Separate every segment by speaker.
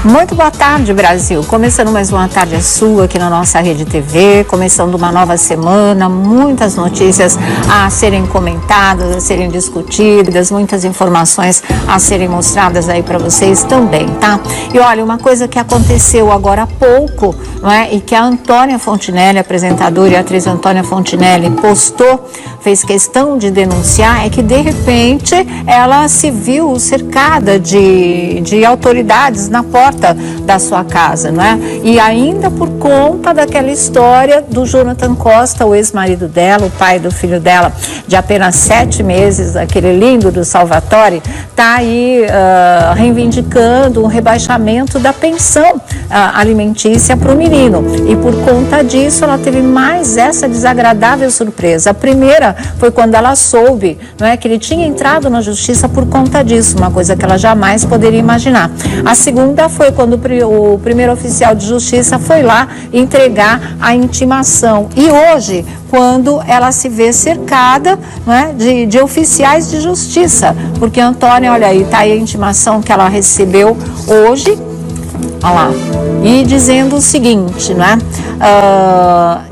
Speaker 1: Muito boa tarde, Brasil. Começando mais uma tarde sua aqui na nossa Rede TV, começando uma nova semana, muitas notícias a serem comentadas, a serem discutidas, muitas informações a serem mostradas aí para vocês também, tá? E olha, uma coisa que aconteceu agora há pouco, não é? E que a Antônia Fontinelli, apresentadora e atriz Antônia Fontinelli, postou, fez questão de denunciar, é que de repente ela se viu cercada de autoridades na porta da sua casa, não é? E ainda por conta daquela história do Jonathan Costa, o ex-marido dela, o pai do filho dela, de apenas 7 meses, aquele lindo do Salvatore, tá aí reivindicando um rebaixamento da pensão alimentícia para o menino. E por conta disso, ela teve mais essa desagradável surpresa. A primeira foi quando ela soube, não é, que ele tinha entrado na justiça por conta disso, uma coisa que ela jamais poderia imaginar. A segunda foi quando o primeiro oficial de justiça foi lá entregar a intimação. E hoje, quando ela se vê cercada, não é, de oficiais de justiça, porque a Antônia, olha aí, tá aí a intimação que ela recebeu hoje, olha lá, e dizendo o seguinte, não é?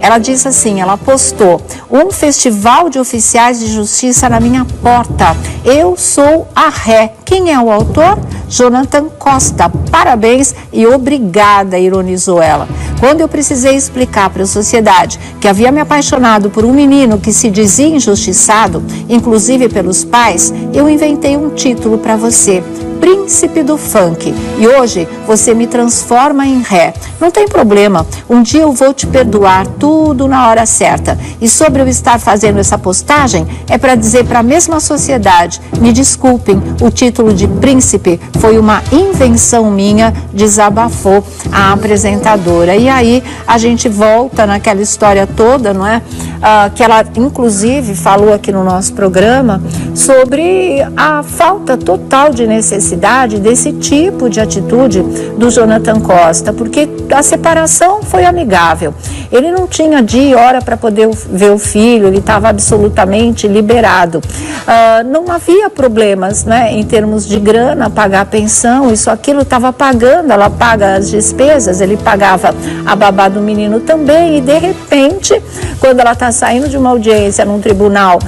Speaker 1: Ela disse assim, ela postou: um festival de oficiais de justiça na minha porta, eu sou a ré. Quem é o autor? Jonathan Costa. Parabéns e obrigada, ironizou ela. Quando eu precisei explicar para a sociedade que havia me apaixonado por um menino que se dizia injustiçado, inclusive pelos pais, eu inventei um título para você: Príncipe do Funk. E hoje você me transforma em ré. Não tem problema, um dia eu vou te perdoar, tudo na hora certa. E sobre eu estar fazendo essa postagem, é para dizer para a mesma sociedade: me desculpem, o título de príncipe foi uma invenção minha, desabafou a apresentadora. E aí a gente volta naquela história toda, não é? Que ela inclusive falou aqui no nosso programa sobre a falta total de necessidade desse tipo de atitude do Jonathan Costa, porque a separação foi amigável. Ele não tinha dia e hora para poder ver o filho, ele estava absolutamente liberado. Não havia problemas, né, em termos de grana, pagar a pensão, isso, aquilo, estava pagando, ela paga as despesas, ele pagava a babá do menino também, e de repente, quando ela está saindo de uma audiência num tribunal,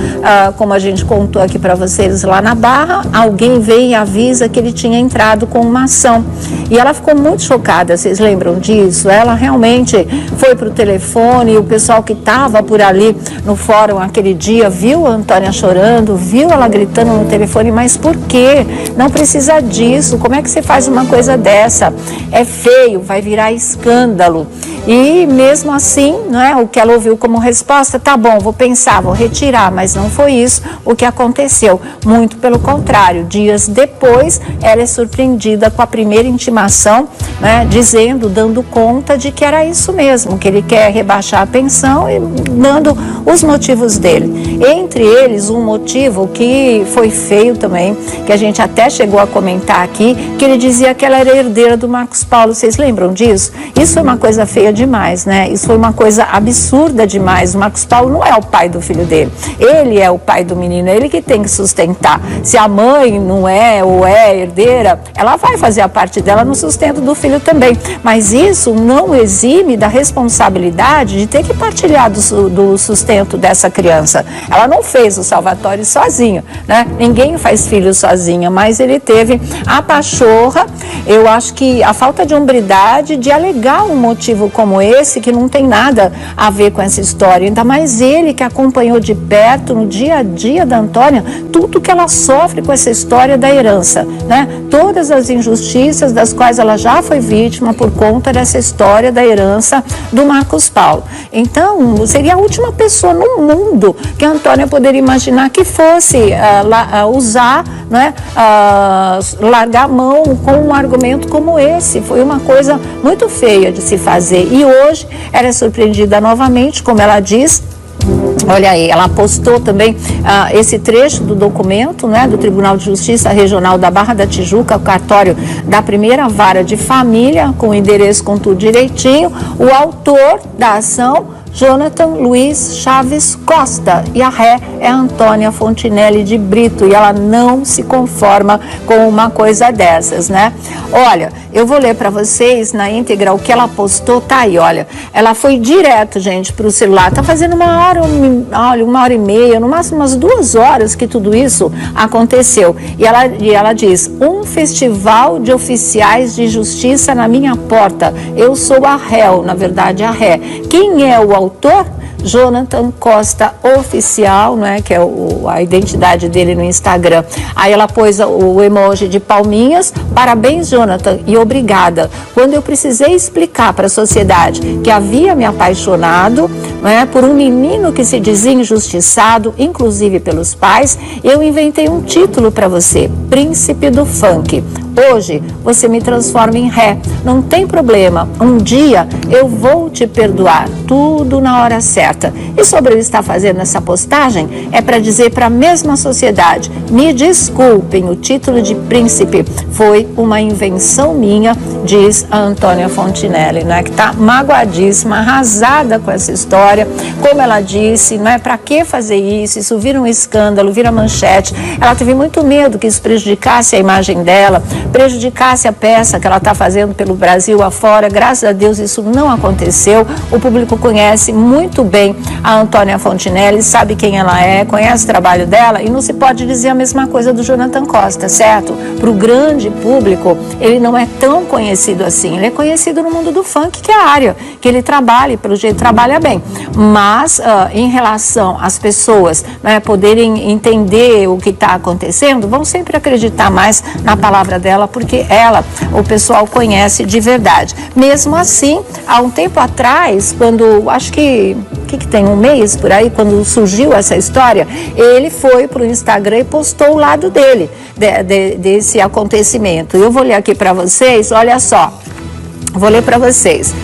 Speaker 1: como a gente contou aqui para vocês lá na Barra, alguém vem e avisa que ele tinha entrado com uma ação. E ela ficou muito chocada, vocês lembram disso? Ela realmente foi para o telefone, e o pessoal que estava por ali no fórum aquele dia viu a Antônia chorando, viu ela gritando no telefone: mas por quê? Não precisa disso, como é que você faz uma coisa dessa? É feio, vai virar escândalo. E mesmo assim, não é, o que ela ouviu como resposta: tá bom, vou pensar, vou retirar. Mas não foi isso o que aconteceu, muito pelo contrário. Dias depois, ela é surpreendida com a primeira intimação, né, dizendo, dando conta de que era isso mesmo, que ele quer rebaixar a pensão, e dando os motivos dele. Entre eles, um motivo que foi feio também, que a gente até chegou a comentar aqui, que ele dizia que ela era herdeira do Marcos Paulo. Vocês lembram disso? Isso é uma coisa feia demais, né? Isso foi uma coisa absurda demais. O Marcos Paulo não é o pai do filho dele, ele é o pai do menino, é ele que tem que sustentar. Se a mãe não é ou é herdeira, ela vai fazer a parte dela no sustento do filho também, mas isso não exime da responsabilidade de ter que partilhar do sustento dessa criança. Ela não fez o Salvatore sozinho, né? Ninguém faz filho sozinha, mas ele teve a pachorra, eu acho que a falta de hombridade de alegar um motivo como esse, que não tem nada a ver com essa história, ainda mais ele que acompanhou de perto no dia a dia da Antônia, tudo que ela sofre com essa história da herança, né? Todas as injustiças das quais ela já foi vítima por conta dessa história da herança do Marcos Paulo. Então, seria a última pessoa no mundo que a Antônia poderia imaginar que fosse usar, né, largar a mão com um argumento como esse. Foi uma coisa muito feia de se fazer. E hoje ela é surpreendida novamente, como ela diz. Olha aí, ela postou também esse trecho do documento, né, do Tribunal de Justiça Regional da Barra da Tijuca, o cartório da primeira vara de família, com o endereço, com tudo direitinho. O autor da ação: Jonathan Luiz Chaves Costa, e a ré é Antônia Fontinelli de Brito, e ela não se conforma com uma coisa dessas, né? Olha, Eu vou ler para vocês na íntegra o que ela postou, tá aí, olha. Ela foi direto, gente, para o celular. Tá fazendo uma hora, olha, 1h30, no máximo umas 2 horas que tudo isso aconteceu. E ela diz: um festival de oficiais de justiça na minha porta. Eu sou a réu, na verdade, a ré. Quem é o autor? Jonathan Costa Oficial, né, que é a identidade dele no Instagram. Aí ela pôs o emoji de palminhas. Parabéns, Jonathan, e obrigada. Quando eu precisei explicar para a sociedade que havia me apaixonado, né, por um menino que se dizia injustiçado, inclusive pelos pais, eu inventei um título para você: Príncipe do Funk. Hoje você me transforma em ré. Não tem problema. Um dia eu vou te perdoar. Tudo na hora certa. E sobre eu estar fazendo essa postagem, é para dizer para a mesma sociedade: me desculpem, o título de príncipe foi uma invenção minha, diz a Antônia Fontinelli, né, que está magoadíssima, arrasada com essa história. Como ela disse, não é para que fazer isso? Isso vira um escândalo, vira manchete. Ela teve muito medo que isso prejudicasse a imagem dela, prejudicasse a peça que ela está fazendo pelo Brasil afora. Graças a Deus isso não aconteceu. O público conhece muito bem a Antônia Fontinelli, sabe quem ela é, conhece o trabalho dela, e não se pode dizer a mesma coisa do Jonathan Costa, certo? Para o grande público, ele não é tão conhecido assim. Ele é conhecido no mundo do funk, que é a área que ele trabalha, e pelo jeito trabalha bem. Mas em relação às pessoas, né, poderem entender o que está acontecendo, vão sempre acreditar mais na palavra dela, porque ela, o pessoal conhece de verdade. Mesmo assim, há um tempo atrás, quando, acho que tem um mês por aí, quando surgiu essa história, ele foi para o Instagram e postou o lado dele, desse acontecimento. Eu vou ler aqui para vocês, olha só, vou ler para vocês.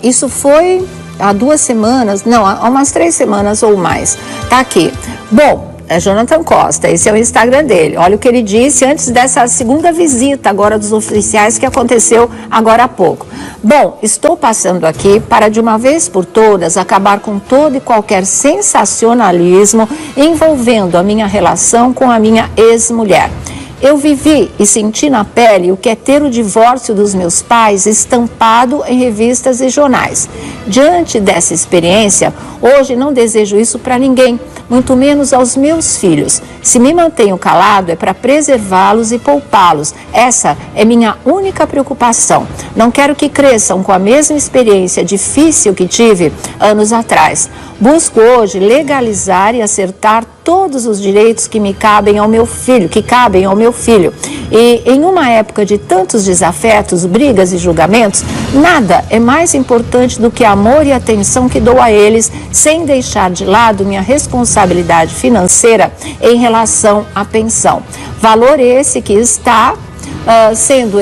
Speaker 1: Isso foi há 2 semanas, não, há umas 3 semanas ou mais. Tá aqui. Bom, é Jonathan Costa, esse é o Instagram dele. Olha o que ele disse antes dessa segunda visita agora dos oficiais que aconteceu agora há pouco. Bom, estou passando aqui para de uma vez por todas acabar com todo e qualquer sensacionalismo envolvendo a minha relação com a minha ex-mulher. Eu vivi e senti na pele o que é ter o divórcio dos meus pais estampado em revistas e jornais. Diante dessa experiência, hoje não desejo isso para ninguém, muito menos aos meus filhos. Se me mantenho calado é para preservá-los e poupá-los. Essa é minha única preocupação. Não quero que cresçam com a mesma experiência difícil que tive anos atrás. Busco hoje legalizar e acertar todos os direitos que me cabem ao meu filho, E em uma época de tantos desafetos, brigas e julgamentos, nada é mais importante do que amor e atenção que dou a eles, sem deixar de lado minha responsabilidade financeira em relação à pensão. Valor esse que está sendo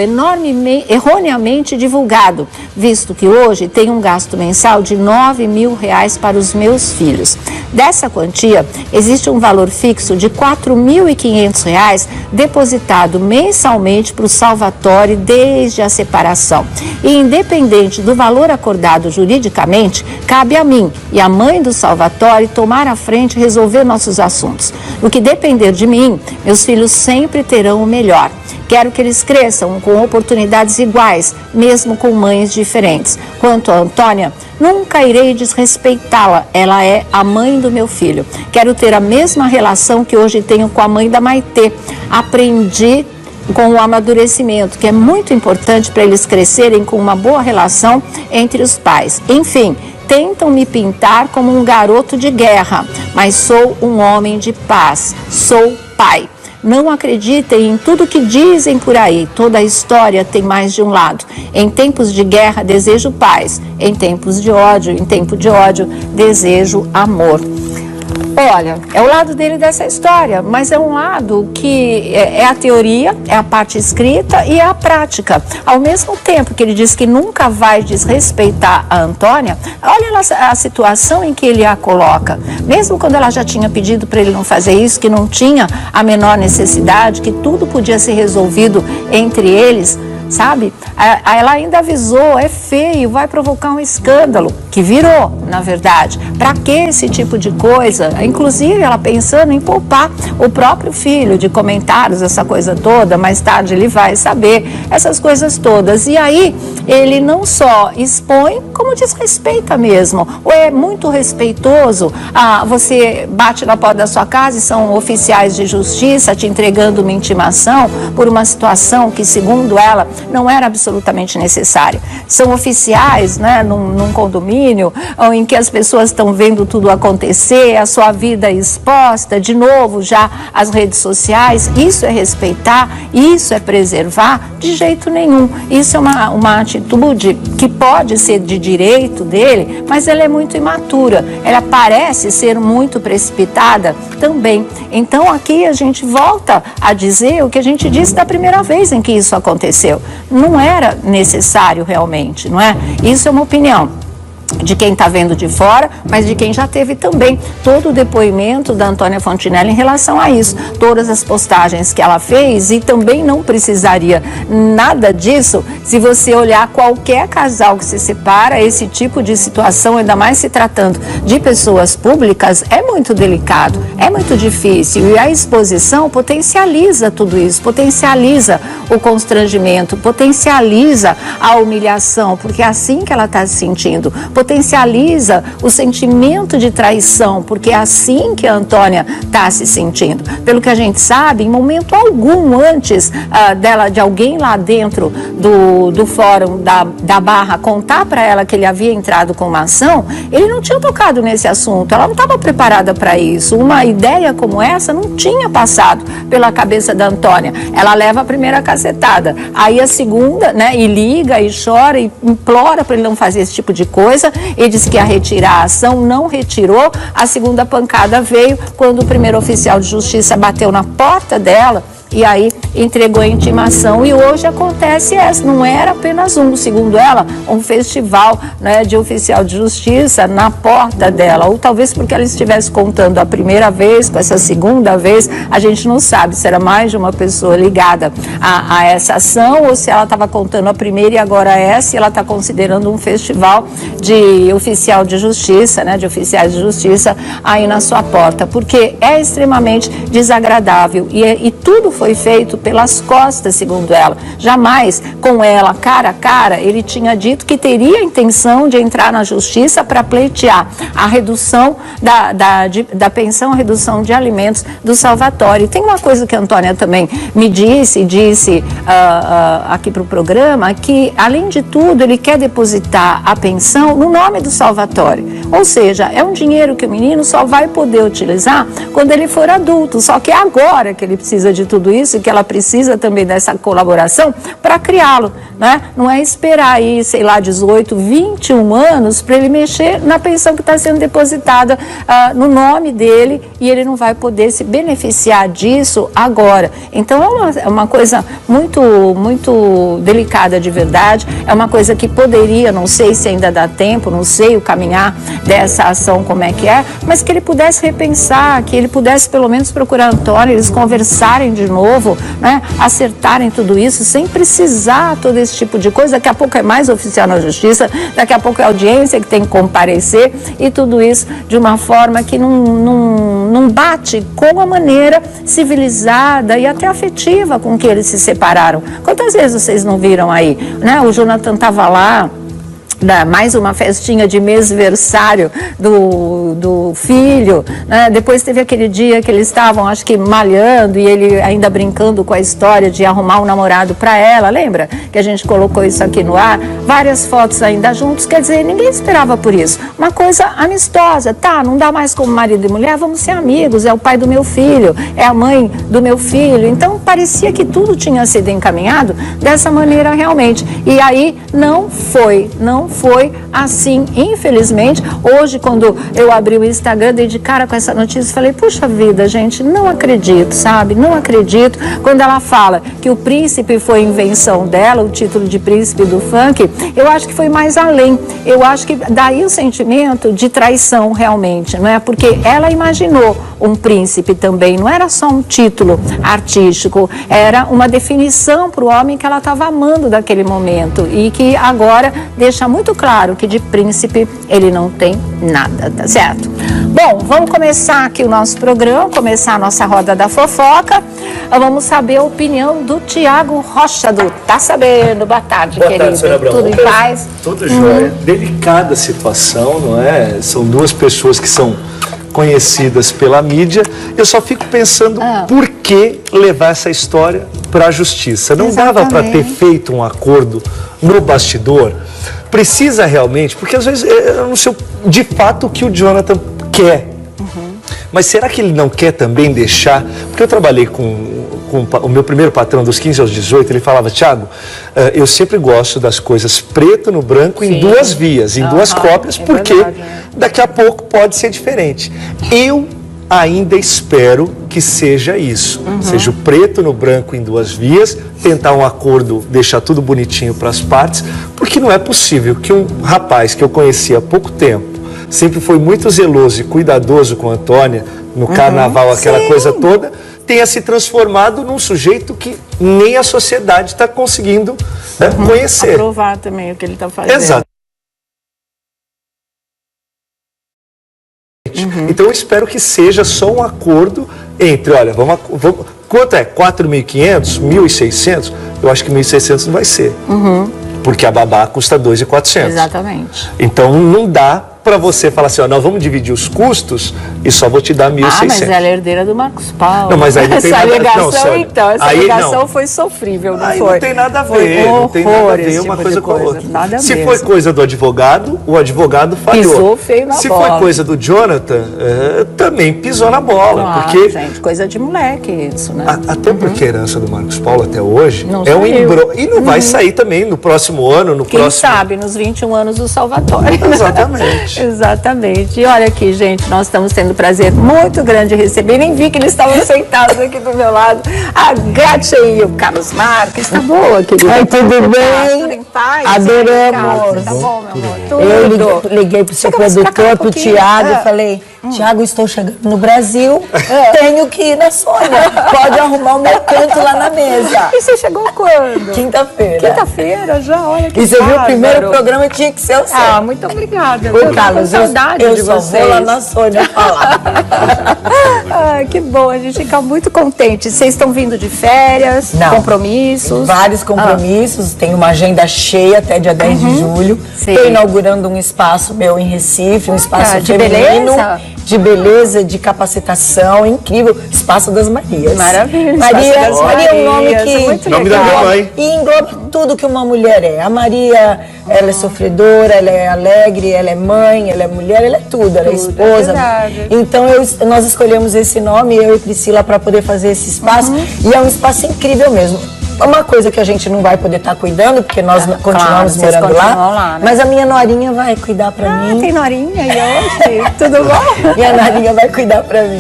Speaker 1: erroneamente divulgado, visto que hoje tem um gasto mensal de R$9.000 para os meus filhos. Dessa quantia, existe um valor fixo de R$4.500 depositado mensalmente para o Salvatore desde a separação. E independente do valor acordado juridicamente, cabe a mim e à mãe do Salvatore tomar a frente e resolver nossos assuntos. No que depender de mim, meus filhos sempre terão o melhor. Quero que eles cresçam com oportunidades iguais, mesmo com mães diferentes. Quanto a Antônia, nunca irei desrespeitá-la. Ela é a mãe do meu filho. Quero ter a mesma relação que hoje tenho com a mãe da Maitê. Aprendi com o amadurecimento, que é muito importante para eles crescerem com uma boa relação entre os pais. Enfim, tentam me pintar como um garoto de guerra, mas sou um homem de paz. Sou pai. Não acreditem em tudo que dizem por aí. Toda a história tem mais de um lado. Em tempos de guerra, desejo paz. Em tempo de ódio, desejo amor. Olha, é o lado dele dessa história, mas é um lado que é a teoria, é a parte escrita e é a prática. Ao mesmo tempo que ele diz que nunca vai desrespeitar a Antônia, olha a situação em que ele a coloca. Mesmo quando ela já tinha pedido para ele não fazer isso, que não tinha a menor necessidade, que tudo podia ser resolvido entre eles, sabe? Ela ainda avisou, é feio, vai provocar um escândalo, que virou, na verdade. Para que esse tipo de coisa? Inclusive, ela pensando em poupar o próprio filho de comentários, essa coisa toda, mais tarde ele vai saber, essas coisas todas. E aí, ele não só expõe, como desrespeita mesmo. Ou é muito respeitoso, você bate na porta da sua casa e são oficiais de justiça te entregando uma intimação por uma situação que, segundo ela, não era absolutamente necessária. São oficiais, né, num condomínio em que as pessoas estão vendo tudo acontecer, a sua vida exposta, de novo já as redes sociais. Isso é respeitar, isso é preservar? De jeito nenhum. Isso é uma atitude que pode ser de direito dele, mas ela é muito imatura, ela parece ser muito precipitada também. Então aqui a gente volta a dizer o que a gente disse da primeira vez em que isso aconteceu. Não era necessário realmente, não é? Isso é uma opinião de quem está vendo de fora, mas de quem já teve também todo o depoimento da Antônia Fontinelli em relação a isso. Todas as postagens que ela fez, e também não precisaria nada disso se você olhar qualquer casal que se separa. Esse tipo de situação, ainda mais se tratando de pessoas públicas, é muito delicado, é muito difícil, e a exposição potencializa tudo isso, potencializa o constrangimento, potencializa a humilhação, porque é assim que ela está se sentindo, potencializa o sentimento de traição, porque é assim que a Antônia está se sentindo. Pelo que a gente sabe, em momento algum antes de alguém lá dentro do fórum da Barra contar para ela que ele havia entrado com uma ação, ele não tinha tocado nesse assunto, ela não estava preparada para isso. Uma ideia como essa não tinha passado pela cabeça da Antônia. Ela leva a primeira cacetada, aí a segunda, né, e liga e chora e implora para ele não fazer esse tipo de coisa. Ele disse que ia retirar a ação, não retirou. A segunda pancada veio quando o primeiro oficial de justiça bateu na porta dela e aí entregou a intimação. E hoje acontece essa, não era apenas segundo ela, um festival, né, de oficial de justiça na porta dela, ou talvez porque ela estivesse contando a primeira vez com essa segunda vez, a gente não sabe se era mais de uma pessoa ligada a essa ação, ou se ela estava contando a primeira e agora essa, e ela está considerando um festival de oficial de justiça, né, de oficiais de justiça aí na sua porta, porque é extremamente desagradável, e tudo foi feito pelas costas, segundo ela. Jamais com ela, cara a cara, ele tinha dito que teria a intenção de entrar na justiça para pleitear a redução da pensão, a redução de alimentos do Salvatore. E tem uma coisa que a Antônia também me disse aqui para o programa, que além de tudo ele quer depositar a pensão no nome do Salvatore. Ou seja, é um dinheiro que o menino só vai poder utilizar quando ele for adulto. Só que é agora que ele precisa de tudo isso, e que ela precisa também dessa colaboração para criá-lo, né? Não é esperar aí, sei lá, 18, 21 anos para ele mexer na pensão que está sendo depositada no nome dele, e ele não vai poder se beneficiar disso agora. Então é uma coisa muito, muito delicada de verdade, é uma coisa que poderia, não sei se ainda dá tempo, não sei o caminhar dessa ação como é que é, mas que ele pudesse repensar, que ele pudesse pelo menos procurar Antônia, eles conversarem de novo, né, acertarem tudo isso, sem precisar todo esse tipo de coisa. Daqui a pouco é mais oficial na justiça, daqui a pouco é audiência que tem que comparecer, e tudo isso de uma forma que não bate com a maneira civilizada e até afetiva com que eles se separaram. Quantas vezes vocês não viram aí, né? O Jonathan estava lá, mais uma festinha de mêsversário do filho, né? Depois teve aquele dia que eles estavam, acho que malhando, e ele ainda brincando com a história de arrumar um namorado para ela, lembra? Que a gente colocou isso aqui no ar, várias fotos ainda juntos, quer dizer, ninguém esperava por isso. Uma coisa amistosa, tá, não dá mais como marido e mulher, vamos ser amigos, é o pai do meu filho, é a mãe do meu filho. Então parecia que tudo tinha sido encaminhado dessa maneira realmente, e aí não foi assim, infelizmente. Hoje, quando eu abri o Instagram, dei de cara com essa notícia, falei, puxa vida, gente, não acredito, sabe? Não acredito. Quando ela fala que o príncipe foi invenção dela, o título de príncipe do funk, eu acho que foi mais além. Eu acho que daí o sentimento de traição realmente, não é? Porque ela imaginou um príncipe também, não era só um título artístico, era uma definição para o homem que ela estava amando daquele momento e que agora deixa muito claro que de príncipe ele não tem nada, tá certo? Bom, vamos começar aqui o nosso programa, começar a nossa roda da fofoca. Vamos saber a opinião do Tiago Rocha, do Tá Sabendo. Boa tarde,
Speaker 2: boa
Speaker 1: querido.
Speaker 2: Tarde,
Speaker 1: tudo em paz?
Speaker 2: Tudo jóia. Delicada situação, não é? São duas pessoas que são conhecidas pela mídia. Eu só fico pensando por que levar essa história para a justiça. Não dava para ter feito um acordo no bastidor? Precisa realmente, porque às vezes eu não sei de fato o que o Jonathan quer. Mas será que ele não quer também deixar? Porque eu trabalhei com o meu primeiro patrão dos 15 aos 18, ele falava, Tiago, eu sempre gosto das coisas preto no branco em duas vias, em duas cópias, porque daqui a pouco pode ser diferente. Eu ainda espero que seja isso, seja o preto no branco em duas vias, tentar um acordo, deixar tudo bonitinho para as partes, porque não é possível que um rapaz que eu conheci há pouco tempo, sempre foi muito zeloso e cuidadoso com a Antônia, no carnaval, aquela coisa toda, tenha se transformado num sujeito que nem a sociedade está conseguindo conhecer.
Speaker 1: Aprovar também o que ele está fazendo.
Speaker 2: Exato. Então eu espero que seja só um acordo entre, olha, vamos quanto é? 4.500? 1.600? Eu acho que 1.600 não vai ser. Porque a babá custa 2.400.
Speaker 1: Exatamente.
Speaker 2: Então não dá para você falar assim, ó, nós vamos dividir os custos e só vou te dar 1.600.
Speaker 1: Ah, mas ela é herdeira do Marcos Paulo.
Speaker 2: Não, mas aí não tem
Speaker 1: essa
Speaker 2: nada...
Speaker 1: ligação,
Speaker 2: não,
Speaker 1: então, essa
Speaker 2: aí,
Speaker 1: ligação
Speaker 2: não.
Speaker 1: foi sofrível, não
Speaker 2: aí
Speaker 1: foi?
Speaker 2: Não tem nada a ver, não tem nada a ver uma coisa com a outra. Se foi coisa do advogado, o advogado falhou.
Speaker 1: Pisou feio na
Speaker 2: Se
Speaker 1: bola.
Speaker 2: foi coisa do Jonathan, também pisou na bola.
Speaker 1: Claro,
Speaker 2: porque
Speaker 1: gente, coisa de moleque isso, né?
Speaker 2: Até porque a herança do Marcos Paulo até hoje
Speaker 1: não
Speaker 2: é um
Speaker 1: saiu.
Speaker 2: embrulho. E não vai sair também no próximo ano, no
Speaker 1: Quem
Speaker 2: próximo...
Speaker 1: sabe, nos 21 anos do Salvatore.
Speaker 2: Exatamente.
Speaker 1: Exatamente. E olha aqui, gente, nós estamos tendo um prazer muito grande de receber. Nem vi que eles estavam sentados aqui do meu lado. A Gretchen e o Carlos Marques. Tá boa, querida?
Speaker 3: Oi, tudo bem?
Speaker 1: Tudo em paz?
Speaker 3: Adoramos.
Speaker 1: Tá bom, meu amor? Tudo.
Speaker 3: Eu liguei pro seu produtor, pro Tiago, e falei, Tiago, estou chegando no Brasil, tenho que ir na Sônia. Pode arrumar o meu canto lá na mesa.
Speaker 1: E você chegou quando?
Speaker 3: Quinta-feira.
Speaker 1: Quinta-feira já, olha que
Speaker 3: E você viu o
Speaker 1: bárbaro.
Speaker 3: primeiro programa, tinha que ser o seu.
Speaker 1: Ah, muito obrigada.
Speaker 3: Ô, Carlos,
Speaker 1: eu tô com saudade
Speaker 3: eu
Speaker 1: de
Speaker 3: só
Speaker 1: vocês.
Speaker 3: vou lá na Sônia falar.
Speaker 1: Ah, que bom, a gente fica muito contente. Vocês estão vindo de férias,
Speaker 3: Não.
Speaker 1: compromissos?
Speaker 3: Vários compromissos, tem uma agenda cheia até dia 10 de julho.
Speaker 1: Sim.
Speaker 3: Estou inaugurando um espaço meu em Recife, um espaço
Speaker 1: de
Speaker 3: feminino,
Speaker 1: beleza?
Speaker 3: de beleza, de capacitação, incrível, Espaço das Marias.
Speaker 1: Maravilha.
Speaker 3: Maria,
Speaker 1: Espaço das
Speaker 3: Maria é um nome
Speaker 1: Marias,
Speaker 3: que
Speaker 1: muito
Speaker 2: Nome da minha
Speaker 1: legal.
Speaker 2: mãe.
Speaker 3: e engloba tudo que uma mulher é. A Maria, ela é sofredora, ela é alegre, ela é mãe, ela é mulher, ela é tudo, ela é
Speaker 1: Tudo,
Speaker 3: esposa.
Speaker 1: é verdade.
Speaker 3: Então nós escolhemos esse nome, eu e Priscila, para poder fazer esse espaço. E é um espaço incrível mesmo. Uma coisa que a gente não vai poder estar cuidando, porque nós continuamos
Speaker 1: vocês
Speaker 3: morando
Speaker 1: continuam lá, né?
Speaker 3: Mas a minha norinha vai cuidar para mim.
Speaker 1: Tem Norinha e hoje? Tudo bom?
Speaker 3: Minha norinha vai cuidar para mim.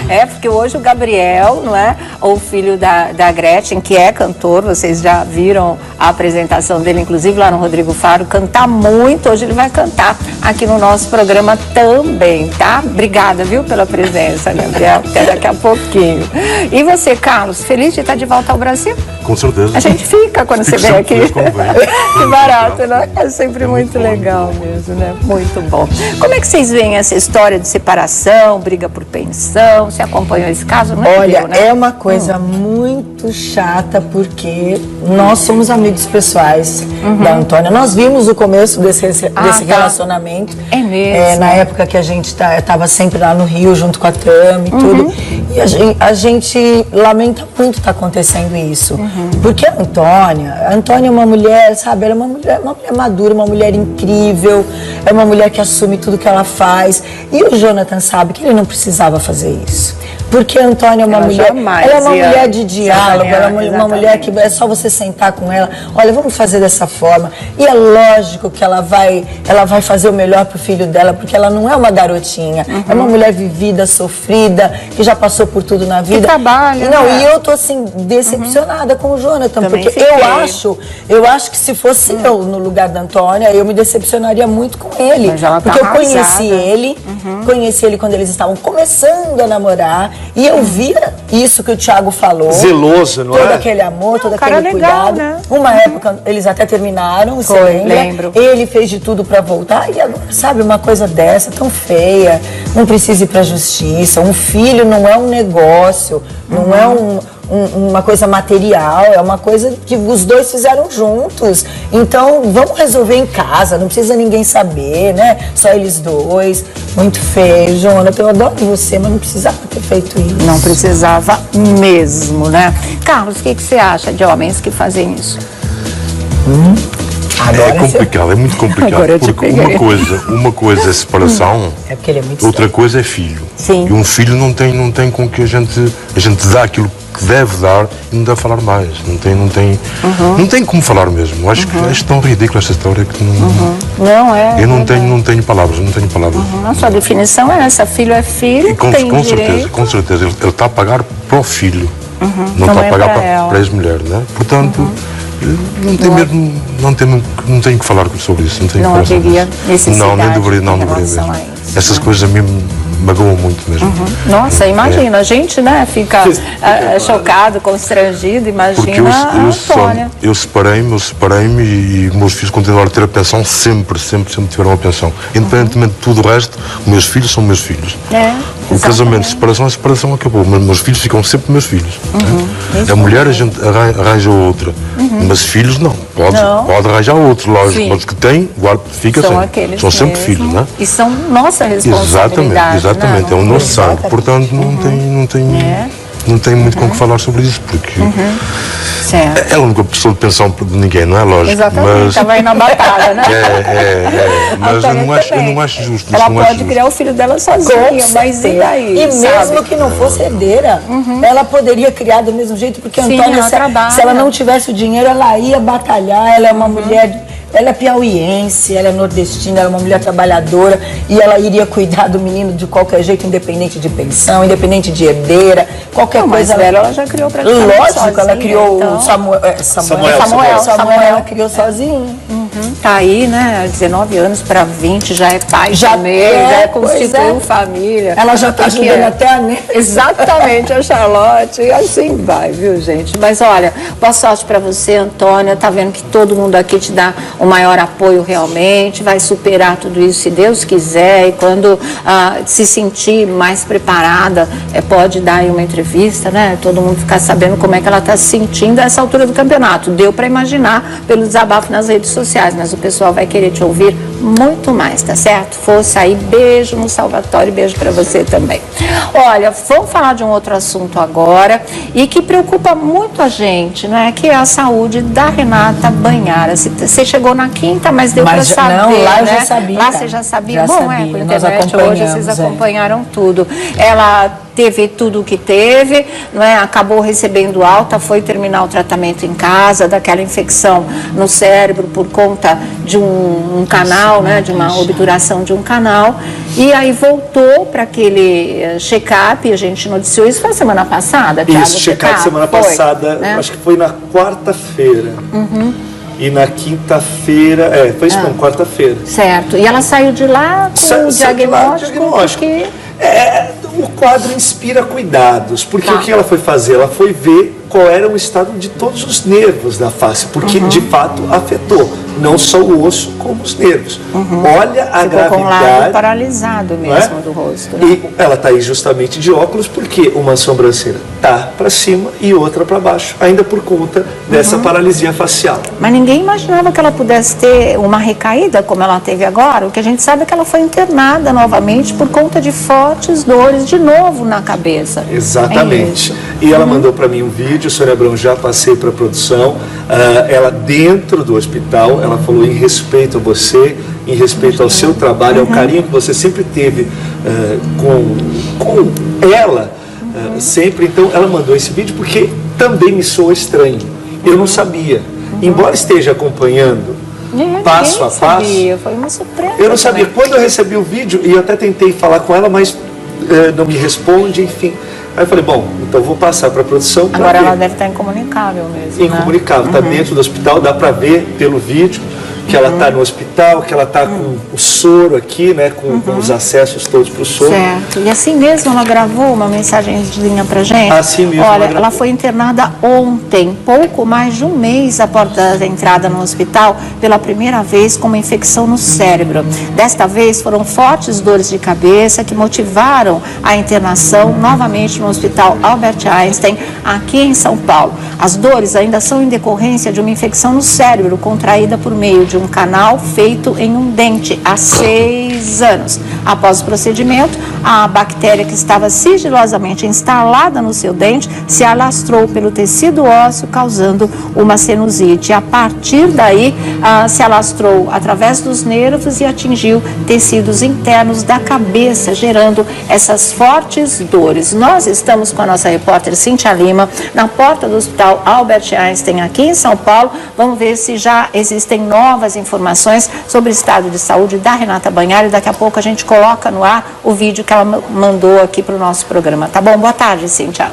Speaker 1: É, porque hoje o Gabriel, não é? O filho da Gretchen, que é cantor, vocês já viram a apresentação dele, inclusive lá no Rodrigo Faro, cantar muito. Hoje ele vai cantar aqui no nosso programa também, tá? Obrigada, viu, pela presença, Gabriel. Até daqui a pouquinho. E você, Carlos, feliz de estar de volta ao Brasil?
Speaker 4: Com certeza.
Speaker 1: A gente fica quando você vem aqui.
Speaker 4: Quando vem.
Speaker 1: Que barato, né? É sempre muito legal mesmo, né? Muito bom. Como é que vocês veem essa história de separação, briga por pensão? Você acompanhou esse caso? Não
Speaker 3: Olha,
Speaker 1: viu, né?
Speaker 3: é uma coisa muito chata, porque nós somos amigos pessoais da Antônia. Nós vimos o começo desse relacionamento.
Speaker 1: É mesmo?
Speaker 3: Na época que a gente estava sempre lá no Rio, junto com a Tami e tudo. E a gente lamenta muito estar acontecendo isso. Porque a Antônia é uma mulher, sabe? Ela é uma mulher madura, uma mulher incrível. É uma mulher que assume tudo que ela faz. E o Jonathan sabe que ele não precisava fazer isso. Porque a Antônia é uma mulher, ela é uma mulher de diálogo, ela é uma mulher que é só você sentar com ela, olha, vamos fazer dessa forma. E é lógico que ela vai fazer o melhor pro filho dela, porque ela não é uma garotinha, é uma mulher vivida, sofrida, que já passou por tudo na vida.
Speaker 1: Que trabalha,
Speaker 3: Não,
Speaker 1: né?
Speaker 3: e eu tô assim, decepcionada com com o Jonathan,
Speaker 1: Também
Speaker 3: porque eu acho que se fosse eu no lugar da Antônia, eu me decepcionaria muito com ele.
Speaker 1: Mas ela tá
Speaker 3: porque eu
Speaker 1: arrasada.
Speaker 3: conheci ele quando eles estavam começando a namorar, e eu via isso que o Thiago falou.
Speaker 2: Zeloso, não é?
Speaker 3: Todo aquele amor, todo
Speaker 1: cara
Speaker 3: aquele
Speaker 1: legal,
Speaker 3: cuidado.
Speaker 1: né?
Speaker 3: Uma época eles até terminaram, você lembra?
Speaker 1: Lembro.
Speaker 3: Ele fez de tudo pra voltar, e agora, sabe, uma coisa dessa tão feia, não precisa ir pra justiça. Um filho não é um negócio, não é uma coisa material, é uma coisa que os dois fizeram juntos. Então, vamos resolver em casa, não precisa ninguém saber, né? Só eles dois. Muito feio, Jonathan, eu adoro você, mas não precisava ter feito isso.
Speaker 1: Não precisava mesmo, né? Carlos, o que você acha de homens que fazem isso?
Speaker 4: É complicado, é muito complicado.
Speaker 1: Agora eu te
Speaker 4: porque
Speaker 1: peguei.
Speaker 4: uma coisa é separação,
Speaker 3: É porque ele é muito
Speaker 4: outra coisa é filho.
Speaker 1: Sim.
Speaker 4: E um filho não tem com que a gente dá aquilo que deve dar e não deve falar mais. Não tem como falar mesmo. Acho que é tão ridícula esta história que
Speaker 1: Não é.
Speaker 4: eu não tenho palavras, não tenho palavras.
Speaker 1: A sua definição é essa: filho é filho,
Speaker 4: E com certeza, ele está a pagar para o filho, não está a pagar para a ex-mulher, né? Portanto, não tenho que falar sobre isso. Não tenho
Speaker 1: Não
Speaker 4: que falar sobre
Speaker 1: haveria
Speaker 4: isso.
Speaker 1: necessidade
Speaker 4: Não deveria
Speaker 1: em
Speaker 4: mesmo.
Speaker 1: relação a isso,
Speaker 4: Essas coisas a mim me magoam muito mesmo.
Speaker 1: Nossa, imagina, a gente, né, fica chocado, constrangido,
Speaker 4: Porque
Speaker 1: imagina a Antônia.
Speaker 4: eu separei-me e meus filhos continuaram a ter a pensão, sempre tiveram a pensão. Independentemente de tudo o resto, meus filhos são meus filhos. O casamento, a separação acabou, mas meus filhos ficam sempre meus filhos. A mulher a gente arranja outra, mas filhos não. Pode arranjar outro, lógico,
Speaker 1: Sim.
Speaker 4: mas o que tem, fica
Speaker 1: São
Speaker 4: sempre.
Speaker 1: aqueles
Speaker 4: São sempre
Speaker 1: mesmo.
Speaker 4: filhos, né?
Speaker 1: E são nossa responsabilidade.
Speaker 4: Exatamente,
Speaker 1: né?
Speaker 4: é o nosso sangue. Portanto, não tem muito com o que falar sobre isso, porque
Speaker 1: Certo.
Speaker 4: é a única pessoa de pensão de ninguém, não é? Lógico.
Speaker 1: Exatamente,
Speaker 4: Mas,
Speaker 1: estava aí na batalha, né?
Speaker 4: mas eu
Speaker 1: Antônia
Speaker 4: não acho
Speaker 1: também.
Speaker 4: justo.
Speaker 1: Ela
Speaker 4: isso não acho
Speaker 1: pode
Speaker 4: justo.
Speaker 1: criar o filho dela sozinha, mas e daí?
Speaker 3: E
Speaker 1: sabe?
Speaker 3: mesmo que não fosse herdeira, ela poderia criar do mesmo jeito, porque a
Speaker 1: Sim,
Speaker 3: Antônia,
Speaker 1: ela trabalha.
Speaker 3: se ela não tivesse o dinheiro, ela ia batalhar, ela é uma mulher. Ela é piauiense, ela é nordestina, ela é uma mulher trabalhadora e ela iria cuidar do menino de qualquer jeito, independente de pensão, independente de herdeira, qualquer coisa.
Speaker 1: Ela já criou praticamente
Speaker 3: Lógico,
Speaker 1: sozinha,
Speaker 3: ela criou
Speaker 1: então.
Speaker 3: o Samuel, ela criou sozinha.
Speaker 1: Tá aí, né? 19 anos para 20, já é pai
Speaker 3: Já
Speaker 1: também,
Speaker 3: é,
Speaker 1: já
Speaker 3: pois
Speaker 1: constituiu
Speaker 3: é.
Speaker 1: família.
Speaker 3: Ela já está
Speaker 1: Que
Speaker 3: ajudando até a neta.
Speaker 1: Exatamente, a Charlotte, e assim vai, viu, gente? Mas olha, boa sorte para você, Antônia, tá vendo que todo mundo aqui te dá o maior apoio realmente, vai superar tudo isso se Deus quiser, e quando se sentir mais preparada, pode dar aí uma entrevista, né? Todo mundo ficar sabendo como é que ela está se sentindo a essa altura do campeonato. Deu para imaginar pelo desabafo nas redes sociais, mas o pessoal vai querer te ouvir muito mais, tá certo? Força aí, beijo no Salvatore, beijo para você também. Olha, vamos falar de um outro assunto agora e que preocupa muito a gente, né? Que é a saúde da Renata Banhara. Você chegou na quinta, mas deu para saber,
Speaker 3: não, lá eu
Speaker 1: né?
Speaker 3: já sabia.
Speaker 1: Lá você já sabia?
Speaker 3: Já
Speaker 1: Bom,
Speaker 3: sabia,
Speaker 1: por
Speaker 3: nós
Speaker 1: internet hoje vocês
Speaker 3: acompanhamos,
Speaker 1: acompanharam tudo. Ela teve tudo o que teve, não é? Acabou recebendo alta, foi terminar o tratamento em casa, daquela infecção no cérebro por conta de um canal, né? De uma obturação de um canal, e aí voltou para aquele check-up, a gente noticiou isso, foi semana passada, Thiago?
Speaker 2: Isso, check-up semana passada,
Speaker 1: né?
Speaker 2: acho que foi na quarta-feira. E na quinta-feira, foi isso mesmo, quarta-feira.
Speaker 1: Certo, e ela saiu de lá com o diagnóstico que...
Speaker 2: O quadro inspira cuidados, porque
Speaker 1: Tá.
Speaker 2: o que ela foi fazer? Ela foi ver qual era o estado de todos os nervos da face, porque de fato afetou, não só o osso, como os nervos. Olha a
Speaker 1: Ficou com o lado
Speaker 2: gravidade.
Speaker 1: paralisado
Speaker 2: não
Speaker 1: mesmo
Speaker 2: é?
Speaker 1: do rosto. Né?
Speaker 2: E ela está aí justamente de óculos, porque uma sobrancelha tá para cima e outra para baixo, ainda por conta dessa paralisia facial.
Speaker 1: Mas ninguém imaginava que ela pudesse ter uma recaída como ela teve agora. O que a gente sabe é que ela foi internada novamente por conta de fortes dores de novo na cabeça.
Speaker 2: Exatamente.
Speaker 1: É isso.
Speaker 2: E ela mandou para mim um vídeo, Sônia Abrão, já passei para a produção. Ela dentro do hospital, ela falou em respeito a você, em respeito ao seu trabalho, ao carinho que você sempre teve com ela, sempre. Então ela mandou esse vídeo porque também me soa estranho. Eu não sabia. Embora esteja acompanhando passo a passo,
Speaker 1: Sabia. Foi uma surpresa.
Speaker 2: eu não sabia.
Speaker 1: Também.
Speaker 2: Quando eu recebi o vídeo, e eu até tentei falar com ela, mas não me responde, enfim. Aí eu falei, bom, então vou passar para a produção.
Speaker 1: Agora ela deve estar incomunicável mesmo.
Speaker 2: Incomunicável, está dentro do hospital, dá para ver pelo vídeo que ela está no hospital, que ela está com o soro aqui, né, com os acessos todos para o soro.
Speaker 1: Certo. E assim mesmo ela gravou uma mensagenzinha pra gente?
Speaker 2: Assim mesmo.
Speaker 1: Olha, ela foi internada ontem, pouco mais de um mês após a entrada no hospital, pela primeira vez com uma infecção no cérebro. Desta vez foram fortes dores de cabeça que motivaram a internação novamente no Hospital Albert Einstein, aqui em São Paulo. As dores ainda são em decorrência de uma infecção no cérebro, contraída por meio de um canal feito em um dente há 6 anos. Após o procedimento, a bactéria que estava sigilosamente instalada no seu dente se alastrou pelo tecido ósseo, causando uma sinusite. A partir daí, se alastrou através dos nervos e atingiu tecidos internos da cabeça, gerando essas fortes dores. Nós estamos com a nossa repórter Cíntia Lima na porta do Hospital Albert Einstein, aqui em São Paulo. Vamos ver se já existem novas informações sobre o estado de saúde da Renata Banhara, e daqui a pouco a gente coloca no ar o vídeo que ela mandou aqui para o nosso programa. Tá bom? Boa tarde, Cíntia.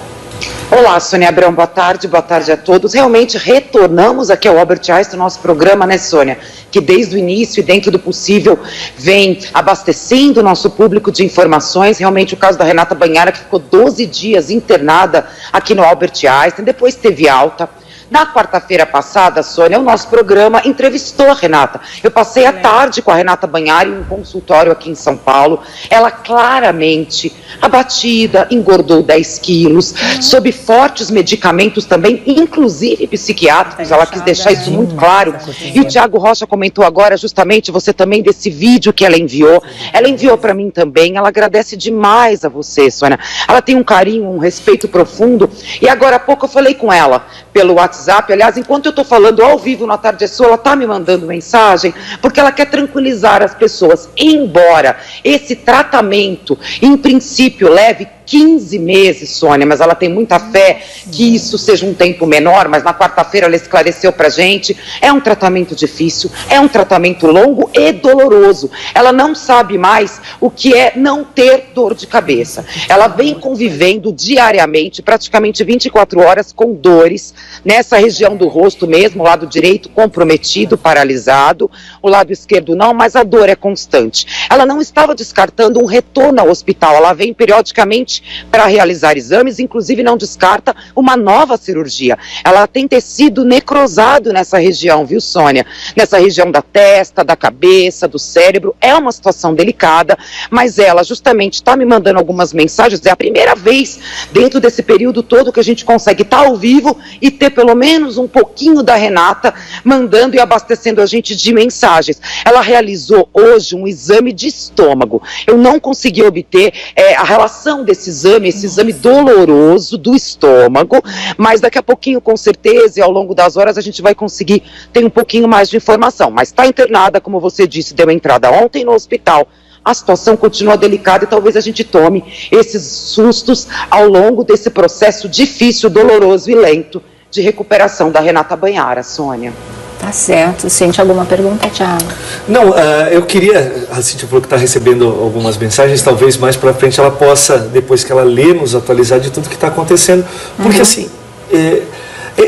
Speaker 5: Olá, Sônia Abrão, boa tarde a todos. Realmente retornamos aqui ao Albert Einstein, nosso programa, né, Sônia? Que desde o início e dentro do possível vem abastecendo o nosso público de informações. Realmente o caso da Renata Banhara, que ficou 12 dias internada aqui no Albert Einstein, depois teve alta. Na quarta-feira passada, Sônia, o nosso programa entrevistou a Renata. Eu passei a tarde com a Renata Banhara em um consultório aqui em São Paulo. Ela claramente abatida, engordou 10 quilos, sob fortes medicamentos também, inclusive psiquiátricos. Ela quis deixar isso muito claro. E o Tiago Rocha comentou agora justamente, você também, desse vídeo que ela enviou. Ela enviou para mim também. Ela agradece demais a você, Sônia. Ela tem um carinho, um respeito profundo. E agora há pouco eu falei com ela pelo WhatsApp. Aliás, enquanto eu estou falando ao vivo na Tarde é Sua, ela está me mandando mensagem, porque ela quer tranquilizar as pessoas. Embora esse tratamento, em princípio, leve 15 meses, Sônia, mas ela tem muita fé que isso seja um tempo menor, mas na quarta-feira ela esclareceu pra gente, é um tratamento difícil, é um tratamento longo e doloroso. Ela não sabe mais o que é não ter dor de cabeça. Ela vem convivendo diariamente, praticamente 24 horas com dores, nessa região do rosto mesmo, o lado direito comprometido, paralisado, o lado esquerdo não, mas a dor é constante. Ela não estava descartando um retorno ao hospital, ela vem periodicamente para realizar exames, inclusive não descarta uma nova cirurgia. Ela tem tecido necrosado nessa região, viu, Sônia? Nessa região da testa, da cabeça, do cérebro. É uma situação delicada, mas ela justamente está me mandando algumas mensagens. É a primeira vez dentro desse período todo que a gente consegue estar ao vivo e ter pelo menos um pouquinho da Renata mandando e abastecendo a gente de mensagens. Ela realizou hoje um exame de estômago. Eu não consegui obter a relação desse exame, esse exame doloroso do estômago, mas daqui a pouquinho, com certeza, e ao longo das horas, a gente vai conseguir ter um pouquinho mais de informação. Mas está internada, como você disse, deu entrada ontem no hospital. A situação continua delicada e talvez a gente tome esses sustos ao longo desse processo difícil, doloroso e lento de recuperação da Renata Banhara, Sônia.
Speaker 1: Tá certo. Sente alguma pergunta, Thiago?
Speaker 2: Não, eu queria, a Cíntia falou que está recebendo algumas mensagens, talvez mais para frente ela possa, depois que ela lê, nos atualizar de tudo que está acontecendo, porque assim,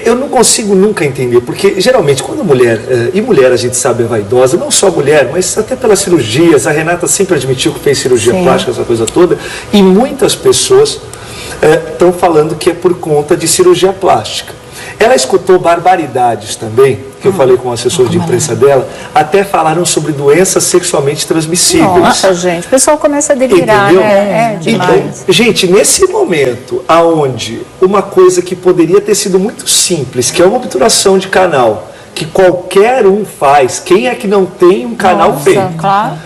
Speaker 2: eu não consigo nunca entender, porque geralmente quando mulher, e mulher a gente sabe é vaidosa, não só mulher, mas até pelas cirurgias, a Renata sempre admitiu que fez cirurgia plástica, essa coisa toda, e muitas pessoas estão falando que é por conta de cirurgia plástica. Ela escutou barbaridades também, que eu falei com o assessor de imprensa dela, até falaram sobre doenças sexualmente transmissíveis.
Speaker 1: Nossa, gente, o pessoal começa a delirar, entendeu? Né? É demais.
Speaker 2: Então, gente, nesse momento, aonde uma coisa que poderia ter sido muito simples, que é uma obturação de canal, que qualquer um faz, quem é que não tem um canal feito?
Speaker 1: Claro.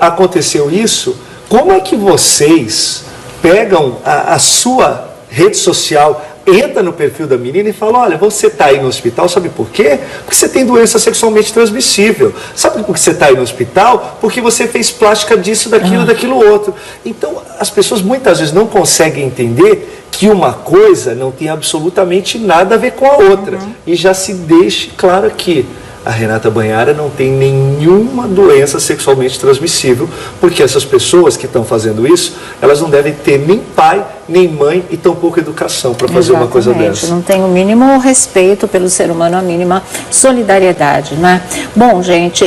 Speaker 2: Aconteceu isso, como é que vocês pegam a sua rede social, entra no perfil da menina e fala, olha, você está aí no hospital, sabe por quê? Porque você tem doença sexualmente transmissível. Sabe por que você está aí no hospital? Porque você fez plástica disso, daquilo outro. Então, as pessoas muitas vezes não conseguem entender que uma coisa não tem absolutamente nada a ver com a outra. E já se deixe claro aqui, a Renata Banhara não tem nenhuma doença sexualmente transmissível, porque essas pessoas que estão fazendo isso, elas não devem ter nem pai, nem mãe e tão pouca educação para fazer uma coisa dessa.
Speaker 1: Não tem o mínimo respeito pelo ser humano, a mínima solidariedade, né? Bom, gente,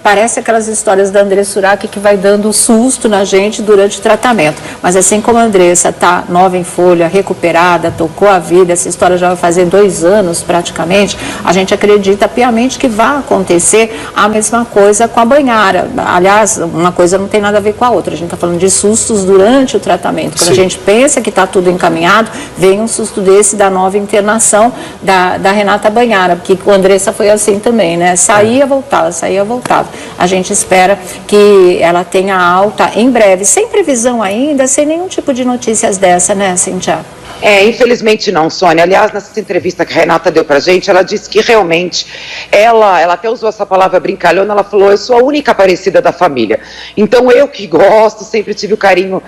Speaker 1: parece aquelas histórias da Andressa Urach que vai dando susto na gente durante o tratamento, mas assim como a Andressa está nova em folha, recuperada, tocou a vida, essa história já vai fazer 2 anos praticamente, a gente acredita piamente que vai acontecer a mesma coisa com a Banhara. Aliás, uma coisa não tem nada a ver com a outra, a gente está falando de sustos durante o tratamento. Quando a gente pensa que está tudo encaminhado, vem um susto desse da nova internação da Renata Banhara, porque com a Andressa foi assim também, né? Saía, voltava, saía, voltava. A gente espera que ela tenha alta em breve, sem previsão ainda, sem nenhum tipo de notícias dessa, né, Cíntia?
Speaker 5: Infelizmente não, Sônia. Aliás, nessa entrevista que a Renata deu pra gente, ela disse que realmente, ela até usou essa palavra brincalhona, ela falou, eu sou a única Aparecida da família. Então eu que gosto, sempre tive o carinho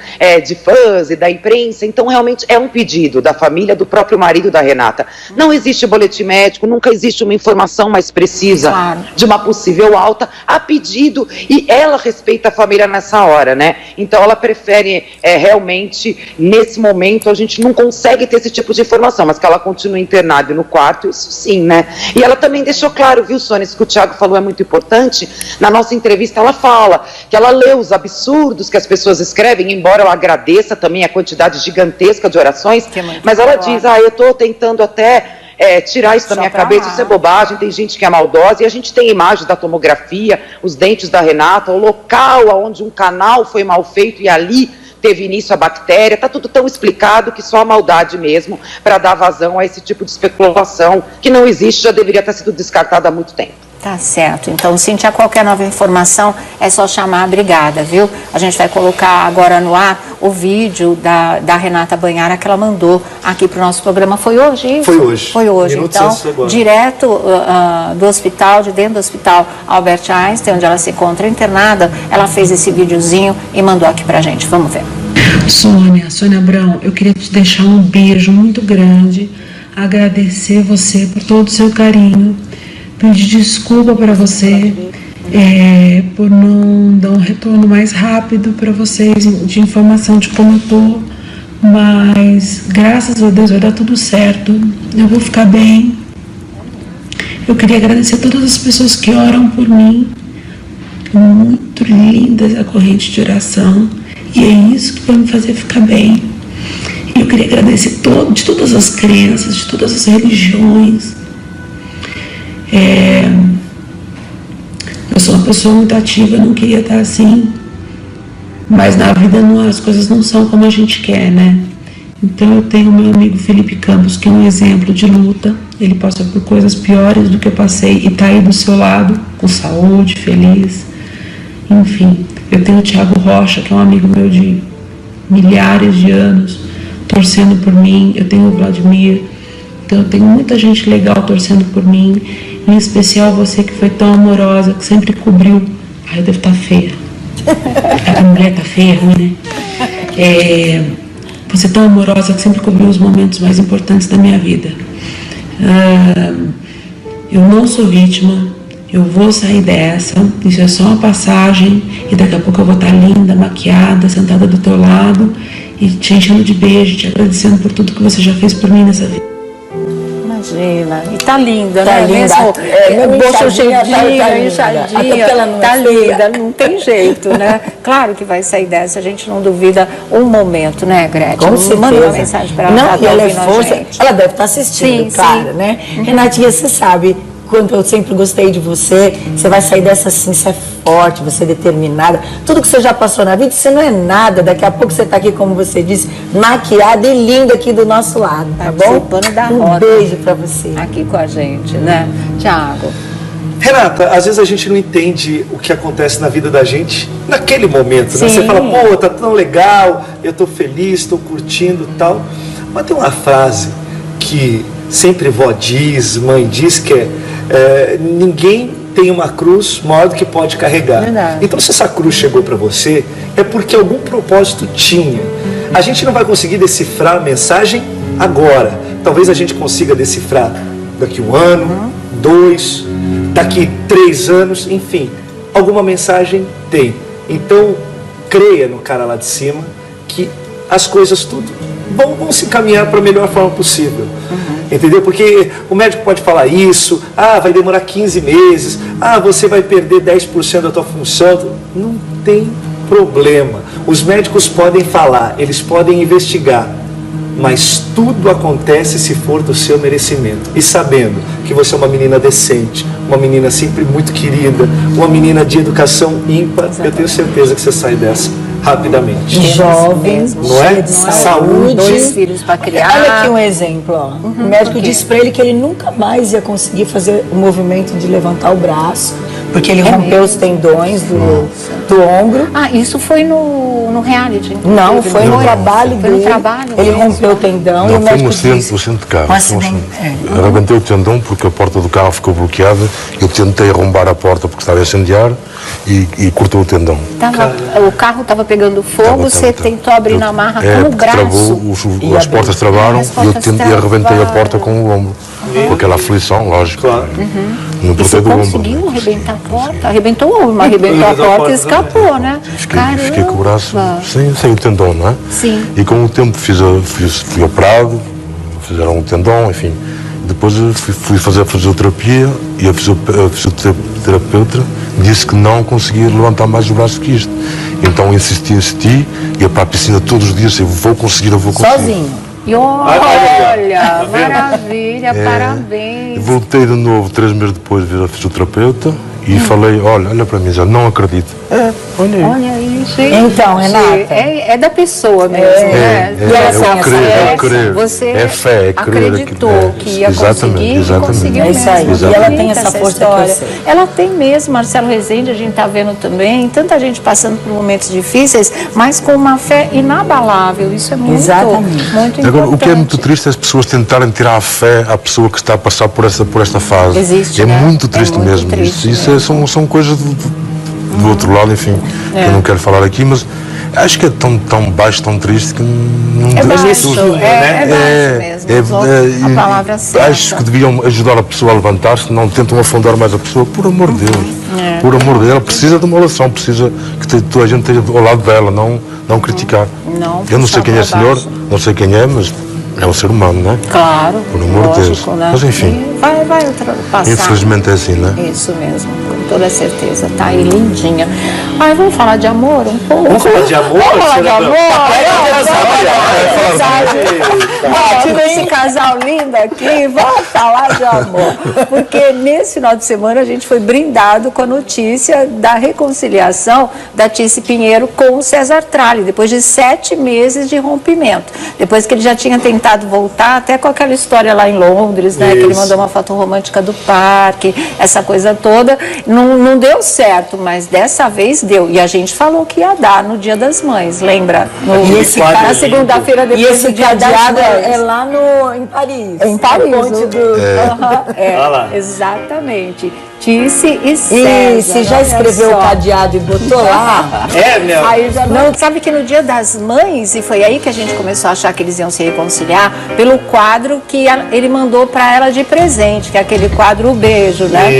Speaker 5: de fãs e da imprensa, então realmente é um pedido da família, do próprio marido da Renata. Não existe boletim médico, nunca existe uma informação mais precisa de uma possível alta, a pedido, e ela respeita a família nessa hora, né? Então ela prefere realmente, nesse momento, a gente não consegue ter esse tipo de informação, mas que ela continua internada no quarto, isso sim, né? E ela também deixou claro, viu, Sônia, isso que o Thiago falou é muito importante, na nossa entrevista ela fala que ela lê os absurdos que as pessoas escrevem, embora ela agradeça também a quantidade gigantesca de orações, mas ela diz, eu estou tentando até tirar isso da minha cabeça, isso é bobagem, tem gente que é maldosa, e a gente tem imagens da tomografia, os dentes da Renata, o local onde um canal foi mal feito e ali teve início a bactéria, está tudo tão explicado que só a maldade mesmo para dar vazão a esse tipo de especulação que não existe, já deveria ter sido descartada há muito tempo.
Speaker 1: Tá certo. Então, Cíntia, qualquer nova informação é só chamar a brigada, viu? A gente vai colocar agora no ar o vídeo da Renata Banhara que ela mandou aqui para o nosso programa. Foi hoje isso?
Speaker 2: Foi hoje.
Speaker 1: Foi hoje. Então, direto do hospital, de dentro do hospital Albert Einstein, onde ela se encontra internada, ela fez esse videozinho e mandou aqui pra gente. Vamos ver.
Speaker 6: Sônia Abrão, eu queria te deixar um beijo muito grande, agradecer você por todo o seu carinho, pedir desculpa para você por não dar um retorno mais rápido para vocês de informação de como eu tô, mas graças a Deus vai dar tudo certo, eu vou ficar bem. Eu queria agradecer a todas as pessoas que oram por mim, muito lindas a corrente de oração, e é isso que vai me fazer ficar bem. E eu queria agradecer de todas as crenças, de todas as religiões. Eu sou uma pessoa muito ativa, não queria estar assim, mas na vida as coisas não são como a gente quer, né? Então eu tenho meu amigo Felipe Campos, que é um exemplo de luta. Ele passa por coisas piores do que eu passei e está aí do seu lado, com saúde, feliz. Enfim, eu tenho o Thiago Rocha, que é um amigo meu de milhares de anos, torcendo por mim. Eu tenho o Vladimir. Então eu tenho muita gente legal torcendo por mim. Em especial você, que foi tão amorosa, que sempre cobriu. Eu devo estar feia. A mulher tá feia, ruim, né? Você tão amorosa, que sempre cobriu os momentos mais importantes da minha vida. Eu não sou vítima. Eu vou sair dessa. Isso é só uma passagem. E daqui a pouco eu vou estar linda, maquiada, sentada do teu lado e te enchendo de beijo, te agradecendo por tudo que você já fez por mim nessa vida.
Speaker 1: Imagina, e tá linda,
Speaker 3: tá
Speaker 1: né?
Speaker 3: Linda.
Speaker 1: Mesmo bolso cheinha,
Speaker 3: inchadinha,
Speaker 1: tá linda, não tem jeito, né? Claro que vai sair dessa, a gente não duvida um momento, né, Gretchen?
Speaker 3: Com certeza.
Speaker 1: Manda uma mensagem para ela.
Speaker 3: Não, e ela é força, ela deve estar assistindo,
Speaker 1: sim,
Speaker 3: claro,
Speaker 1: sim.
Speaker 3: Né? Renatinha, você sabe, quanto eu sempre gostei de você, você vai sair dessa assim, você é forte, você é determinada, tudo que você já passou na vida, você não é nada, daqui a pouco você está aqui, como você disse, maquiada e linda aqui do nosso lado, tá bom? Um beijo para você.
Speaker 1: Aqui com a gente, né? Thiago.
Speaker 2: Renata, às vezes a gente não entende o que acontece na vida da gente naquele momento, né? Você fala, pô, tá tão legal, eu tô feliz, tô curtindo e tal, mas tem uma frase que sempre vó diz, mãe diz, que ninguém tem uma cruz maior do que pode carregar.
Speaker 1: Verdade.
Speaker 2: Então, se essa cruz chegou para você, é porque algum propósito tinha. A gente não vai conseguir decifrar a mensagem agora. Talvez a gente consiga decifrar daqui 1 ano, 2, daqui 3 anos, enfim, alguma mensagem tem. Então, creia no cara lá de cima que as coisas tudo vão se encaminhar para a melhor forma possível. Entendeu? Porque o médico pode falar isso, vai demorar 15 meses, você vai perder 10% da tua função. Não tem problema. Os médicos podem falar, eles podem investigar, mas tudo acontece se for do seu merecimento. E sabendo que você é uma menina decente, uma menina sempre muito querida, uma menina de educação ímpar, eu tenho certeza que você sai dessa rapidamente.
Speaker 3: Jovem,
Speaker 2: não é? Saúde.
Speaker 1: 2 filhos para criar.
Speaker 3: Olha aqui um exemplo, ó. O médico disse para ele que ele nunca mais ia conseguir fazer o movimento de levantar o braço, porque ele rompeu os tendões do ombro.
Speaker 1: Isso foi no reality?
Speaker 3: Não, foi no trabalho dele.
Speaker 1: Foi no trabalho
Speaker 3: ele
Speaker 1: mesmo.
Speaker 3: rompeu o tendão
Speaker 4: Não,
Speaker 3: e o
Speaker 4: foi
Speaker 3: médico
Speaker 4: um acidente,
Speaker 3: disse...
Speaker 4: um acidente de carro.
Speaker 3: Um acidente,
Speaker 4: Arrebentei o tendão porque a porta do carro ficou bloqueada. Eu tentei arrombar a porta porque estava a incendiar e cortou o tendão.
Speaker 1: O carro estava pegando fogo, você tentou abrir na marra com o braço.
Speaker 4: Travou, as portas travaram e eu arrebentei a porta com o ombro. Com aquela aflição, lógico.
Speaker 2: Claro.
Speaker 4: Não
Speaker 1: E você conseguiu arrebentar a porta? Arrebentou o ombro, mas arrebentou a porta e escapou, né?
Speaker 4: Fiquei com o braço sem o tendão, não é?
Speaker 1: Sim.
Speaker 4: E com o tempo fui operado, fizeram o tendão, enfim. Depois fui fazer a fisioterapia e a fisioterapeuta disse que não conseguia levantar mais o braço que isto. Então insisti, ia para a piscina todos os dias, eu vou conseguir.
Speaker 3: Sozinho.
Speaker 1: E olha, maravilha, parabéns.
Speaker 4: Voltei de novo 3 meses depois de ver a fisioterapeuta e falei, olha para mim, já não acredito. Olha aí.
Speaker 1: Olha aí, gente.
Speaker 3: Então, Renata.
Speaker 1: É da pessoa mesmo, né? Você
Speaker 4: é fé, é crer.
Speaker 1: acreditou que ia conseguir e conseguiu
Speaker 3: mesmo. É isso aí. E ela tem essa força
Speaker 1: história.
Speaker 3: que eu sei.
Speaker 1: Ela tem mesmo, Marcelo Rezende, a gente está vendo também, tanta gente passando por momentos difíceis, mas com uma fé inabalável. Isso é muito importante.
Speaker 4: Agora, o que é muito triste é as pessoas tentarem tirar a fé à pessoa que está a passar por esta fase.
Speaker 1: Existe,
Speaker 4: é
Speaker 1: né?
Speaker 4: muito triste mesmo.
Speaker 1: Triste,
Speaker 4: isso são coisas do outro lado, enfim, que eu não quero falar aqui, mas acho que é tão baixo, tão triste que não
Speaker 1: é baixo,
Speaker 4: baixo mesmo.
Speaker 1: A palavra certa.
Speaker 4: Acho que deviam ajudar a pessoa a levantar-se, não tentam afundar mais a pessoa, por amor de Deus. Por amor de Deus, ela precisa de uma oração, precisa que toda a gente esteja ao lado dela, não criticar. Eu não sei quem é o senhor, não sei quem é, mas é um ser humano, não é?
Speaker 1: Claro.
Speaker 4: Por amor de Deus.
Speaker 1: Né?
Speaker 4: Mas enfim.
Speaker 1: Vai ultrapassar.
Speaker 4: Infelizmente é assim, né?
Speaker 1: Isso mesmo, com toda certeza. Tá aí lindinha. Vamos falar de amor um pouco?
Speaker 2: Vamos falar de amor?
Speaker 1: Vamos falar de amor? Esse casal lindo aqui, vamos falar de amor. Porque nesse final de semana a gente foi brindado com a notícia da reconciliação da Tice Pinheiro com o César Tralli, depois de 7 meses de rompimento. Depois que ele já tinha tentado voltar, até com aquela história lá em Londres, né? Que ele mandou uma foto romântica do parque, essa coisa toda. Não deu certo, mas dessa vez deu. E a gente falou que ia dar no Dia das Mães, lembra? Na segunda-feira depois do Dia das Mães.
Speaker 3: É lá em Paris.
Speaker 1: Em Paris.
Speaker 2: Lá.
Speaker 1: Exatamente. Tice e César.
Speaker 3: E se já escreveu o cadeado e botou lá?
Speaker 2: meu.
Speaker 1: Aí já não, sabe que no Dia das Mães, e foi aí que a gente começou a achar que eles iam se reconciliar, pelo quadro que ele mandou para ela de presente, que é aquele quadro O Beijo, né?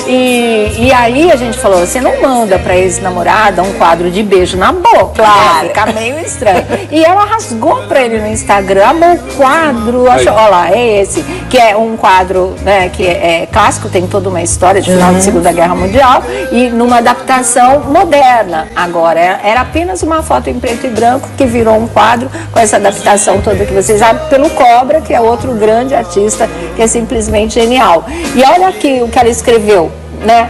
Speaker 1: E aí a gente falou, você não manda para ex-namorada um quadro de beijo na boca, claro. Fica meio estranho. E ela rasgou para ele no Instagram, amou o quadro, achou, olha lá, é esse, que é um quadro, né, que é clássico, tem toda uma história de final da Segunda Guerra Mundial e numa adaptação moderna. Agora, era apenas uma foto em preto e branco que virou um quadro com essa adaptação toda que vocês sabem, pelo Cobra, que é outro grande artista que é simplesmente genial. E olha aqui o que ela escreveu, né,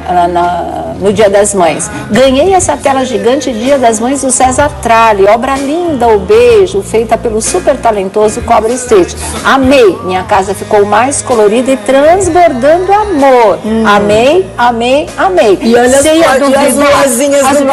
Speaker 1: no Dia das Mães. Ganhei essa tela gigante Dia das Mães do César Tralli, obra linda, O Beijo, feita pelo super talentoso Cobra Street. Amei, minha casa ficou mais colorida e transbordando amor. Amei, amei, amei.
Speaker 3: E olha as luzinhas do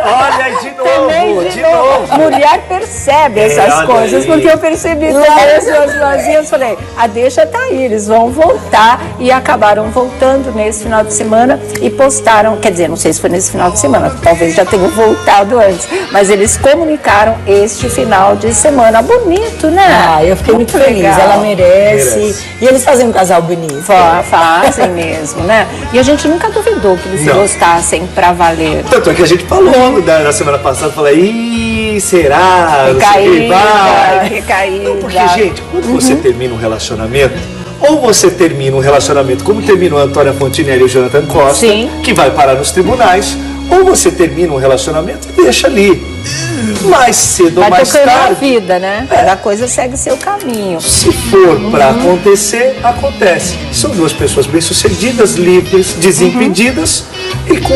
Speaker 2: Olha, de novo.
Speaker 1: Mulher percebe essas coisas, porque eu percebi também as suas luzinhas, falei, a deixa tá aí, eles vão voltar e acabaram voltando nesse nesse final de semana e postaram, quer dizer, não sei se foi nesse final de semana, talvez já tenham voltado antes, mas eles comunicaram este final de semana. Bonito, né?
Speaker 3: Ah, eu fiquei muito feliz,
Speaker 1: legal.
Speaker 3: Ela merece. E eles fazem um casal bonito.
Speaker 1: Fazem mesmo, né? E a gente nunca duvidou que eles se gostassem pra valer.
Speaker 2: Tanto é que a gente falou na semana passada, falou, será?
Speaker 1: Que caída.
Speaker 2: Não, porque, gente, quando você termina um relacionamento, ou você termina um relacionamento como terminou a Antônia Fontinelli e o Jonathan Costa,
Speaker 1: Sim.
Speaker 2: que vai parar nos tribunais, ou você termina um relacionamento e deixa ali. Mais cedo ou mais
Speaker 1: Vai tocando
Speaker 2: tarde.
Speaker 1: a vida, né? Cada coisa segue seu caminho.
Speaker 2: Se for para acontecer, acontece. São duas pessoas bem-sucedidas, livres, desimpedidas e com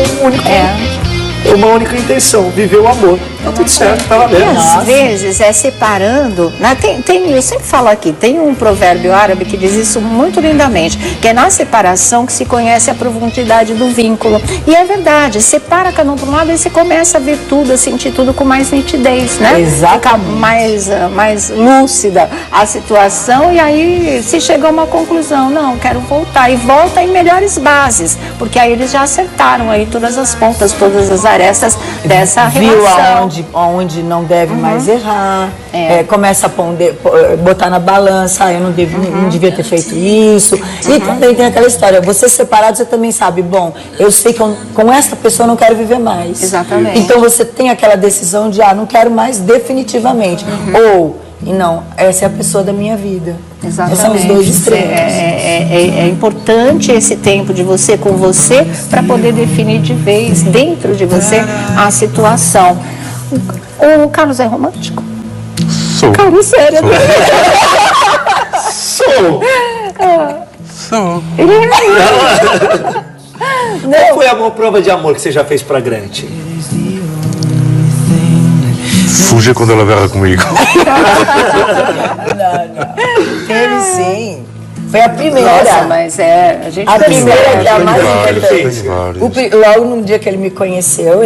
Speaker 2: uma única intenção, viver o amor. Tá tudo certo, tá lá dentro.
Speaker 1: Às vezes é separando, né? Eu sempre falo aqui, tem um provérbio árabe que diz isso muito lindamente, que é na separação que se conhece a profundidade do vínculo. E é verdade, separa cada um para um lado e você começa a ver tudo, a sentir tudo com mais nitidez, né?
Speaker 3: Exatamente.
Speaker 1: Fica mais lúcida a situação e aí se chega a uma conclusão, não, quero voltar. E volta em melhores bases, porque aí eles já acertaram aí todas as pontas, todas as arestas dessa relação.
Speaker 3: Viu aonde não deve mais errar, começa a botar na balança, eu não devia ter feito isso. E também tem aquela história, você separado, você também sabe, bom, eu sei que com essa pessoa eu não quero viver mais.
Speaker 1: Exatamente.
Speaker 3: Então você tem aquela decisão de, não quero mais definitivamente. Ou, não, essa é a pessoa da minha vida.
Speaker 1: Exatamente.
Speaker 3: São os dois extremos.
Speaker 1: É importante esse tempo de você com você para poder definir de vez dentro de você a situação. O Carlos é romântico?
Speaker 4: Sou.
Speaker 1: Cara, sério.
Speaker 2: Sou!
Speaker 4: Sou.
Speaker 1: Ele é.
Speaker 2: Qual foi a maior prova de amor que você já fez pra Gretchen?
Speaker 4: Fugir quando ela berra comigo.
Speaker 3: Não. Teve sim. Foi a primeira.
Speaker 1: Nossa, mas a gente
Speaker 3: A primeira que é a mais
Speaker 4: vários,
Speaker 3: importante.
Speaker 4: tem vários.
Speaker 3: Logo no dia que ele me conheceu,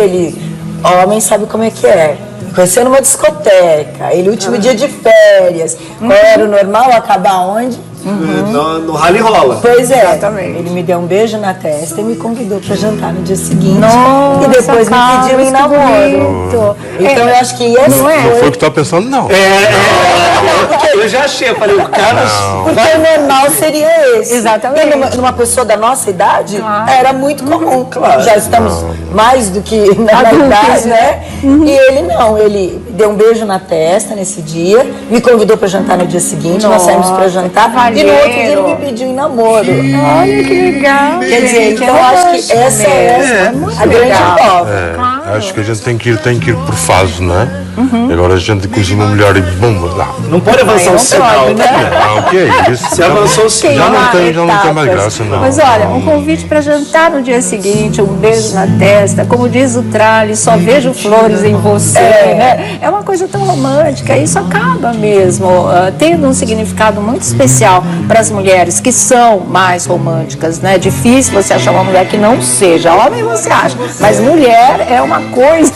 Speaker 3: homem sabe como é que é. Conheceu numa discoteca, último dia de férias. Qual era o normal? Acabar onde?
Speaker 2: No Rally Rola.
Speaker 3: Pois é.
Speaker 1: Exatamente.
Speaker 3: Ele me deu um beijo na testa e me convidou para jantar no dia seguinte.
Speaker 1: Nossa,
Speaker 3: e depois
Speaker 1: Carlos,
Speaker 3: me pediu em
Speaker 1: que
Speaker 3: namoro.
Speaker 1: bonito.
Speaker 3: Então eu acho que esse
Speaker 4: Não foi o que tu tá pensando, não.
Speaker 2: Eu já achei, eu falei, o Carlos...
Speaker 3: Porque o normal seria esse.
Speaker 1: Exatamente.
Speaker 3: E numa pessoa da nossa idade, era muito comum.
Speaker 2: Claro.
Speaker 3: Já estamos mais do que na idade, né? E ele não, ele deu um beijo na testa nesse dia, me convidou para jantar no dia seguinte, nós saímos para jantar, e no outro dia ele me pediu em namoro.
Speaker 1: Olha que legal.
Speaker 3: Quer dizer, então eu acho que essa é a grande prova.
Speaker 1: Claro.
Speaker 4: Acho que a gente tem que ir por fases, não é? Agora a gente conhece uma mulher e bomba.
Speaker 2: Não pode avançar o sinal, né?
Speaker 4: Não, o que é isso?
Speaker 2: Se avançou o sinal,
Speaker 4: Já não tem mais graça, não.
Speaker 1: Mas olha, um convite para jantar no dia seguinte, um beijo na testa, como diz o Tralli, só vejo flores em você, né? É uma coisa tão romântica, isso acaba mesmo tendo um significado muito especial para as mulheres que são mais românticas, né? É difícil você achar uma mulher que não seja. Homem você acha, mas mulher é uma coisa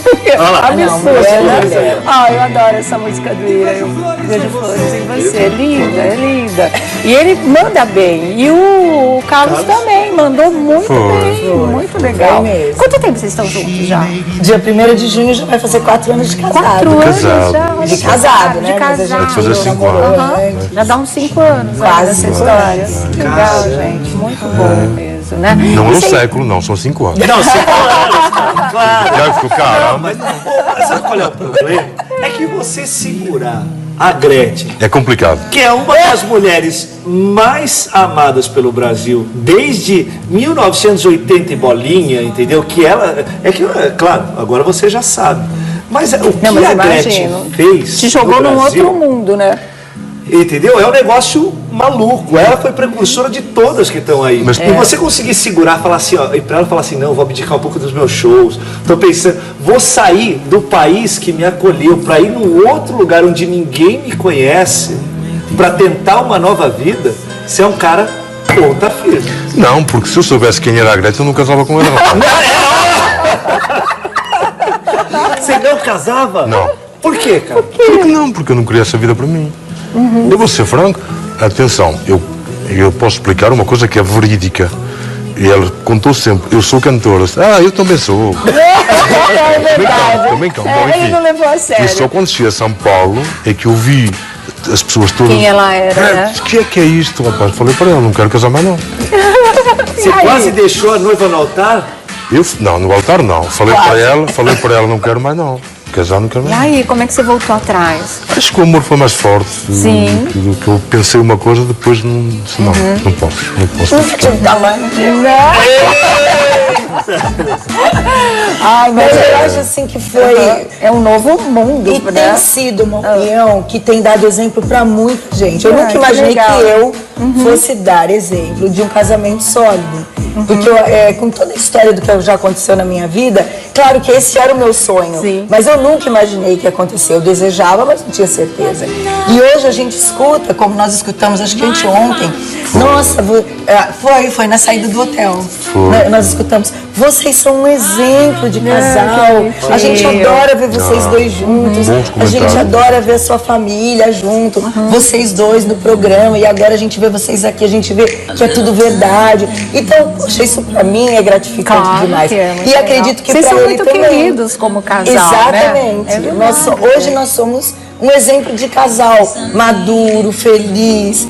Speaker 1: absurda, né? Eu adoro essa música do Ira, eu vejo flores em você, é linda. E ele manda bem, e o Carlos também mandou muito bem, muito legal.
Speaker 3: mesmo.
Speaker 1: Quanto tempo vocês estão juntos já?
Speaker 3: Dia 1º de junho já vai fazer 4 anos de casado.
Speaker 1: 4 anos
Speaker 4: Casado.
Speaker 1: já? Olha
Speaker 3: De
Speaker 1: que
Speaker 3: casado, né?
Speaker 1: De
Speaker 3: Mas a gente
Speaker 1: casado.
Speaker 4: Vai fazer 5
Speaker 3: namorou
Speaker 4: anos.
Speaker 3: antes.
Speaker 1: Já dá uns 5 anos
Speaker 3: Quase
Speaker 1: essa
Speaker 3: 5
Speaker 1: história.
Speaker 3: anos.
Speaker 1: Que legal, gente. Muito bom mesmo, né?
Speaker 4: Não é um
Speaker 1: Vocês-
Speaker 4: século, não, são 5 anos.
Speaker 2: Não, 5 anos, claro.
Speaker 4: Já ficou caramba.
Speaker 2: Mas sabe qual é o problema? É que você segurar a Gretchen,
Speaker 4: É complicado.
Speaker 2: que é uma das mulheres mais amadas pelo Brasil desde 1980 e bolinha, entendeu? Que ela... claro, agora você já sabe. Mas o que
Speaker 1: mas
Speaker 2: a Gretchen
Speaker 1: imagino.
Speaker 2: fez
Speaker 1: Te jogou
Speaker 2: no
Speaker 1: num
Speaker 2: Brasil,
Speaker 1: outro mundo, né?
Speaker 2: entendeu? É um negócio maluco. Ela foi precursora de todas que estão aí.
Speaker 4: Mas-
Speaker 2: E você conseguir segurar, falar assim, e pra ela falar assim, não, vou abdicar um pouco dos meus shows. Tô pensando, vou sair do país que me acolheu para ir num outro lugar onde ninguém me conhece, para tentar uma nova vida. Você é um cara ponta firme.
Speaker 4: Não, porque se eu soubesse quem era a Gretchen, eu não casava com ela.
Speaker 2: Você não casava?
Speaker 4: Não.
Speaker 2: Por quê, cara?
Speaker 4: Por que não? Porque eu não queria essa vida para mim. Eu vou ser franco. Atenção, eu posso explicar uma coisa que é verídica. E ela contou sempre, eu sou cantora. Eu também sou.
Speaker 1: É verdade.
Speaker 4: Também calma.
Speaker 1: Ele não levou a sério.
Speaker 4: E só quando cheguei a São Paulo é que eu vi as pessoas todas.
Speaker 1: Quem ela era, né?
Speaker 4: O que é isto, rapaz? Falei para ela, não quero casar mais não.
Speaker 2: Você quase deixou a noiva no altar?
Speaker 4: Não, no altar não. Falei para ela, não quero mais não. Casar não quero mais.
Speaker 1: E aí, como é que você voltou atrás?
Speaker 4: Acho que o amor foi mais forte.
Speaker 1: Sim.
Speaker 4: Que eu pensei uma coisa, depois não disse, não posso.
Speaker 3: Ai, mas eu acho assim que foi...
Speaker 1: É um novo mundo,
Speaker 3: E
Speaker 1: né?
Speaker 3: tem sido uma união que tem dado exemplo para muita gente. Eu nunca imaginei que eu fosse dar exemplo de um casamento sólido. Porque com toda a história do que já aconteceu na minha vida, claro que esse era o meu sonho.
Speaker 1: Sim.
Speaker 3: Mas eu nunca imaginei que ia acontecer. Eu desejava, mas não tinha certeza. E hoje a gente escuta, como nós escutamos, acho que anteontem. Nossa, foi na saída do hotel. Nós escutamos. Vocês são um exemplo de casal. A gente adora ver vocês dois juntos. A gente adora ver a sua família junto. Vocês dois no programa. E agora a gente vê vocês aqui. A gente vê que é tudo verdade. Então, poxa, isso pra mim é gratificante demais. E acredito que
Speaker 1: vocês
Speaker 3: pra
Speaker 1: são
Speaker 3: ele
Speaker 1: muito
Speaker 3: também.
Speaker 1: queridos como casal,
Speaker 3: Exatamente.
Speaker 1: né?
Speaker 3: Hoje nós somos um exemplo de casal maduro, feliz,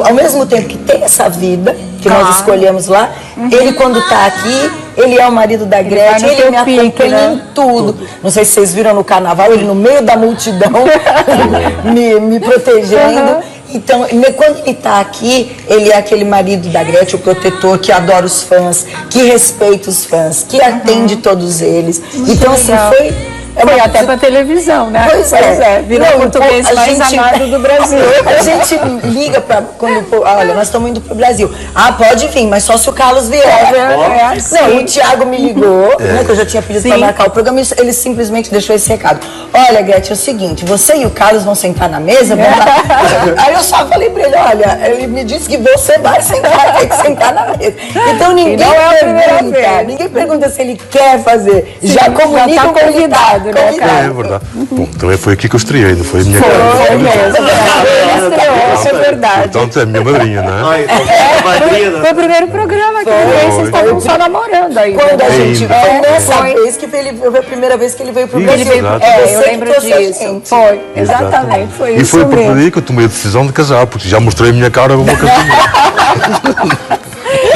Speaker 3: ao mesmo tempo que tem essa vida que nós escolhemos lá, ele quando está aqui, ele é o marido da Gretchen, ele me acompanha em tudo. Não sei se vocês viram no carnaval, ele no meio da multidão me protegendo. Então, quando ele está aqui, ele é aquele marido da Gretchen, o protetor, que adora os fãs, que respeita os fãs, que atende todos eles. Então, assim, foi
Speaker 1: até pra televisão, né?
Speaker 3: Pois é.
Speaker 1: Virou o português mais amado do Brasil.
Speaker 3: A gente liga olha, nós estamos indo pro Brasil. Pode vir, mas só se o Carlos vier.
Speaker 1: Assim.
Speaker 3: Não, o Thiago me ligou, que eu já tinha pedido para marcar o programa, e ele simplesmente deixou esse recado. Olha, Gretchen, é o seguinte, você e o Carlos vão sentar na mesa, Aí eu só falei para ele, olha, ele me disse que você vai sentar, tem que sentar na mesa. Então ninguém pergunta se ele quer fazer.
Speaker 1: Sim,
Speaker 3: já comunica
Speaker 1: já tá convidado.
Speaker 4: É verdade. Bom, também foi aqui que eu estreiei, não foi a minha cara.
Speaker 1: Foi mesmo. Isso é verdade.
Speaker 4: Portanto, é a minha madrinha, né?
Speaker 1: Foi o primeiro programa que vocês estavam só namorando aí.
Speaker 3: Quando a gente foi nessa vez que foi a primeira vez que ele veio pro Brasil.
Speaker 1: Eu lembro disso. Foi, exatamente. Foi isso.
Speaker 4: E foi por aí que eu tomei a decisão de casar, porque já mostrei a minha cara uma casinha.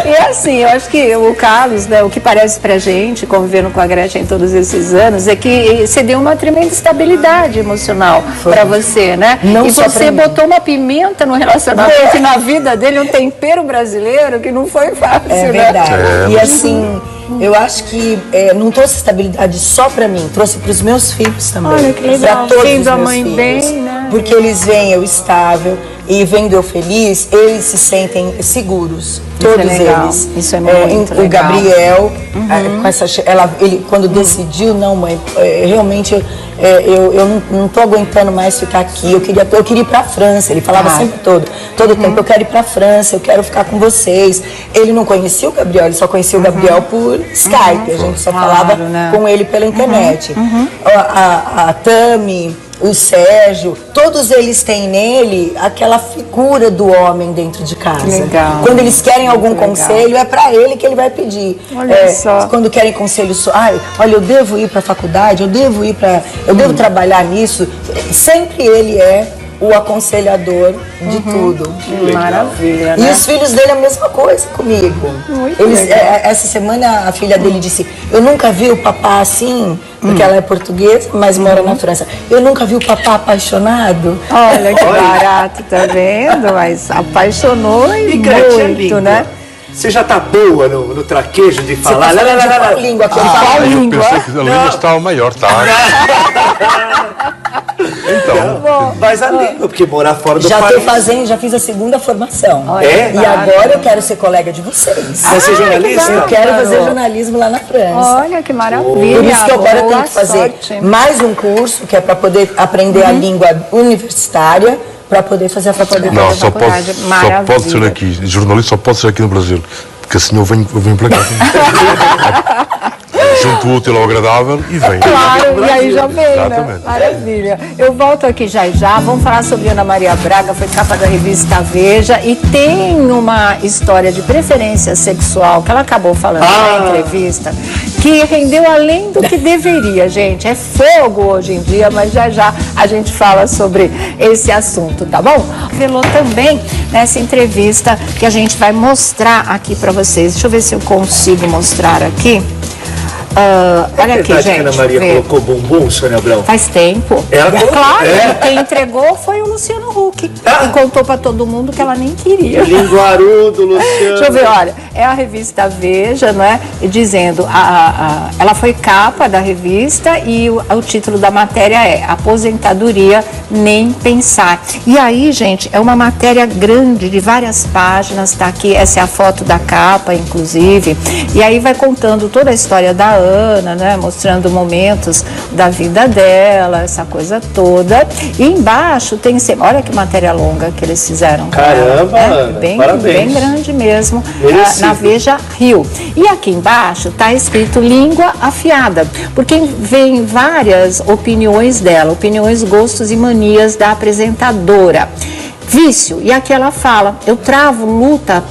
Speaker 1: E assim, eu acho que o Carlos, né, o que parece pra gente, convivendo com a Gretchen todos esses anos, é que você deu uma tremenda estabilidade emocional pra você, né?
Speaker 3: Não
Speaker 1: e
Speaker 3: só
Speaker 1: você botou uma pimenta no relacionamento e na vida dele, um tempero brasileiro que não foi fácil,
Speaker 3: né? Verdade. E assim, eu acho que não trouxe estabilidade só pra mim, trouxe pros meus filhos também.
Speaker 1: Olha que legal.
Speaker 3: Pra todos
Speaker 1: Vendo
Speaker 3: os
Speaker 1: a
Speaker 3: meus
Speaker 1: mãe
Speaker 3: filhos.
Speaker 1: bem, né?
Speaker 3: Porque eles veem eu estável e vendo eu feliz, eles se sentem seguros. Todos eles.
Speaker 1: Isso é muito legal.
Speaker 3: O Gabriel, com ele quando decidiu, não, mãe, realmente eu não tô aguentando mais ficar aqui. Eu queria ir pra França. Ele falava sempre todo tempo, eu quero ir pra França, eu quero ficar com vocês. Ele não conhecia o Gabriel, ele só conhecia o Gabriel por Skype. A gente só falava com ele pela internet. A Tami, o Sérgio, todos eles têm nele aquela figura do homem dentro de casa.
Speaker 1: Legal.
Speaker 3: Quando eles querem algum conselho, é para ele que ele vai pedir.
Speaker 1: Olha só.
Speaker 3: Quando querem conselho, olha, eu devo ir para a faculdade, eu devo trabalhar nisso. Sempre ele é o aconselhador de tudo.
Speaker 1: Maravilha,
Speaker 3: E
Speaker 1: né?
Speaker 3: os filhos dele a mesma coisa comigo. Essa semana a filha dele disse, eu nunca vi o papá assim, porque ela é portuguesa, mas mora na França. Eu nunca vi o papá apaixonado.
Speaker 1: Olha que barato, tá vendo? Mas apaixonou e muito, né?
Speaker 2: Você já tá boa no traquejo de falar?
Speaker 3: Qual língua que ele fala?
Speaker 4: Eu pensei que a língua estava maior, tá? Então,
Speaker 2: Mas a língua, porque morar fora do país...
Speaker 3: Já fiz a segunda formação.
Speaker 2: É?
Speaker 3: E agora eu quero ser colega de vocês.
Speaker 2: Vai ser jornalista?
Speaker 3: Eu quero fazer jornalismo lá na França.
Speaker 1: Olha que maravilha.
Speaker 3: Por isso que agora eu tenho
Speaker 1: Boa
Speaker 3: que fazer
Speaker 1: sorte.
Speaker 3: mais um curso, que é para poder aprender a língua universitária, para poder fazer a faculdade.
Speaker 4: não, só pode ser aqui. Jornalista só pode ser aqui no Brasil. Porque assim eu venho para cá. junto o útil ao agradável e vem.
Speaker 1: Claro, e aí já vem,
Speaker 4: Exatamente.
Speaker 1: né? Maravilha. Eu volto aqui já e já. Vamos falar sobre Ana Maria Braga, foi capa da revista Veja e tem uma história de preferência sexual que ela acabou falando na entrevista, que rendeu além do que deveria, gente. É fogo hoje em dia, mas já já a gente fala sobre esse assunto, tá bom? Revelou também nessa entrevista que a gente vai mostrar aqui para vocês. Deixa eu ver se eu consigo mostrar aqui. Olha aqui, gente.
Speaker 2: Que a Ana Maria colocou bumbum, Sônia Abrão?
Speaker 1: Faz tempo. Claro, quem entregou foi o Luciano Huck. E contou para todo mundo que ela nem queria.
Speaker 2: Linguarudo, Luciano.
Speaker 1: Deixa eu ver, olha, é a revista Veja, não é? E dizendo, ela foi capa da revista e o título da matéria é Aposentadoria Nem Pensar. E aí, gente, é uma matéria grande, de várias páginas, tá aqui, essa é a foto da capa, inclusive. E aí vai contando toda a história da Ana, né? Mostrando momentos da vida dela, essa coisa toda. E embaixo tem sempre, olha que matéria longa que eles fizeram.
Speaker 2: Caramba, Ana, parabéns.
Speaker 1: Bem grande mesmo, na Veja Rio. E aqui embaixo está escrito língua afiada, porque vem várias opiniões dela, opiniões, gostos e manias da apresentadora. Vício, e aqui ela fala, eu travo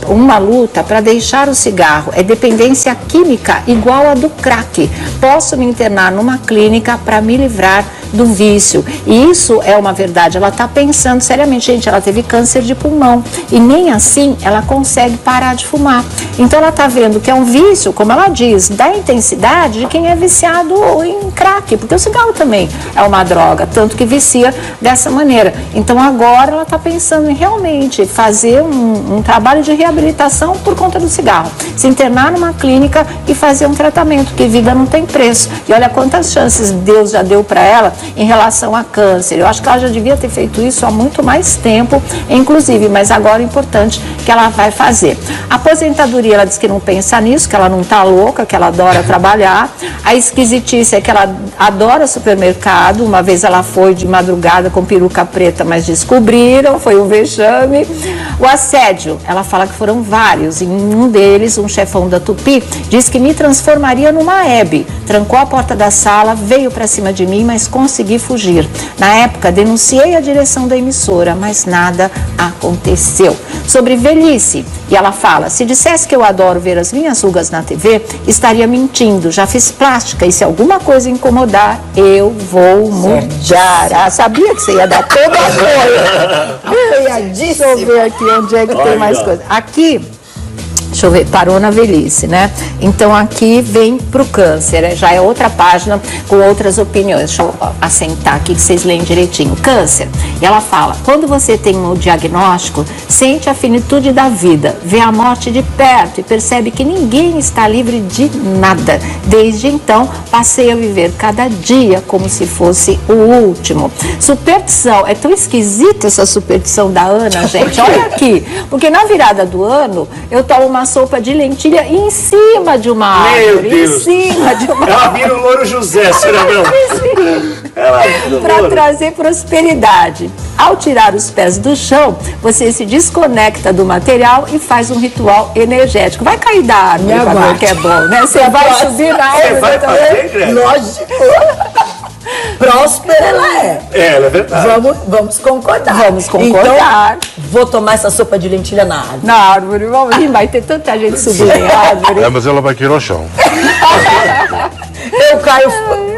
Speaker 1: uma luta para deixar o cigarro, é dependência química igual a do crack, posso me internar numa clínica para me livrar do vício, e isso é uma verdade, ela está pensando seriamente, gente, ela teve câncer de pulmão, e nem assim ela consegue parar de fumar, então ela está vendo que é um vício, como ela diz, da intensidade de quem é viciado em crack, porque o cigarro também é uma droga, tanto que vicia dessa maneira, então agora ela está pensando em realmente fazer um trabalho de reabilitação por conta do cigarro, se internar numa clínica e fazer um tratamento, que vida não tem preço, e olha quantas chances Deus já deu para ela em relação a câncer, eu acho que ela já devia ter feito isso há muito mais tempo, inclusive, mas agora é importante que ela vai fazer. A aposentadoria, ela diz que não pensa nisso, que ela não tá louca, que ela adora trabalhar, a esquisitice é que ela adora supermercado, uma vez ela foi de madrugada com peruca preta, mas descobriram, foi um vexame. O assédio, ela fala que foram vários, em um deles, um chefão da Tupi, diz que me transformaria numa Hebe, trancou a porta da sala, veio para cima de mim, mas consegui fugir. Na época, denunciei a direção da emissora, mas nada aconteceu. Sobre velhice, e ela fala, se dissesse que eu adoro ver as minhas rugas na TV, estaria mentindo, já fiz plástica e se alguma coisa incomodar, eu vou mudar. Ah, sabia que você ia dar todo apoio. Deixa eu ver aqui onde é que tem mais coisa. Aqui, deixa eu ver, parou na velhice, né? Então aqui vem pro câncer, já é outra página com outras opiniões. Deixa eu assentar aqui que vocês leem direitinho. Câncer, e ela fala, quando você tem um diagnóstico, sente a finitude da vida, vê a morte de perto e percebe que ninguém está livre de nada. Desde então, passei a viver cada dia como se fosse o último. Superstição, é tão esquisita essa superstição da Ana, gente, olha aqui, porque na virada do ano, eu tomo uma sopa de lentilha em cima de uma árvore.
Speaker 2: Meu Deus.
Speaker 1: Em cima de uma
Speaker 2: Ela vira o Louro José, Sônia Abrão.
Speaker 1: para trazer prosperidade. Ao tirar os pés do chão, você se desconecta do material e faz um ritual energético. Vai cair da árvore para ver que é bom, né? Você vai subir na árvore.
Speaker 2: Você vai fazer, Greg?
Speaker 3: Lógico. Próspera ela é.
Speaker 2: Ela é verdade.
Speaker 3: Vamos concordar.
Speaker 1: Vamos concordar.
Speaker 3: Então, vou tomar essa sopa de lentilha na árvore.
Speaker 1: Na árvore, vamos. E vai ter tanta gente subindo em árvore.
Speaker 4: É, mas ela vai cair ao chão.
Speaker 3: Eu caio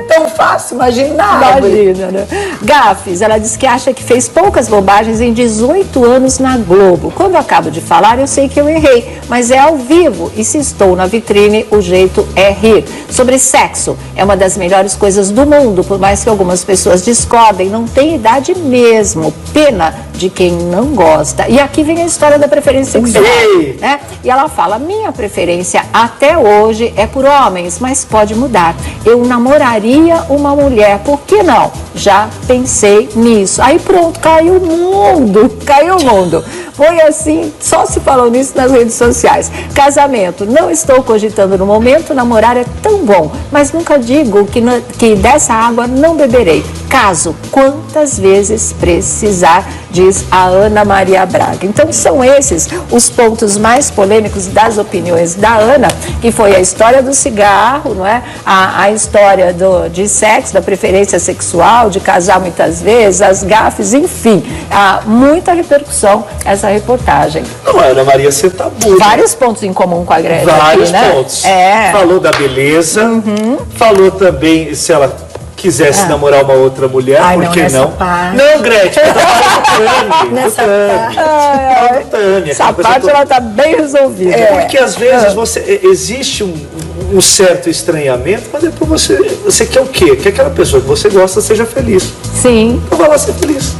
Speaker 3: tão fácil, imagina na árvore.
Speaker 1: Imagina, né? Gafes, ela diz que acha que fez poucas bobagens em 18 anos na Globo. Quando eu acabo de falar, eu sei que eu errei, mas é ao vivo e se estou na vitrine, o jeito é rir. Sobre sexo, é uma das melhores coisas do mundo, por mais que algumas pessoas discordem, não tem idade mesmo. Pena de quem não gosta. E aqui vem a história da preferência sexual, né? E ela fala, minha preferência até hoje é por homens, mas pode mudar. Eu namoraria uma mulher, por que não? Já pensei nisso. Aí pronto, caiu o mundo, caiu o mundo. Foi assim, só se falou nisso nas redes sociais. Casamento, não estou cogitando no momento, namorar é tão bom, mas nunca digo que dessa água não beberei. Caso, quantas vezes precisar, diz a Ana Maria Braga. Então são esses os pontos mais polêmicos das opiniões da Ana, que foi a história do cigarro, não é? A história de sexo, da preferência sexual, de casar muitas vezes, as gafes, enfim, há muita repercussão essa reportagem.
Speaker 2: Não, Ana Maria, você tá boa.
Speaker 1: Vários pontos em comum com a Gretchen.
Speaker 2: Vários
Speaker 1: aqui, né?
Speaker 2: pontos.
Speaker 1: É.
Speaker 2: Falou da beleza, falou também se ela quisesse namorar uma outra mulher,
Speaker 3: Ai,
Speaker 2: por que não?
Speaker 3: Parte.
Speaker 2: Não, Gretchen, eu tô falando
Speaker 3: Nessa
Speaker 2: do Tânia.
Speaker 1: Essa parte ela tá bem resolvida.
Speaker 2: Porque às vezes existe um certo estranhamento, mas depois você quer o quê? Que aquela pessoa que você gosta seja feliz.
Speaker 1: Sim.
Speaker 2: Então vai lá ser feliz.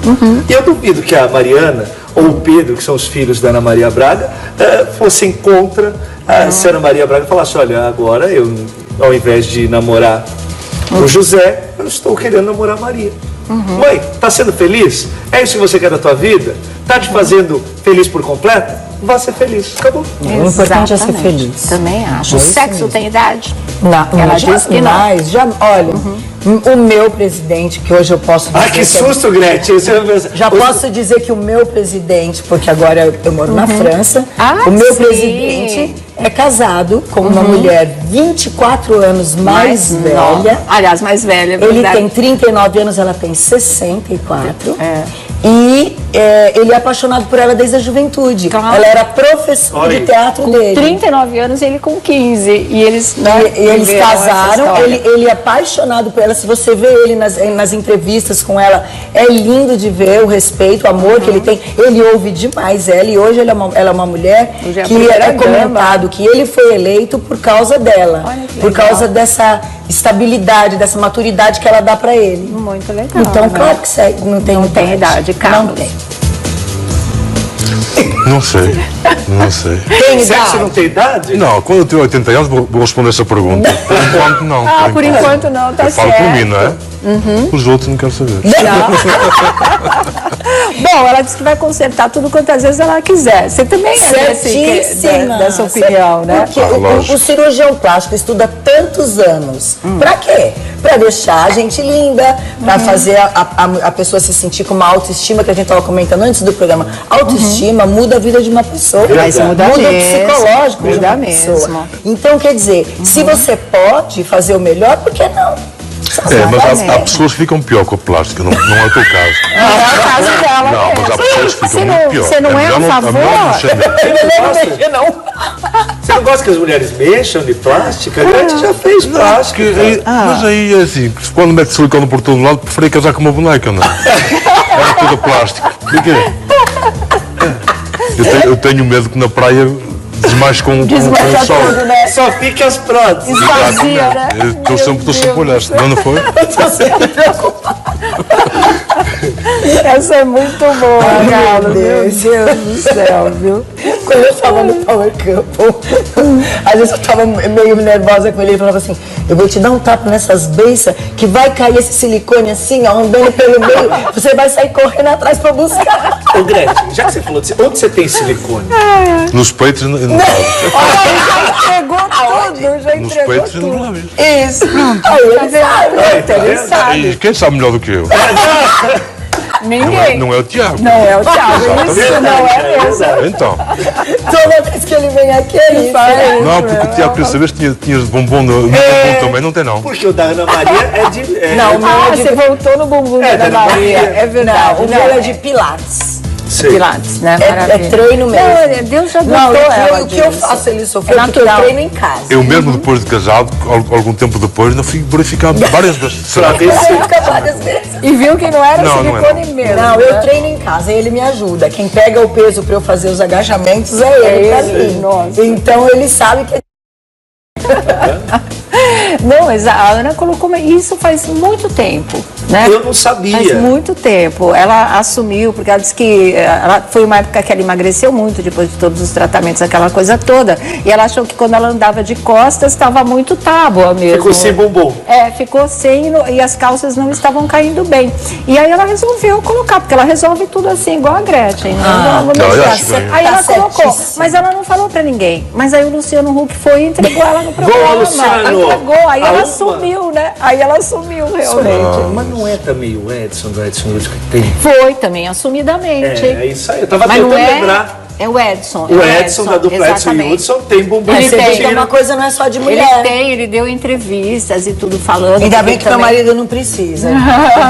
Speaker 2: E eu duvido que a Mariana ou o Pedro, que são os filhos da Ana Maria Braga, fossem contra se a Ana Maria Braga falasse, olha, agora eu, ao invés de namorar o José, eu estou querendo namorar a Maria. Mãe, tá sendo feliz? É isso que você quer da tua vida? Tá te fazendo feliz por completo? Vá ser feliz. Acabou.
Speaker 3: O importante é ser feliz.
Speaker 1: Também acho. O sexo tem idade?
Speaker 3: Não,
Speaker 1: Ela diz que não.
Speaker 3: Olha, o meu presidente, que hoje eu posso dizer...
Speaker 2: Ai, que susto, Gretchen.
Speaker 3: Já posso dizer que o meu presidente, porque agora eu moro na França, o meu presidente é casado com uma mulher 24 anos mais velha.
Speaker 1: Aliás, mais velha.
Speaker 3: Ele tem 39 anos, ela tem 64. E ele é apaixonado por ela desde a juventude.
Speaker 1: Claro.
Speaker 3: Ela era professora de teatro dele.
Speaker 1: 39 anos, ele com 15. E eles,
Speaker 3: eles casaram, ele é apaixonado por ela. Se você vê ele nas entrevistas com ela, é lindo de ver o respeito, o amor que ele tem. Ele ouve demais ela, e hoje ela é uma mulher que é comentado que ele foi eleito por causa dela, por causa dessa estabilidade, dessa maturidade que ela dá pra ele.
Speaker 1: Muito legal.
Speaker 3: Então, claro que não tem
Speaker 1: idade, Carlos.
Speaker 3: Não tem.
Speaker 4: Não sei.
Speaker 3: Tem
Speaker 2: Sexo
Speaker 3: idade?
Speaker 2: não tem idade?
Speaker 4: Não, quando eu tiver 80 anos vou responder essa pergunta. Por enquanto não.
Speaker 1: Por enquanto não, tá
Speaker 4: eu
Speaker 1: certo.
Speaker 4: falo por mim, não é? Os outros não quero saber.
Speaker 1: Bom, ela disse que vai consertar tudo quantas vezes ela quiser. Você também é dessa opinião, né?
Speaker 3: Porque o cirurgião plástico estuda tantos anos. Pra quê? Pra deixar a gente linda, pra fazer a pessoa se sentir com uma autoestima, que a gente estava comentando antes do programa. Autoestima muda a vida de uma pessoa.
Speaker 1: Mas muda
Speaker 3: o
Speaker 1: mesmo,
Speaker 3: psicológico de
Speaker 1: muda
Speaker 3: uma
Speaker 1: mesmo.
Speaker 3: pessoa. Então, quer dizer, se você pode fazer o melhor, por que não?
Speaker 4: Mas há pessoas que ficam pior com a plástica, não é o teu caso.
Speaker 1: Não é o caso dela.
Speaker 4: Não, mas há pessoas que ficam muito pior.
Speaker 1: Você não é a favor?
Speaker 2: Você não gosta que as mulheres mexam de plástica? A Gretchen já fez plástica.
Speaker 4: Mas aí é assim, quando mete silicone por todo lado, preferia casar com uma boneca, não é? Era tudo plástico. De quê? Eu tenho medo que na praia desmanche com o sol.
Speaker 1: Tudo, né?
Speaker 2: Só fica as próteses.
Speaker 1: Esvazia, né?
Speaker 4: Estou sempre olhando, não foi?
Speaker 1: Essa é muito boa, Carlos. Meu Deus do céu, viu?
Speaker 3: Quando eu estava no Power Couple, às vezes eu estava meio nervosa com ele, falava assim, eu vou te dar um tapa nessas beiças que vai cair esse silicone assim, ó, andando pelo meio, você vai sair correndo atrás para buscar.
Speaker 2: Ô, Gretchen, já que você falou, onde você tem silicone?
Speaker 4: Nos peitos e no
Speaker 1: Olha, já entregou tudo, já
Speaker 4: Nos
Speaker 1: entregou
Speaker 4: peitos e
Speaker 1: tudo.
Speaker 4: no lábio.
Speaker 3: Isso. Aí ele sabe, ele sabe.
Speaker 4: E quem sabe melhor do que eu?
Speaker 1: Ninguém.
Speaker 4: Não é o Tiago.
Speaker 1: Não é o Thiago, isso não é mesmo.
Speaker 4: Então,
Speaker 3: Toda vez que ele vem aqui, ele fala.
Speaker 4: não, porque o Tiago queria saber se tinhas de bombom no bombom também, não tem não.
Speaker 2: Porque o da Ana Maria é de...
Speaker 3: Não, o meu é de...
Speaker 1: Você voltou no bumbum da
Speaker 2: da
Speaker 1: Maria. É verdade.
Speaker 3: Não, o meu é de Pilates.
Speaker 2: Sei.
Speaker 1: Pilates, né?
Speaker 3: É
Speaker 1: Maravilha.
Speaker 3: treino mesmo.
Speaker 1: Não, Deus já
Speaker 3: Não,
Speaker 1: botou ela
Speaker 3: o que eu
Speaker 1: disso.
Speaker 3: faço ele sofrer,
Speaker 1: É
Speaker 3: porque eu
Speaker 1: natural.
Speaker 3: treino em casa.
Speaker 4: Eu mesmo depois de casado, algum tempo depois, ainda fui verificar várias vezes.
Speaker 2: Pra ver se...
Speaker 3: Eu fico várias vezes.
Speaker 1: E viu que não era
Speaker 4: Não,
Speaker 1: silicone
Speaker 4: não
Speaker 1: mesmo.
Speaker 3: Não,
Speaker 1: né?
Speaker 3: eu treino em casa, ele me ajuda. Quem pega o peso para eu fazer os agachamentos é ele pra
Speaker 1: ele,
Speaker 3: mim.
Speaker 1: nossa.
Speaker 3: Então ele sabe que
Speaker 1: Não, mas a Ana colocou isso faz muito tempo, né?
Speaker 2: Eu não sabia.
Speaker 1: Faz muito tempo. Ela assumiu, porque ela disse que foi uma época que ela emagreceu muito depois de todos os tratamentos, aquela coisa toda. E ela achou que quando ela andava de costas estava muito tábua mesmo.
Speaker 2: Ficou sem bumbum.
Speaker 1: Ficou sem e as calças não estavam caindo bem. E aí ela resolveu colocar, porque ela resolve tudo assim, igual a Gretchen. Aí ela colocou, mas ela não falou pra ninguém. Mas aí o Luciano Huck foi e entregou ela no programa.
Speaker 2: Boa, Luciano!
Speaker 1: Entregou, aí ela sumiu, né? Aí ela sumiu realmente.
Speaker 2: Mas não é também o Edson do Edson Lúdico que tem?
Speaker 1: Foi também, assumidamente.
Speaker 2: É isso aí. Eu tava
Speaker 1: mas
Speaker 2: tentando
Speaker 1: não
Speaker 2: lembrar.
Speaker 1: É o Edson.
Speaker 2: O Edson da dupla Edson e Hudson tem bumbum.
Speaker 3: Você vê que uma coisa não é só de mulher.
Speaker 1: Ele deu entrevistas e tudo falando.
Speaker 3: Ainda bem que meu marido não precisa.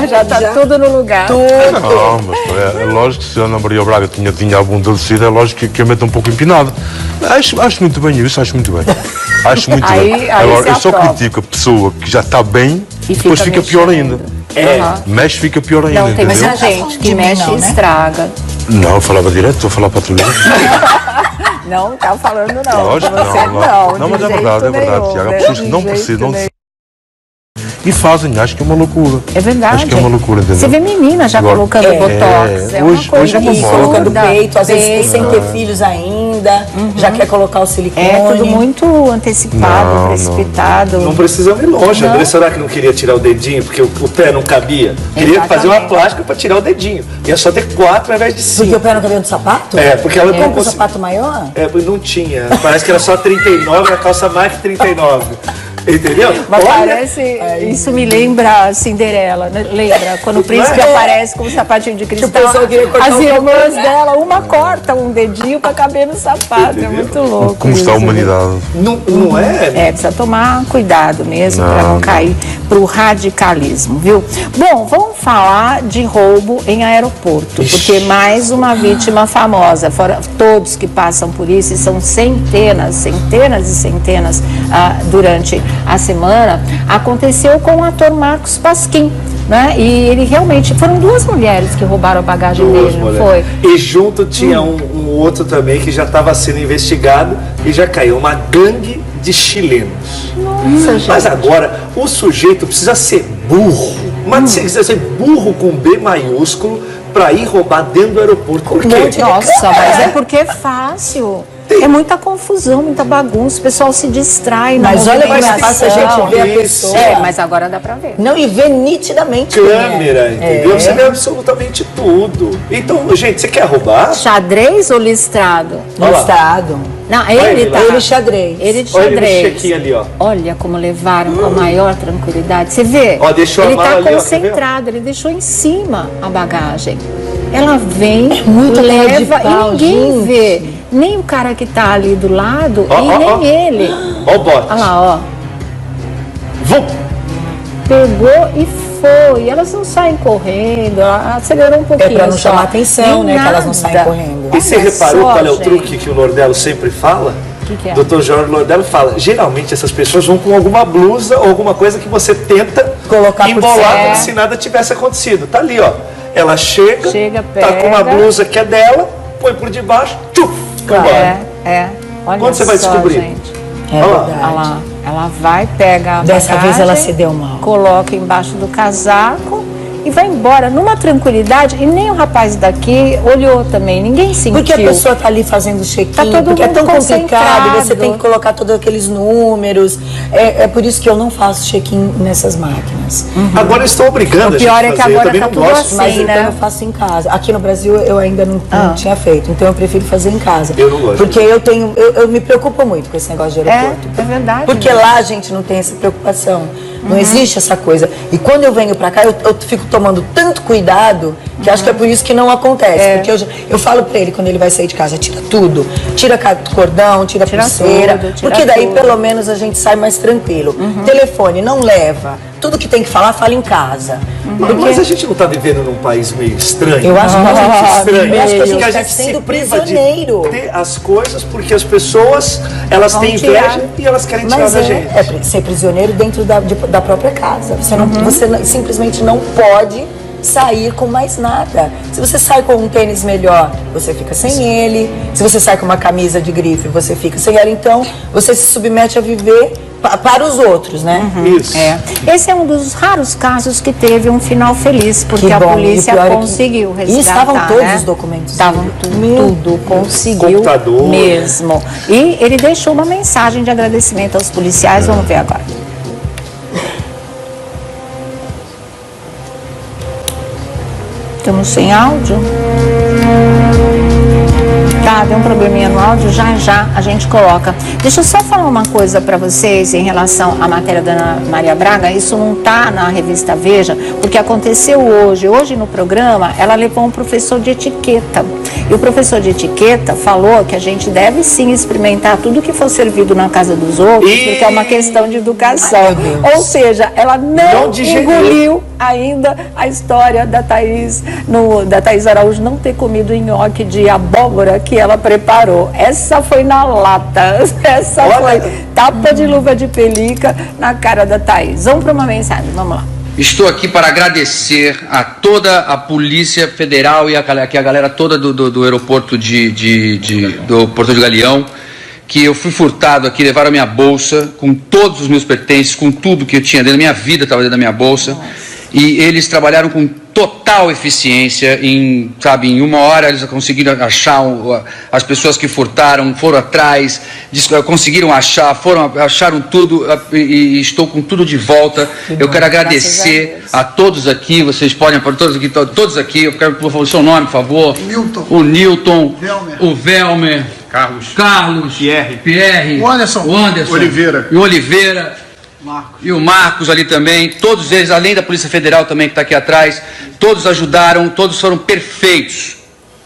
Speaker 1: já tá tudo no lugar.
Speaker 4: Não, mas é lógico que se a Ana Maria Braga tinha a bunda descida, é lógico que a mete um pouco empinado. Acho muito bem isso, acho muito bem. Acho muito bem. Agora, eu só critico a pessoa que já está bem e depois fica pior ainda. Mexe, fica pior ainda.
Speaker 1: Não, tem muita gente que mexe e estraga.
Speaker 4: Não, eu falava direto, estou a falar para a televisão.
Speaker 1: Não, tá falando não.
Speaker 4: Lógico, não, mas é verdade, Tiago. Há pessoas que não precisam, e fazem, acho que é uma loucura.
Speaker 1: É verdade.
Speaker 4: Acho que é uma loucura, entendeu?
Speaker 1: Você vê menina já colocando botox.
Speaker 4: Hoje é uma moda.
Speaker 3: Colocando peito, às vezes sem ter filhos ainda, já quer colocar o silicone.
Speaker 1: É tudo muito antecipado, precipitado.
Speaker 2: Não precisamos ir longe. A Andressa será que não queria tirar o dedinho porque o pé não cabia? Queria fazer uma plástica para tirar o dedinho. Ia só ter 4 ao invés de 5.
Speaker 3: Porque o pé não cabia no sapato?
Speaker 2: Porque ela não
Speaker 3: conseguia. Sapato maior?
Speaker 2: Não tinha. Parece que era só 39, a calça mais que 39. Entendeu?
Speaker 1: Mas parece, isso me lembra Cinderela, né? Lembra? Quando o príncipe aparece com o sapatinho de cristal, as irmãs dela, uma corta um dedinho para caber no sapato. Entendeu? É muito louco.
Speaker 4: Como está a humanidade?
Speaker 2: Não é?
Speaker 1: Precisa tomar cuidado mesmo para não cair pro radicalismo, viu? Bom, vamos falar de roubo em aeroporto, porque mais uma vítima famosa, fora todos que passam por isso, e são centenas e centenas durante a semana, aconteceu com o ator Marcos Pasquim, né? E ele realmente, foram 2 mulheres que roubaram a bagagem dele, não foi?
Speaker 2: E junto tinha um outro também que já estava sendo investigado e já caiu, uma gangue de chilenos.
Speaker 1: Nossa, gente.
Speaker 2: Mas agora, o sujeito precisa ser burro, mas precisa ser burro com B maiúsculo para ir roubar dentro do aeroporto. Por quê?
Speaker 1: Nossa, mas é porque é fácil. É muita confusão, muita bagunça, o pessoal se distrai.
Speaker 3: Mas olha mais fácil a gente ver a pessoa.
Speaker 1: Mas agora dá pra ver.
Speaker 3: Não, e ver nitidamente.
Speaker 2: Câmera, entendeu? Você vê absolutamente tudo. Então, gente, você quer roubar?
Speaker 1: Xadrez ou listrado?
Speaker 3: Listrado.
Speaker 1: Não, ele tá.
Speaker 3: Ele xadrez.
Speaker 1: Ele de xadrez.
Speaker 2: Olha ele chequinho ali, ó.
Speaker 1: Olha como levaram com a maior tranquilidade. Você vê?
Speaker 2: Ó, deixou
Speaker 1: ele
Speaker 2: a mala
Speaker 1: tá
Speaker 2: ali,
Speaker 1: concentrado, ele deixou em cima a bagagem. Ela vem,
Speaker 3: muito
Speaker 1: leva
Speaker 3: radical,
Speaker 1: e ninguém
Speaker 3: gente.
Speaker 1: vê. Nem o cara que tá ali do lado e nem ele.
Speaker 2: Ó o bote.
Speaker 1: Olha lá, ó.
Speaker 2: Vum.
Speaker 1: Pegou e foi. Elas não saem correndo, ela acelerou um pouquinho.
Speaker 3: É pra não chamar atenção, né?
Speaker 1: Nada.
Speaker 3: Que elas não saem correndo.
Speaker 2: E você
Speaker 1: Olha
Speaker 2: reparou
Speaker 1: só,
Speaker 2: qual é o
Speaker 1: gente.
Speaker 2: truque que o Lordello sempre fala?
Speaker 1: Que é?
Speaker 2: Dr. Jorge Lordello fala, geralmente essas pessoas vão com alguma blusa ou alguma coisa que você tenta
Speaker 3: Colocar por
Speaker 2: embolar
Speaker 3: cima.
Speaker 2: como se nada tivesse acontecido. Tá ali, ó. Ela chega tá com uma
Speaker 1: pega.
Speaker 2: blusa que é dela, põe por debaixo, tchuf, vai embora.
Speaker 1: Olha
Speaker 2: Quando você vai
Speaker 1: só,
Speaker 2: descobrir?
Speaker 1: gente.
Speaker 3: É
Speaker 2: Olha lá.
Speaker 3: verdade.
Speaker 1: Olha lá, ela vai, pega a
Speaker 3: Dessa
Speaker 1: bagagem,
Speaker 3: vez ela se deu mal.
Speaker 1: coloca embaixo do casaco e vai embora numa tranquilidade. E nem o rapaz daqui olhou também, ninguém sentiu.
Speaker 3: Porque a pessoa tá ali fazendo check-in,
Speaker 1: Tá todo
Speaker 3: porque é
Speaker 1: mundo
Speaker 3: tão complicado,
Speaker 1: concentrado.
Speaker 3: você tem que colocar todos aqueles números. É por isso que eu não faço check-in nessas máquinas.
Speaker 2: Agora eles estão obrigando
Speaker 1: O pior
Speaker 2: a gente
Speaker 1: é que
Speaker 2: a fazer,
Speaker 1: agora
Speaker 2: eu também
Speaker 1: tá
Speaker 2: não
Speaker 1: tudo
Speaker 2: gosto.
Speaker 1: assim.
Speaker 3: Mas
Speaker 1: Sim,
Speaker 3: então
Speaker 1: né?
Speaker 3: eu faço em casa. Aqui no Brasil eu ainda não tinha feito, então eu prefiro fazer em casa.
Speaker 2: Eu não gosto.
Speaker 3: Porque eu me preocupo muito com esse negócio de aeroporto.
Speaker 1: É verdade.
Speaker 3: Porque lá a gente não tem essa preocupação. Não existe essa coisa. E quando eu venho pra cá, eu fico tomando tanto cuidado que acho que é por isso que não acontece. Porque eu falo pra ele, quando ele vai sair de casa, tira tudo. Tira cordão, tira pulseira.
Speaker 1: tudo, tira
Speaker 3: porque daí,
Speaker 1: tudo.
Speaker 3: pelo menos, a gente sai mais tranquilo. Telefone, não leva. Tudo que tem que falar, fala em casa.
Speaker 2: Mas a gente não está vivendo num país meio estranho?
Speaker 3: Eu acho que a gente,
Speaker 2: estranho.
Speaker 3: eu acho que a gente
Speaker 2: Porque
Speaker 3: está
Speaker 2: se
Speaker 3: sendo
Speaker 2: priva de
Speaker 3: prisioneiro.
Speaker 2: ter as coisas porque as pessoas, elas têm
Speaker 1: tirar.
Speaker 2: inveja e elas querem tirar
Speaker 3: Mas
Speaker 2: da gente.
Speaker 3: é ser prisioneiro dentro da própria casa. Você simplesmente não pode sair com mais nada. Se você sai com um tênis melhor, você fica sem ele. Se você sai com uma camisa de grife, você fica sem ela. Então, você se submete a viver para os outros, né?
Speaker 2: Isso.
Speaker 1: Esse é um dos raros casos que teve um final feliz, porque a polícia conseguiu resgatar.
Speaker 3: E estavam todos os documentos.
Speaker 1: Estavam tudo, conseguiu
Speaker 2: computador,
Speaker 1: mesmo. E ele deixou uma mensagem de agradecimento aos policiais, vamos ver agora. Estamos sem áudio? Tá, deu um probleminha no áudio, já a gente coloca. Deixa eu só falar uma coisa para vocês em relação à matéria da Ana Maria Braga. Isso não tá na revista Veja, porque aconteceu hoje. Hoje no programa, ela levou um professor de etiqueta. E o professor de etiqueta falou que a gente deve sim experimentar tudo que for servido na casa dos outros, porque é uma questão de educação. Ou seja, ela não engoliu ainda a história da Thaís Araújo não ter comido nhoque de abóbora que ela preparou. Essa foi na lata. Essa foi tapa de luva de pelica na cara da Thaís. Vamos para uma mensagem, vamos lá.
Speaker 7: Estou aqui para agradecer a toda a Polícia Federal e a galera toda do aeroporto do Porto de Galeão, que eu fui furtado aqui, levaram a minha bolsa com todos os meus pertences, com tudo que eu tinha dentro da minha vida, estava dentro da minha bolsa. E eles trabalharam com total eficiência, em 1 hora eles conseguiram achar as pessoas que furtaram, foram atrás, conseguiram achar, acharam tudo e estou com tudo de volta. Eu quero agradecer a todos aqui, vocês podem, todos aqui, eu quero, por favor, o seu nome, por favor.
Speaker 8: Newton.
Speaker 7: O Newton,
Speaker 8: Velmer.
Speaker 7: o Velmer,
Speaker 8: Carlos,
Speaker 7: Pierre,
Speaker 8: o Anderson,
Speaker 7: Oliveira. E o Oliveira. E o Marcos ali também, todos eles, além da Polícia Federal também que está aqui atrás, todos ajudaram, todos foram perfeitos.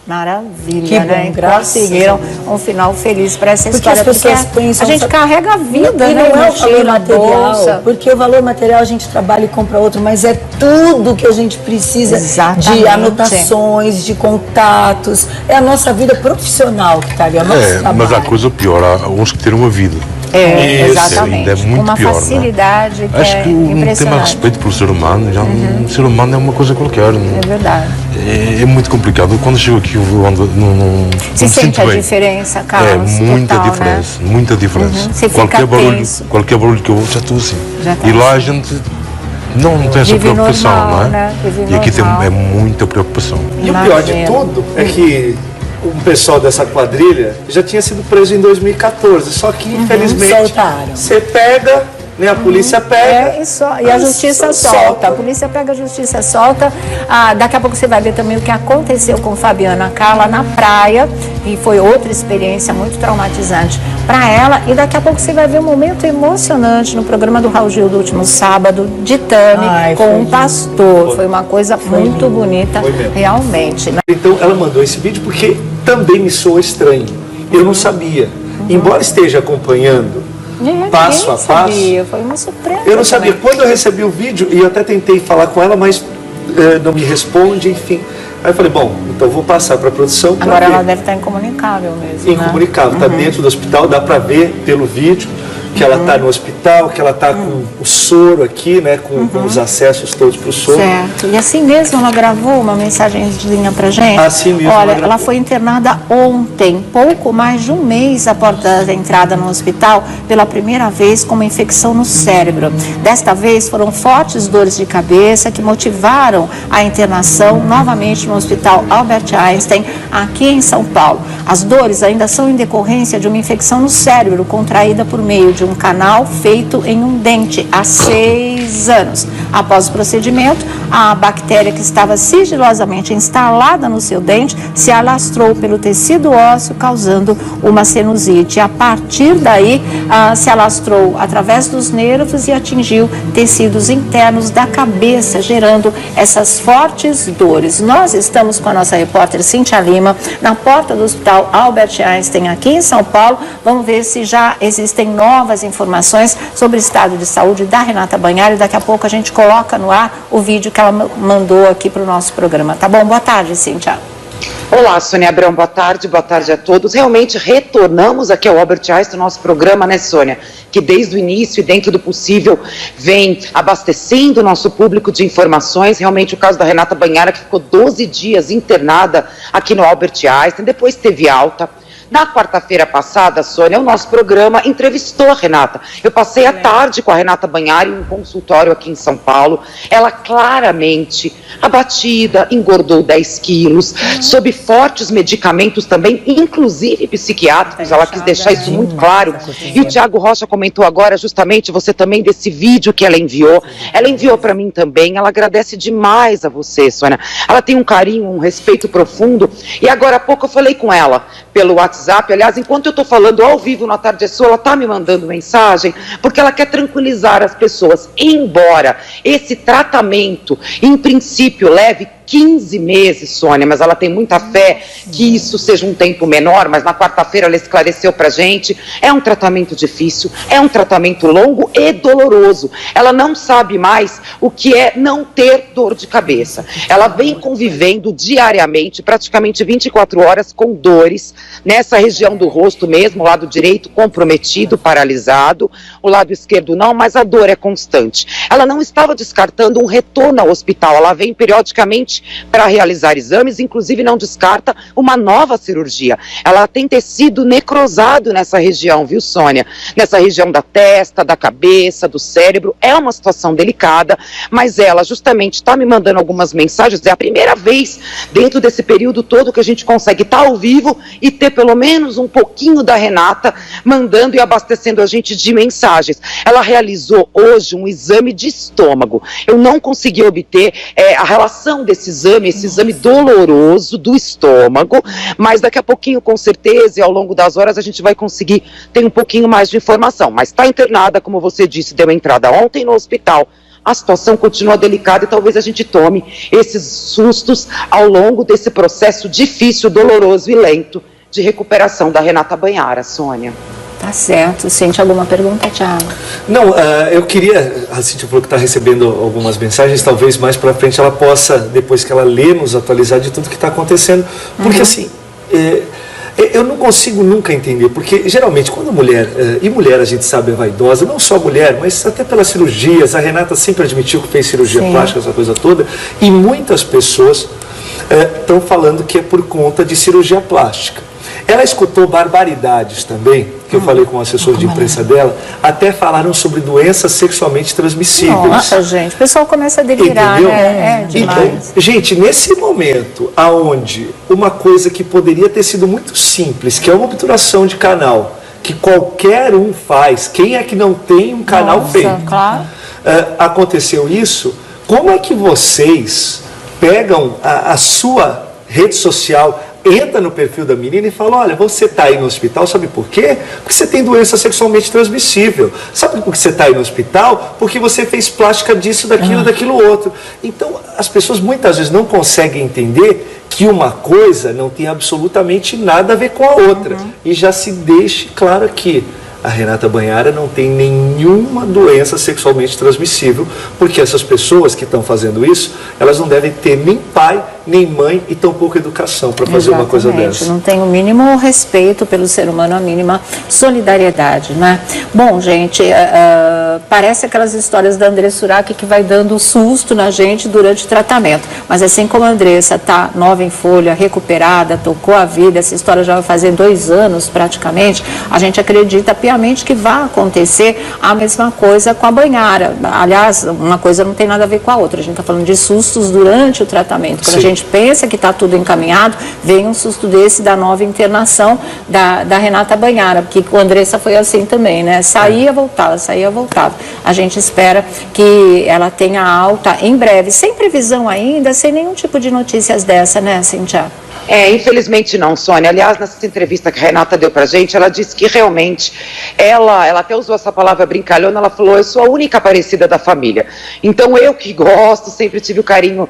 Speaker 1: Maravilha,
Speaker 3: que bom,
Speaker 1: né?
Speaker 3: Conseguiram
Speaker 1: um final feliz para essa
Speaker 3: porque
Speaker 1: história.
Speaker 3: As pessoas pensam,
Speaker 1: a gente carrega a vida,
Speaker 3: e
Speaker 1: né?
Speaker 3: não é o valor material, porque o valor material a gente trabalha e compra outro, mas é tudo que a gente precisa.
Speaker 1: Exatamente.
Speaker 3: De anotações, de contatos. É a nossa vida profissional que está ali, o nosso trabalho.
Speaker 4: Mas há coisa pior, há uns que terem uma vida.
Speaker 1: Exatamente.
Speaker 4: É muito
Speaker 1: uma
Speaker 4: pior,
Speaker 1: facilidade
Speaker 4: né?
Speaker 1: que
Speaker 4: Acho que não tem mais respeito pelo ser humano. Já um ser humano é uma coisa qualquer.
Speaker 1: É verdade.
Speaker 4: É muito complicado. Quando chego aqui, eu ando, não
Speaker 1: se sente a diferença, Carlos?
Speaker 4: É muita
Speaker 1: total,
Speaker 4: diferença,
Speaker 1: né?
Speaker 4: muita diferença. Qualquer barulho que eu ouço, já estou assim. E lá a gente não tem essa preocupação,
Speaker 1: normal,
Speaker 4: não é?
Speaker 1: Né?
Speaker 4: E aqui tem muita preocupação.
Speaker 2: E o pior de tudo é que o pessoal dessa quadrilha já tinha sido preso em 2014, só que infelizmente você pega, né, a polícia pega
Speaker 1: e a justiça solta. A polícia pega, a justiça solta. Daqui a pouco você vai ver também o que aconteceu com Fabiana Carla na praia, e foi outra experiência muito traumatizante para ela. E daqui a pouco você vai ver um momento emocionante no programa do Raul Gil do último sábado, de Tami, com um pastor. Foi uma coisa muito bonita, realmente.
Speaker 2: Então ela mandou esse vídeo porque também me soa estranho. Eu não sabia. Embora esteja acompanhando passo a passo,
Speaker 1: foi uma surpresa.
Speaker 2: Eu não sabia. Quando eu recebi o vídeo, e eu até tentei falar com ela, mas não me responde, enfim. Aí eu falei, bom, então vou passar para a produção.
Speaker 1: Agora ela deve estar incomunicável mesmo.
Speaker 2: Incomunicável, está dentro do hospital, dá para ver pelo vídeo que ela está no hospital, que ela está com o soro aqui, né, com os acessos todos para o soro.
Speaker 1: Certo. E assim mesmo ela gravou uma mensagenzinha pra gente?
Speaker 2: Assim mesmo.
Speaker 1: Olha, ela foi internada ontem, pouco mais de um mês após a entrada no hospital, pela primeira vez com uma infecção no cérebro. Desta vez foram fortes dores de cabeça que motivaram a internação novamente no Hospital Albert Einstein, aqui em São Paulo. As dores ainda são em decorrência de uma infecção no cérebro, contraída por meio de um canal feito em um dente há 6 anos. Após o procedimento, a bactéria que estava sigilosamente instalada no seu dente se alastrou pelo tecido ósseo, causando uma sinusite. A partir daí, se alastrou através dos nervos e atingiu tecidos internos da cabeça, gerando essas fortes dores. Nós estamos com a nossa repórter Cíntia Lima na porta do Hospital Albert Einstein, aqui em São Paulo. Vamos ver se já existem novas informações sobre o estado de saúde da Renata Banhari. Daqui a pouco a gente coloca no ar o vídeo que ela mandou aqui para o nosso programa. Tá bom? Boa tarde, Cíntia.
Speaker 5: Olá, Sônia Abrão, boa tarde a todos. Realmente retornamos aqui ao Albert Einstein, nosso programa, né, Sônia? Que desde o início e dentro do possível vem abastecendo o nosso público de informações. Realmente o caso da Renata Banhari, que ficou 12 dias internada aqui no Albert Einstein, depois teve alta. Na quarta-feira passada, Sônia, o nosso programa entrevistou a Renata. Eu passei a tarde com a Renata Banhara em um consultório aqui em São Paulo. Ela claramente abatida, engordou 10 quilos, sob fortes medicamentos também, inclusive psiquiátricos. Ela quis deixar isso muito claro. E o Tiago Rocha comentou agora justamente, você também, desse vídeo que ela enviou. Ela enviou para mim também. Ela agradece demais a você, Sônia. Ela tem um carinho, um respeito profundo. E agora há pouco eu falei com ela pelo WhatsApp. Aliás, enquanto eu estou falando ao vivo na Tarde é Sua, ela está me mandando mensagem, porque ela quer tranquilizar as pessoas. Embora esse tratamento, em princípio, leve 15 meses, Sônia, mas ela tem muita fé que isso seja um tempo menor, mas na quarta-feira ela esclareceu pra gente, é um tratamento difícil, é um tratamento longo e doloroso. Ela não sabe mais o que é não ter dor de cabeça. Ela vem convivendo diariamente, praticamente 24 horas, com dores nessa região do rosto mesmo, o lado direito comprometido, paralisado, o lado esquerdo não, mas a dor é constante. Ela não estava descartando um retorno ao hospital, ela vem periodicamente para realizar exames, inclusive não descarta uma nova cirurgia. Ela tem tecido necrosado nessa região, viu, Sônia? Nessa região da testa, da cabeça, do cérebro. É uma situação delicada, mas ela justamente está me mandando algumas mensagens. É a primeira vez dentro desse período todo que a gente consegue estar ao vivo e ter pelo menos um pouquinho da Renata mandando e abastecendo a gente de mensagens. Ela realizou hoje um exame de estômago. Eu não consegui obter a relação desse exame, esse exame doloroso do estômago, mas daqui a pouquinho, com certeza, e ao longo das horas, a gente vai conseguir ter um pouquinho mais de informação. Mas está internada, como você disse, deu entrada ontem no hospital. A situação continua delicada e talvez a gente tome esses sustos ao longo desse processo difícil, doloroso e lento de recuperação da Renata Banhara, Sônia.
Speaker 1: Tá certo. Sente alguma pergunta, Thiago?
Speaker 2: Não, eu queria, a Cíntia falou que está recebendo algumas mensagens, talvez mais para frente ela possa, depois que ela lê, nos atualizar de tudo que está acontecendo, porque assim, eu não consigo nunca entender, porque geralmente quando mulher, e mulher a gente sabe é vaidosa, não só mulher, mas até pelas cirurgias, a Renata sempre admitiu que fez cirurgia plástica, essa coisa toda, e muitas pessoas estão falando que é por conta de cirurgia plástica. Ela escutou barbaridades também, que eu falei com o assessor de imprensa dela, até falaram sobre doenças sexualmente transmissíveis.
Speaker 1: Nossa, gente, o pessoal começa a delirar,
Speaker 2: entendeu?
Speaker 1: Né? É demais.
Speaker 2: Então, gente, nesse momento, aonde uma coisa que poderia ter sido muito simples, que é uma obturação de canal, que qualquer um faz, quem é que não tem um canal feito?
Speaker 1: Claro.
Speaker 2: Aconteceu isso, como é que vocês pegam a sua rede social, entra no perfil da menina e fala, olha, você está aí no hospital, sabe por quê? Porque você tem doença sexualmente transmissível. Sabe por que você está aí no hospital? Porque você fez plástica disso, daquilo outro. Então, as pessoas muitas vezes não conseguem entender que uma coisa não tem absolutamente nada a ver com a outra. E já se deixe claro aqui, a Renata Banhara não tem nenhuma doença sexualmente transmissível, porque essas pessoas que estão fazendo isso, elas não devem ter nem pai, nem mãe e tão pouca educação para fazer uma coisa dessa.
Speaker 1: Não tem o mínimo respeito pelo ser humano, a mínima solidariedade, né? Bom, gente, parece aquelas histórias da Andressa Urach que vai dando susto na gente durante o tratamento, mas assim como a Andressa está nova em folha, recuperada, tocou a vida, essa história já vai fazer 2 anos praticamente, a gente acredita piamente que vai acontecer a mesma coisa com a Banhara. Aliás, uma coisa não tem nada a ver com a outra, a gente está falando de sustos durante o tratamento. Quando a gente pensa que está tudo encaminhado, vem um susto desse da nova internação da Renata Banhara, porque com a Andressa foi assim também, né? Saía, voltava, saía, voltava. A gente espera que ela tenha alta em breve, sem previsão ainda, sem nenhum tipo de notícias dessa, né, Cíntia?
Speaker 5: Infelizmente não, Sônia. Aliás, nessa entrevista que a Renata deu pra gente, ela disse que realmente, ela até usou essa palavra brincalhona, ela falou, eu sou a única Aparecida da família. Então eu que gosto, sempre tive o carinho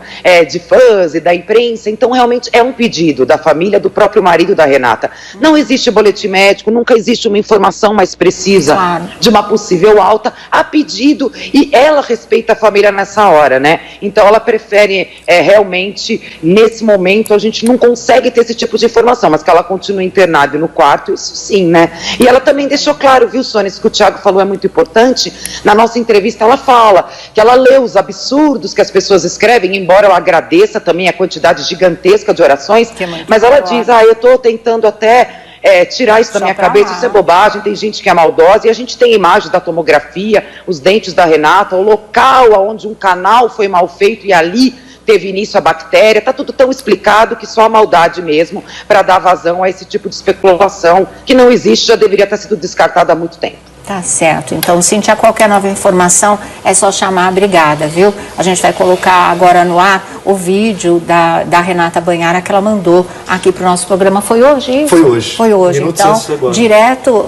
Speaker 5: de fãs e da imprensa, então realmente é um pedido da família, do próprio marido da Renata. Não existe boletim médico, nunca existe uma informação mais precisa de uma possível alta, a pedido, e ela respeita a família nessa hora, né? Então ela prefere realmente, nesse momento, a gente não consegue ter esse tipo de informação, mas que ela continua internada no quarto, isso sim, né? E ela também deixou claro, viu, Sônia, isso que o Thiago falou é muito importante, na nossa entrevista ela fala que ela lê os absurdos que as pessoas escrevem, embora ela agradeça também a quantidade gigantesca de orações, mas ela diz, eu estou tentando até tirar isso da minha cabeça, isso é bobagem, tem gente que é maldosa, e a gente tem imagens da tomografia, os dentes da Renata, o local onde um canal foi mal feito e ali teve início a bactéria, está tudo tão explicado que só a maldade mesmo para dar vazão a esse tipo de especulação que não existe, já deveria ter sido descartada há muito tempo.
Speaker 1: Tá certo. Então, Cíntia, qualquer nova informação é só chamar a brigada, viu? A gente vai colocar agora no ar o vídeo da Renata Banhara que ela mandou aqui para o nosso programa. Foi hoje isso?
Speaker 2: Foi hoje.
Speaker 1: Foi hoje. Então, direto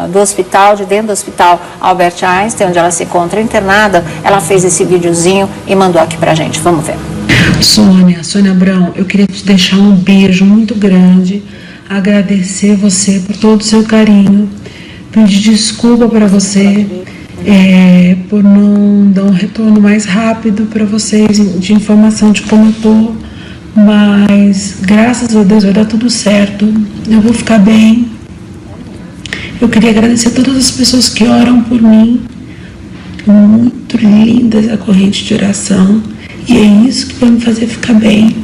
Speaker 1: do hospital, de dentro do hospital Albert Einstein, onde ela se encontra internada, ela fez esse videozinho e mandou aqui pra gente. Vamos ver.
Speaker 6: Sônia Abrão, eu queria te deixar um beijo muito grande, agradecer você por todo o seu carinho, pedir desculpa para você por não dar um retorno mais rápido para vocês de informação de como eu tô, mas graças a Deus vai dar tudo certo, eu vou ficar bem. Eu queria agradecer a todas as pessoas que oram por mim, muito lindas a corrente de oração, e é isso que vai me fazer ficar bem.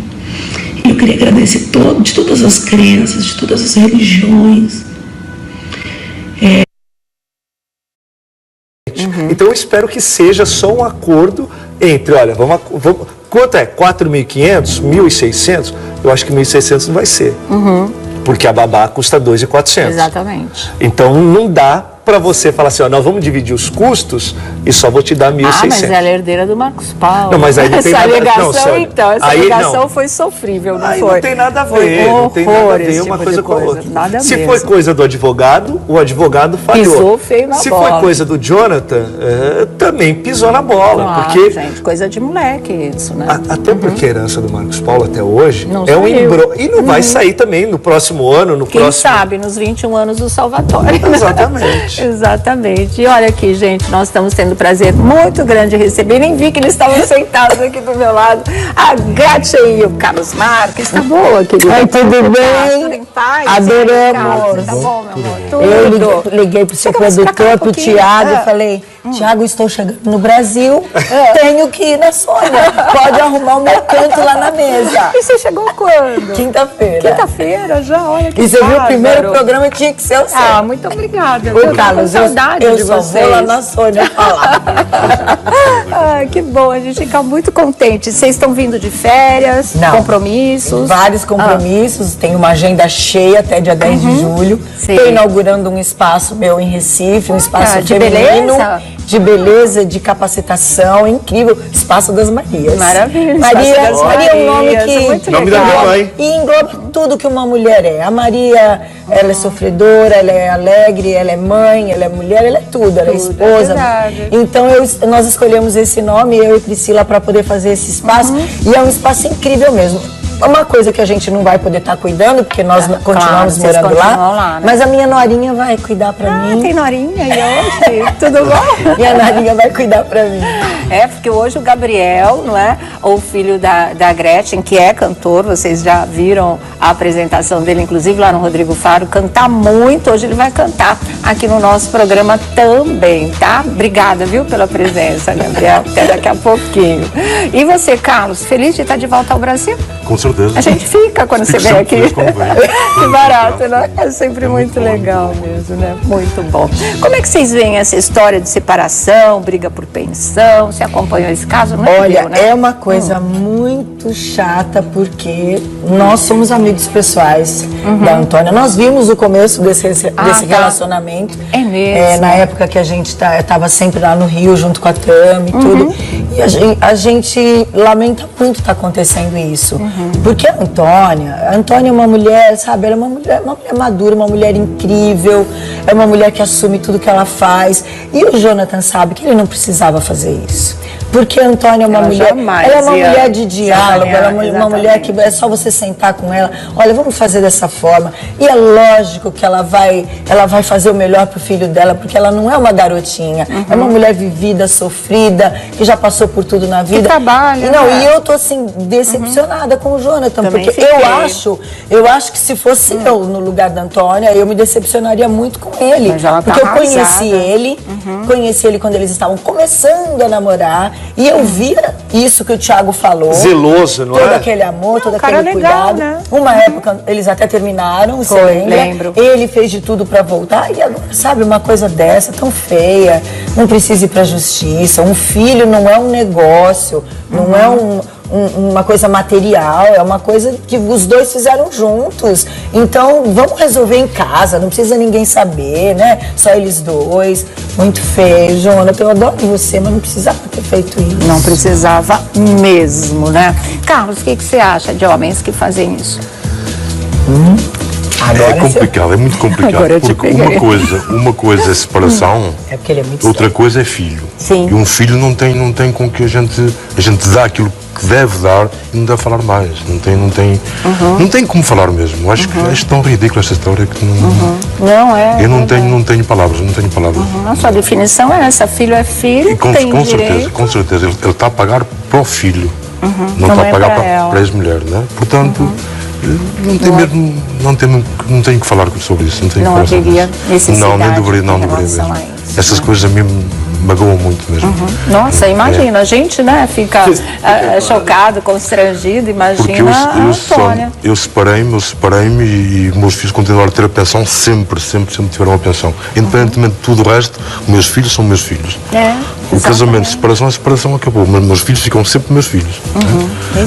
Speaker 6: Eu queria agradecer de todas as crenças, de todas as religiões.
Speaker 2: Então eu espero que seja só um acordo entre, olha, vamos quanto é? 4.500? 1.600? Eu acho que 1.600 não vai ser. Porque a babá custa 2.400.
Speaker 1: Exatamente.
Speaker 2: Então não dá para você falar assim, ó, nós vamos dividir os custos e só vou te dar 1.600.
Speaker 1: Ah, mas ela é herdeira do Marcos Paulo.
Speaker 2: Não, mas aí não tem
Speaker 1: essa
Speaker 2: nada...
Speaker 1: ligação,
Speaker 2: não,
Speaker 1: então, essa
Speaker 2: aí,
Speaker 1: ligação
Speaker 2: não.
Speaker 1: foi sofrível, não
Speaker 2: aí
Speaker 1: foi?
Speaker 2: Não tem nada a ver,
Speaker 1: foi
Speaker 2: não tem nada a ver uma
Speaker 1: tipo
Speaker 2: coisa com a outra.
Speaker 1: Nada
Speaker 2: Se
Speaker 1: mesmo.
Speaker 2: foi coisa do advogado, o advogado falhou.
Speaker 1: Pisou feio na
Speaker 2: Se
Speaker 1: bola.
Speaker 2: foi coisa do Jonathan, também pisou na bola.
Speaker 1: Claro,
Speaker 2: porque
Speaker 1: gente, coisa de moleque isso, né?
Speaker 2: Até porque a herança do Marcos Paulo até hoje
Speaker 1: não
Speaker 2: é um
Speaker 1: saiu.
Speaker 2: embrulho. E não vai sair também no próximo ano,
Speaker 1: Quem sabe, nos 21 anos do Salvatore.
Speaker 2: Exatamente.
Speaker 1: Exatamente. E olha aqui, gente, nós estamos tendo o prazer muito grande de receber. Nem vi que eles estavam sentados aqui do meu lado. A Gretchen e o Carlos Marques. Tá boa, querido?
Speaker 3: Oi, tudo bem?
Speaker 1: Tudo em paz?
Speaker 3: Adoramos.
Speaker 1: Tá bom, meu amor? Tudo.
Speaker 3: Eu liguei pro seu produtor, pro Tiago, e falei, Tiago, estou chegando no Brasil, tenho que ir na Sônia. Pode arrumar o meu canto lá na mesa.
Speaker 1: E você chegou quando?
Speaker 3: Quinta-feira.
Speaker 1: Quinta-feira já, olha que
Speaker 3: E você viu, o
Speaker 1: bárbaro.
Speaker 3: primeiro programa tinha que ser o seu.
Speaker 1: Ah, muito obrigada.
Speaker 3: Oi, Carlos,
Speaker 1: saudade
Speaker 3: eu
Speaker 1: de
Speaker 3: só
Speaker 1: vocês.
Speaker 3: vou lá na Sônia falar.
Speaker 1: Ah, que bom, a gente fica muito contente. Vocês estão vindo de férias,
Speaker 3: Não.
Speaker 1: compromissos?
Speaker 3: Vários compromissos, tenho uma agenda cheia até dia 10 de julho. Estou inaugurando um espaço meu em Recife, um espaço
Speaker 1: de
Speaker 3: feminino,
Speaker 1: beleza?
Speaker 3: de beleza, de capacitação, incrível, Espaço das Marias.
Speaker 1: Maravilha.
Speaker 3: Maria é um nome que
Speaker 1: muito
Speaker 2: nome da minha mãe.
Speaker 3: e engloba tudo que uma mulher é. A Maria, ela é sofredora, ela é alegre, ela é mãe, ela é mulher, ela é tudo, ela é esposa. Então nós escolhemos esse nome, eu e Priscila, para poder fazer esse espaço, e é um espaço incrível mesmo. Uma coisa que a gente não vai poder estar cuidando, porque nós continuamos morando lá, né? Mas a minha norinha vai cuidar pra mim.
Speaker 1: Tem norinha aí hoje? Tudo bom?
Speaker 3: Minha norinha vai cuidar pra mim.
Speaker 1: É, porque hoje o Gabriel, não é? O filho da Gretchen, que é cantor, vocês já viram a apresentação dele, inclusive lá no Rodrigo Faro, cantar muito. Hoje ele vai cantar aqui no nosso programa também, tá? Obrigada, viu, pela presença, Gabriel. Até daqui a pouquinho. E você, Carlos, feliz de estar de volta ao Brasil?
Speaker 4: Com certeza.
Speaker 1: A gente fica quando você vem aqui. Que barato, né? É sempre muito legal mesmo, né? Muito bom. Como é que vocês veem essa história de separação, briga por pensão? Você acompanhou esse caso? Não é?
Speaker 3: Olha,
Speaker 1: viu, né?
Speaker 3: é uma coisa muito chata, porque nós somos amigos pessoais da Antônia. Nós vimos o começo desse relacionamento.
Speaker 1: É mesmo?
Speaker 3: Na época que a gente estava sempre lá no Rio, junto com a Tami e tudo. E a gente lamenta muito estar acontecendo isso. Porque a Antônia é uma mulher, sabe, ela é uma mulher madura, uma mulher incrível, é uma mulher que assume tudo que ela faz. E o Jonathan sabe que ele não precisava fazer isso. Porque a Antônia é uma mulher, ela é uma mulher de diálogo, ela é uma mulher que é só você sentar com ela, olha, vamos fazer dessa forma. E é lógico que ela vai fazer o melhor pro filho dela, porque ela não é uma garotinha, é uma mulher vivida, sofrida, que já passou por tudo na vida.
Speaker 1: Que trabalha,
Speaker 3: E eu tô assim, decepcionada com o Jonathan,
Speaker 1: também
Speaker 3: porque eu acho que se fosse eu no lugar da Antônia, eu me decepcionaria muito com ele.
Speaker 1: Mas ela tá
Speaker 3: porque eu
Speaker 1: arrasada.
Speaker 3: conheci ele quando eles estavam começando a namorar. E eu via isso que o Thiago falou.
Speaker 2: Zeloso, não é?
Speaker 3: Todo aquele amor, todo aquele
Speaker 1: legal,
Speaker 3: cuidado.
Speaker 1: né?
Speaker 3: Uma época, eles até terminaram, você lembra?
Speaker 1: Lembro.
Speaker 3: Ele fez de tudo pra voltar. E agora, sabe, uma coisa dessa, tão feia, não precisa ir pra justiça. Um filho não é um negócio, não é uma coisa material, é uma coisa que os dois fizeram juntos. Então, vamos resolver em casa, não precisa ninguém saber, né? Só eles dois. Muito feio, Jonathan, eu adoro você, mas não precisava ter feito isso.
Speaker 1: Não precisava mesmo, né? Carlos, o que você acha de homens que fazem isso?
Speaker 4: É complicado, é muito complicado. Porque uma coisa é separação,
Speaker 3: porque ele é muito
Speaker 4: outra coisa é filho.
Speaker 1: Sim.
Speaker 4: E um filho não tem com que a gente dá aquilo que deve dar e não deve falar mais. Não tem como falar mesmo. Eu acho que é tão ridícula essa história que não.
Speaker 1: Não é.
Speaker 4: Eu não tenho palavras.
Speaker 1: A sua definição é essa: filho é filho, tem direito.
Speaker 4: Com certeza. Ele está a pagar para o filho, não está a pagar para a ex-mulher, né? Portanto. Não tem mesmo, não tenho que falar sobre isso. Não haveria necessidade. Não, nem deveria mesmo. Essas coisas a mim magoam muito mesmo.
Speaker 1: Nossa, imagina, a gente, né, fica chocado, constrangido, imagina.
Speaker 4: Porque eu separei-me e meus filhos continuaram a ter a pensão, sempre tiveram a pensão. Independentemente de tudo o resto, meus filhos são meus filhos. O casamento, a separação acabou, mas meus filhos ficam sempre meus filhos.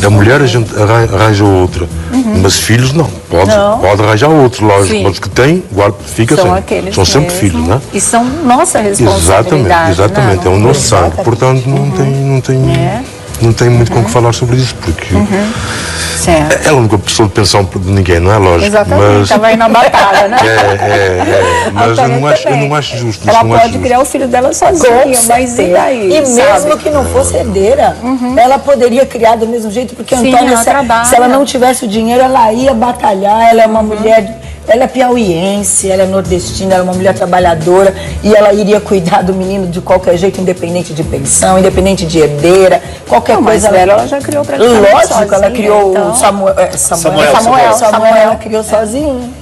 Speaker 4: A mulher a gente arranja outra, mas filhos não. Pode arranjar outro, lógico, mas que tem, fica sempre. São sempre filhos, né?
Speaker 1: E são nossa responsabilidade.
Speaker 4: Exatamente, é o nosso sangue. Portanto, não tem muito com o que falar sobre isso, porque é a única pessoa de pensão de ninguém, não é? Lógico.
Speaker 1: Exatamente, estava aí na batalha, né?
Speaker 4: Mas eu não acho justo.
Speaker 1: Ela pode criar o filho dela sozinha, mas e daí?
Speaker 3: E mesmo que não fosse herdeira, ela poderia criar do mesmo jeito, porque a Antônia, se ela não tivesse o dinheiro, ela ia batalhar, ela é uma mulher. Ela é piauiense, ela é nordestina, ela é uma mulher trabalhadora e ela iria cuidar do menino de qualquer jeito, independente de pensão, independente de herdeira, qualquer coisa.
Speaker 1: Ela já criou praticamente
Speaker 3: lógico,
Speaker 1: sozinha,
Speaker 3: ela criou
Speaker 1: então.
Speaker 3: o Samuel, ela criou sozinha.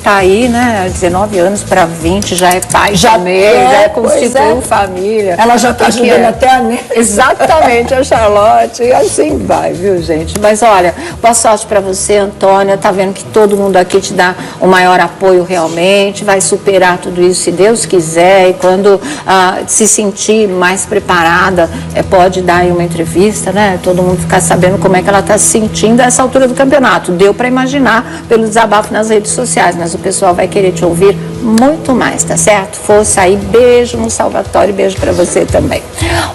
Speaker 1: Tá aí, né, 19 anos para 20, já é pai também, já constituiu família.
Speaker 3: Ela já tá ajudando até a neta.
Speaker 1: Exatamente, a Charlotte, e assim vai, viu, gente? Mas olha, boa sorte para você, Antônia, tá vendo que todo mundo aqui te dá o maior apoio realmente, vai superar tudo isso se Deus quiser, e quando se sentir mais preparada, pode dar aí uma entrevista, né? Todo mundo ficar sabendo como é que ela está se sentindo a essa altura do campeonato. Deu para imaginar pelo desabafo nas redes sociais, mas o pessoal vai querer te ouvir muito mais, tá certo? Força aí, beijo no Salvatore, beijo para você também.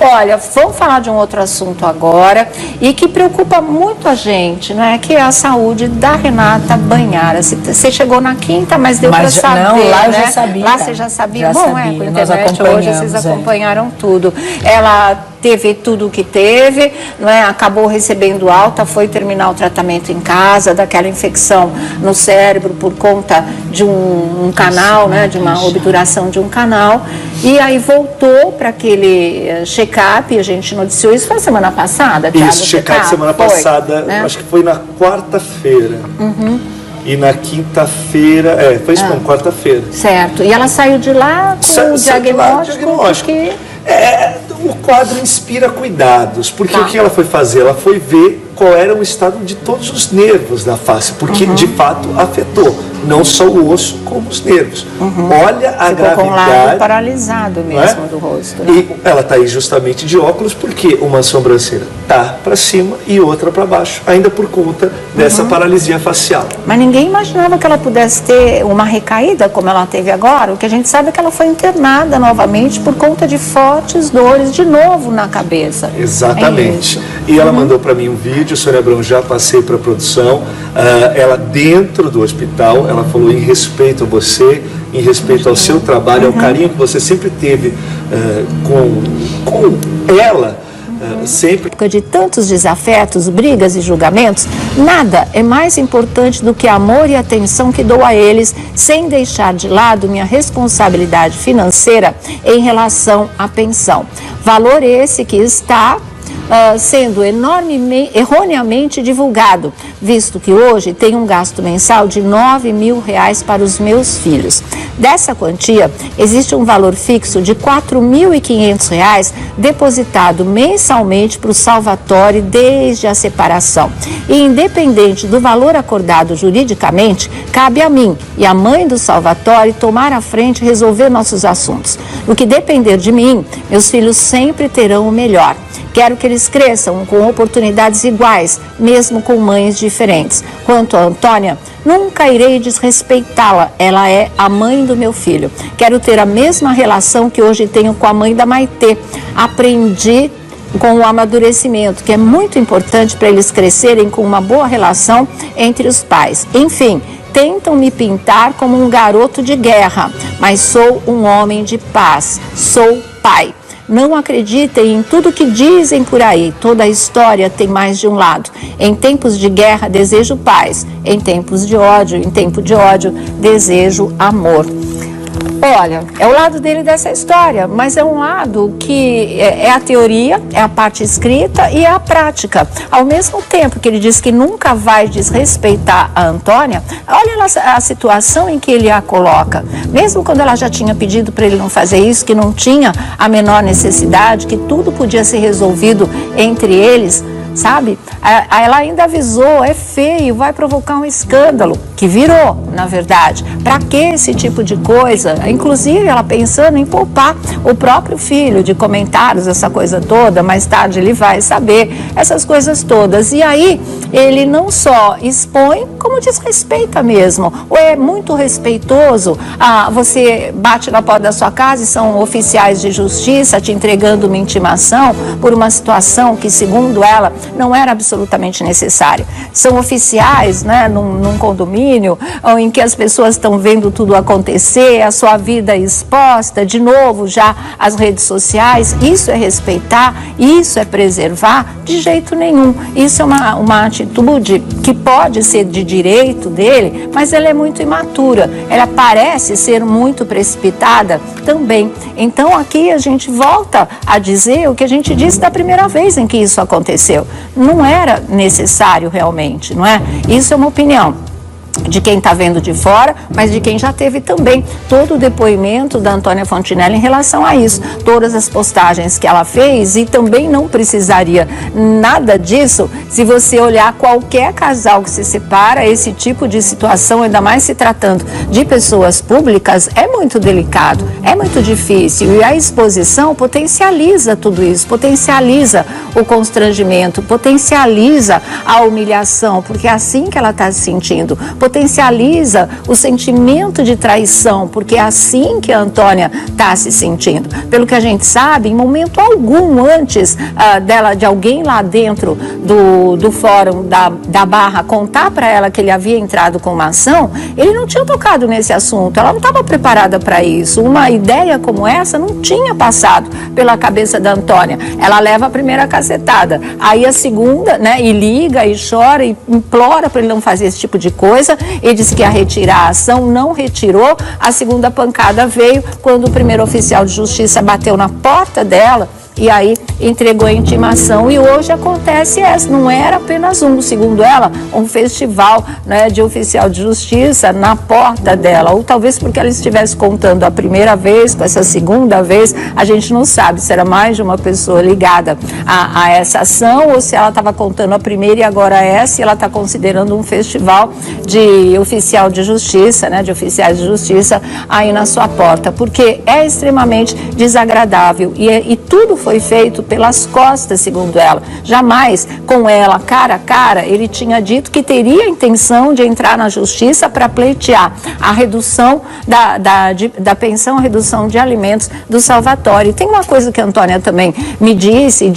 Speaker 1: Olha, vamos falar de um outro assunto agora e que preocupa muito a gente, né? Que é a saúde da Renata Banhara. Você chegou na quinta, mas deu para saber,
Speaker 3: não, lá eu
Speaker 1: né?
Speaker 3: Já sabia.
Speaker 1: Lá você já sabia?
Speaker 3: Já
Speaker 1: Bom,
Speaker 3: sabia.
Speaker 1: Com a internet hoje vocês acompanharam tudo. Ela teve tudo o que teve, não é? Acabou recebendo alta, foi terminar o tratamento em casa, daquela infecção no cérebro por conta de um canal, né? De uma obturação de um canal, e aí voltou para aquele check-up, a gente noticiou isso, foi semana passada, Thiago?
Speaker 2: Isso, check-up semana passada, né? Acho que foi na quarta-feira. E na quinta-feira, foi isso, quarta-feira.
Speaker 1: Certo, e ela saiu de lá com o diagnóstico porque...
Speaker 2: O quadro inspira cuidados, porque o que ela foi fazer? Ela foi ver qual era o estado de todos os nervos da face, porque de fato afetou, não só o osso, como os nervos. Olha a
Speaker 1: Ficou
Speaker 2: gravidade.
Speaker 1: Com o lado paralisado mesmo do rosto. Né?
Speaker 2: E ela está aí justamente de óculos, porque uma sobrancelha está para cima e outra para baixo, ainda por conta dessa paralisia facial.
Speaker 1: Mas ninguém imaginava que ela pudesse ter uma recaída como ela teve agora. O que a gente sabe é que ela foi internada novamente por conta de fortes dores de novo na cabeça.
Speaker 2: Exatamente. E ela mandou para mim um vídeo, Sônia Abrão, já passei para a produção, ela dentro do hospital, ela falou em respeito a você, em respeito ao seu trabalho, ao carinho que você sempre teve com ela, sempre.
Speaker 1: De tantos desafetos, brigas e julgamentos, nada é mais importante do que amor e atenção que dou a eles, sem deixar de lado minha responsabilidade financeira em relação à pensão. Valor esse que está sendo erroneamente divulgado, visto que hoje tem um gasto mensal de R$9.000 para os meus filhos. Dessa quantia, existe um valor fixo de R$4.500 depositado mensalmente para o Salvatore desde a separação. E independente do valor acordado juridicamente, cabe a mim e a mãe do Salvatore tomar a frente e resolver nossos assuntos. No que depender de mim, meus filhos sempre terão o melhor. Quero que eles cresçam com oportunidades iguais, mesmo com mães diferentes. Quanto a Antônia, nunca irei desrespeitá-la. Ela é a mãe do meu filho. Quero ter a mesma relação que hoje tenho com a mãe da Maitê. Aprendi com o amadurecimento, que é muito importante para eles crescerem com uma boa relação entre os pais. Enfim, tentam me pintar como um garoto de guerra, mas sou um homem de paz. Sou pai. Não acreditem em tudo que dizem por aí. Toda a história tem mais de um lado. Em tempos de guerra, desejo paz. Em tempos de ódio, desejo amor. Olha, é o lado dele dessa história, mas é um lado que é a teoria, é a parte escrita e é a prática. Ao mesmo tempo que ele diz que nunca vai desrespeitar a Antônia, olha a situação em que ele a coloca. Mesmo quando ela já tinha pedido para ele não fazer isso, que não tinha a menor necessidade, que tudo podia ser resolvido entre eles, sabe? Ela ainda avisou, é feio, vai provocar um escândalo, que virou, na verdade. Para que esse tipo de coisa? Inclusive, ela pensando em poupar o próprio filho de comentários, essa coisa toda, mais tarde ele vai saber, essas coisas todas. E aí, ele não só expõe, como desrespeita mesmo. Ou é muito respeitoso, você bate na porta da sua casa e são oficiais de justiça te entregando uma intimação por uma situação que, segundo ela, não era absolutamente necessária. São oficiais, né, num condomínio em que as pessoas estão vendo tudo acontecer, a sua vida exposta, de novo já as redes sociais. Isso é respeitar, isso é preservar? De jeito nenhum. Isso é uma atitude que pode ser de direito dele, mas ela é muito imatura. Ela parece ser muito precipitada também. Então aqui a gente volta a dizer o que a gente disse da primeira vez em que isso aconteceu. Não era necessário realmente, não é? Isso é uma opinião de quem está vendo de fora, mas de quem já teve também todo o depoimento da Antônia Fontinelli em relação a isso. Todas as postagens que ela fez, e também não precisaria nada disso se você olhar qualquer casal que se separa. Esse tipo de situação, ainda mais se tratando de pessoas públicas, é muito delicado, é muito difícil, e a exposição potencializa tudo isso, potencializa o constrangimento, potencializa a humilhação, porque é assim que ela está se sentindo, potencializa o sentimento de traição, porque é assim que a Antônia está se sentindo. Pelo que a gente sabe, em momento algum antes de alguém lá dentro do fórum da Barra contar para ela que ele havia entrado com uma ação, ele não tinha tocado nesse assunto, ela não estava preparada para isso. Uma ideia como essa não tinha passado pela cabeça da Antônia. Ela leva a primeira cacetada, aí a segunda, né, e liga e chora e implora para ele não fazer esse tipo de coisa. Ele disse que ia retirar a ação, não retirou. A segunda pancada veio quando o primeiro oficial de justiça bateu na porta dela e aí entregou a intimação. E hoje acontece essa, não era apenas segundo ela, um festival, né, de oficial de justiça na porta dela, ou talvez porque ela estivesse contando a primeira vez com essa segunda vez, a gente não sabe se era mais de uma pessoa ligada a essa ação, ou se ela estava contando a primeira e agora essa, e ela está considerando um festival de oficial de justiça, né, de oficiais de justiça aí na sua porta, porque é extremamente desagradável e tudo foi feito pelas costas, segundo ela. Jamais com ela, cara a cara, ele tinha dito que teria a intenção de entrar na justiça para pleitear a redução da pensão, a redução de alimentos do Salvatore. Tem uma coisa que a Antônia também me disse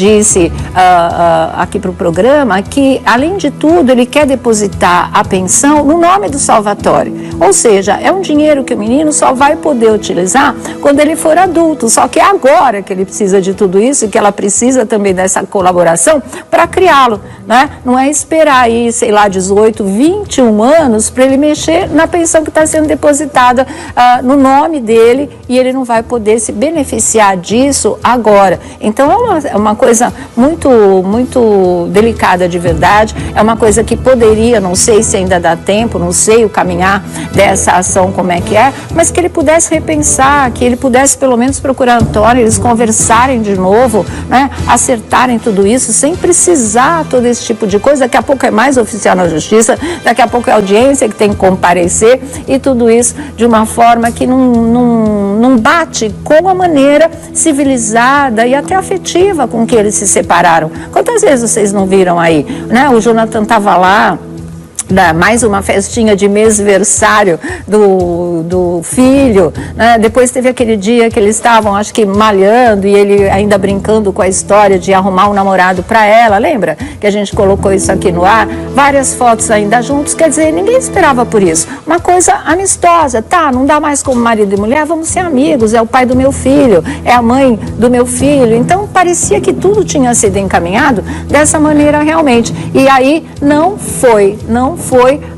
Speaker 1: aqui para o programa, que além de tudo ele quer depositar a pensão no nome do Salvatore. Ou seja, é um dinheiro que o menino só vai poder utilizar quando ele for adulto. Só que é agora que ele precisa de tudo isso e que ela precisa também dessa colaboração para criá-lo. né? Não é esperar aí, sei lá, 18, 21 anos para ele mexer na pensão que está sendo depositada no nome dele e ele não vai poder se beneficiar disso agora. Então é uma coisa muito, muito delicada de verdade, é uma coisa que poderia, não sei se ainda dá tempo, não sei o caminhar dessa ação como é que é, mas que ele pudesse repensar, que ele pudesse pelo menos procurar Antônio, eles conversarem de novo, né? Acertarem tudo isso sem precisar todo esse tipo de coisa. Daqui a pouco é mais oficial na justiça, daqui a pouco é audiência que tem que comparecer e tudo isso de uma forma que não bate com a maneira civilizada e até afetiva com que eles se separaram. Quantas vezes vocês não viram aí, né? O Jonathan estava lá, mais uma festinha de mêsversário do filho, né? Depois teve aquele dia que eles estavam, acho que malhando e ele ainda brincando com a história de arrumar um namorado para ela, lembra? Que a gente colocou isso aqui no ar, várias fotos ainda juntos, quer dizer, ninguém esperava por isso. Uma coisa amistosa, tá, não dá mais como marido e mulher, vamos ser amigos, é o pai do meu filho, é a mãe do meu filho, então parecia que tudo tinha sido encaminhado dessa maneira realmente, e aí não foi